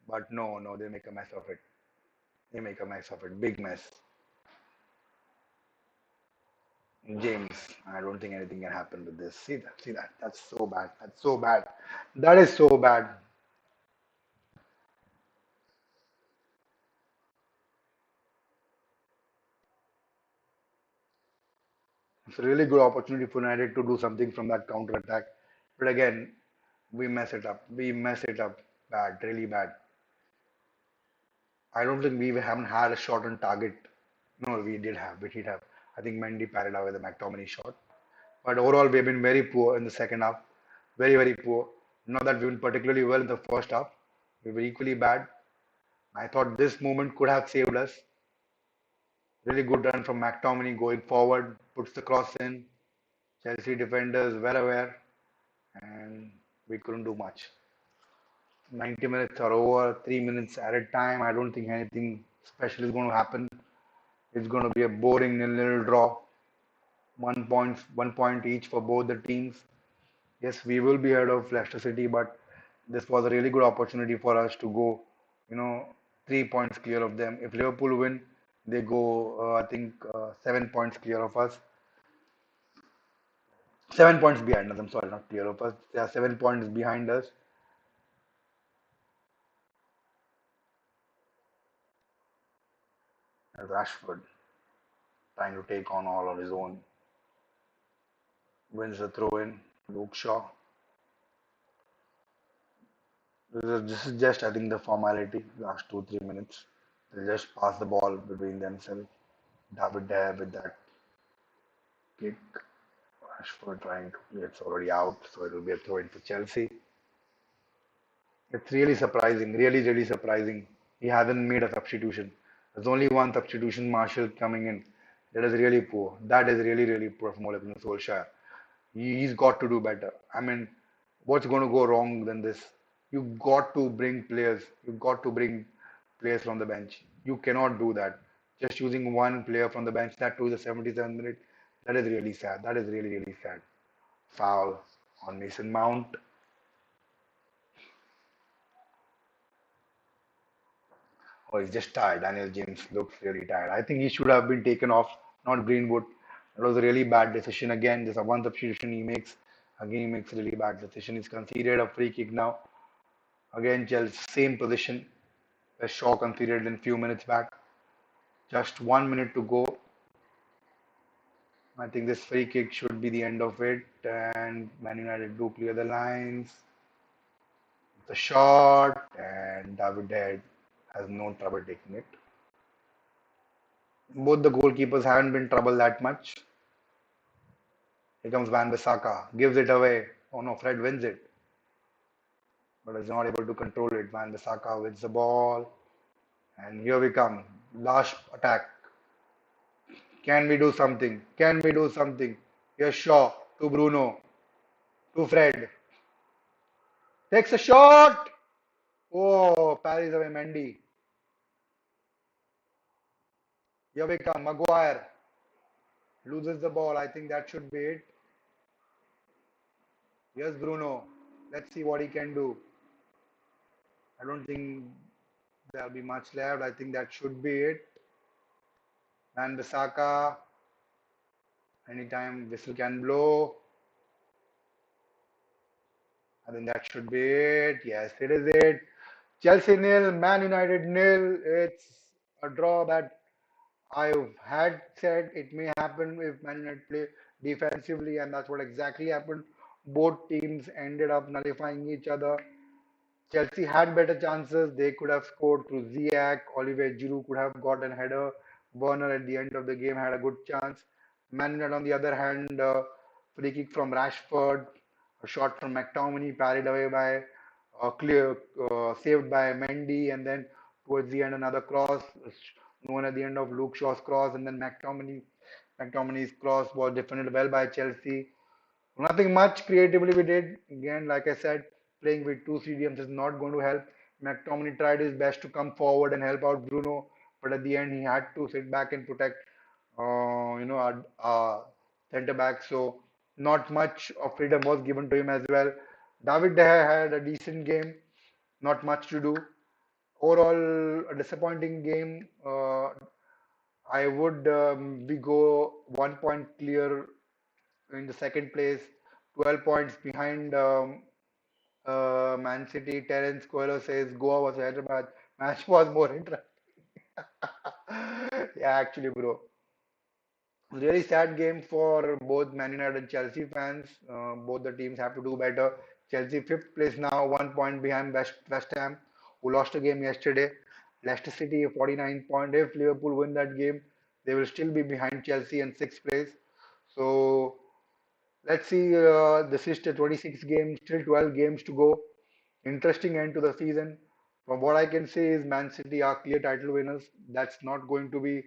But no, no, they make a mess of it. They make a mess of it, big mess. James, I don't think anything can happen with this. See that. That's so bad. That's so bad. That is so bad. It's a really good opportunity for United to do something from that counter attack. But again, we mess it up. We mess it up bad, really bad. I don't think we haven't had a shot on target. No, we did have. We did have. I think Mendy parried away the McTominay shot. But overall, we have been very poor in the second half. Very, very poor. Not that we've been particularly well in the first half. We were equally bad. I thought this moment could have saved us. Really good run from McTominay going forward, puts the cross in. Chelsea defenders were aware, and we couldn't do much. 90 minutes are over, 3 minutes added time. I don't think anything special is going to happen. It's going to be a boring nil-nil draw. 1 point each for both the teams. Yes, we will be ahead of Leicester City, but this was a really good opportunity for us to go, you know, 3 points clear of them. If Liverpool win, they go, I think, 7 points clear of us. 7 points behind us. I'm sorry, not clear of us. They are 7 points behind us. Rashford trying to take on all on his own. Wins the throw in. Luke Shaw. This is just, I think, the formality. Last 2 3 minutes. They just pass the ball between themselves. David there with that kick. Rashford trying to. It's already out, so it will be a throw in for Chelsea. It's really surprising. Really, really surprising. He hasn't made a substitution. There's only one substitution, Marshall coming in. That is really poor. That is really, really poor from Ole Gunnar Solskjaer. He's got to do better. I mean, what's going to go wrong than this? You got to bring players. You got to bring players from the bench. You cannot do that. just using one player from the bench, that too the 77th minute. That is really sad. That is really, really sad. Foul on Mason Mount. Oh, he's just tired. Daniel James looks really tired. I think he should have been taken off, not Greenwood. It was a really bad decision again. Just a one substitution he makes. Again, he makes a really bad decision. He's conceded a free kick now. Again, Chelsea, same position. The Shaw conceded in few minutes back. Just 1 minute to go. I think this free kick should be the end of it. And Man United do clear the lines. The shot. And David Head has no trouble taking it. Both the goalkeepers haven't been trouble that much. Here comes Van Bissaka, gives it away. Oh no, Fred wins it, but is not able to control it. Van Bissaka wins the ball, and here we come. Last attack. Can we do something? Can we do something? Here's Shaw to Bruno to Fred. Takes a shot. Oh, parries away Mendy. Here we come. Maguire loses the ball. I think that should be it. Here's Bruno. Let's see what he can do. I don't think there'll be much left. I think that should be it. And Bisaka, anytime whistle can blow. I think that should be it. Yes, it is it. Chelsea nil, Man United nil. It's a draw that I had said it may happen if Man United play defensively, and that's what exactly happened. Both teams ended up nullifying each other. Chelsea had better chances. They could have scored through Ziyech. Olivier Giroud could have got a header. Werner at the end of the game had a good chance. Man United, on the other hand, free kick from Rashford, a shot from McTominay parried away by clear, saved by Mendy, and then towards the end another cross, known at the end of Luke Shaw's cross, and then McTominay's cross was defended well by Chelsea. Nothing much creatively we did. Again, like I said, playing with two CDMs is not going to help. McTominay tried his best to come forward and help out Bruno, but at the end he had to sit back and protect, our centre back. So not much of freedom was given to him as well. David De Gea had a decent game, not much to do. Overall, a disappointing game. I would we go 1 point clear in the second place, 12 points behind Man City. Terence Coelho says Goa was a better match. Match was more interesting. Yeah, actually, bro. Really sad game for both Man United and Chelsea fans. Both the teams have to do better. Chelsea fifth place now, 1 point behind West Ham, who lost a game yesterday. Leicester City 49 points. If Liverpool win that game, they will still be behind Chelsea in sixth place. So let's see. This is the 26 games, still 12 games to go. Interesting end to the season. From what I can say is Man City are clear title winners. That's not going to be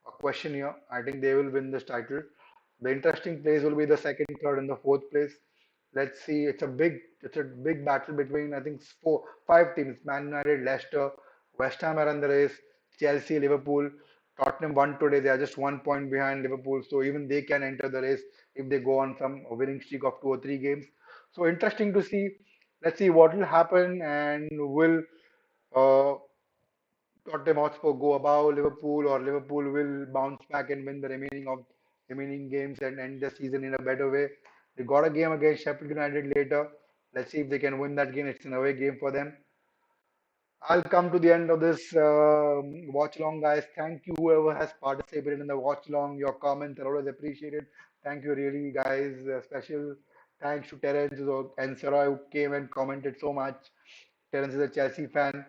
a question here. I think they will win this title. The interesting place will be the second, third, and the fourth place. Let's see. It's a big battle between I think four, five teams: Man United, Leicester, West Ham are in the race, Chelsea, Liverpool. Tottenham won today. They are just 1 point behind Liverpool, so even they can enter the race if they go on some winning streak of 2 or 3 games. So interesting to see. Let's see what will happen, and will uh, Tottenham Hotspur go above Liverpool, or Liverpool will bounce back and win the remaining games and end the season in a better way. They got a game against Sheffield United later. Let's see if they can win that game. It's an away game for them. I'll come to the end of this watch along, guys. Thank you, whoever has participated in the watch along. Your comments are always appreciated. Thank you, really, guys. Special thanks to Terence and Sarah who came and commented so much. Terence is a Chelsea fan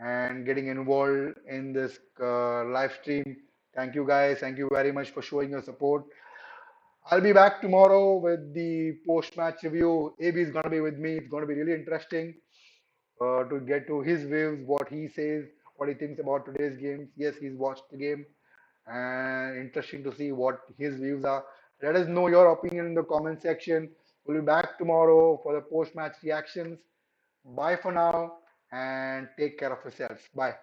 and getting involved in this live stream. Thank you, guys. Thank you very much for showing your support. I'll be back tomorrow with the post match review. AB is going to be with me. It's going to be really interesting to get to his views, what he says, what he thinks about today's games. Yes, he's watched the game, and interesting to see what his views are. Let us know your opinion in the comment section. We'll be back tomorrow for the post match reactions. Bye for now, and take care of yourselves. Bye.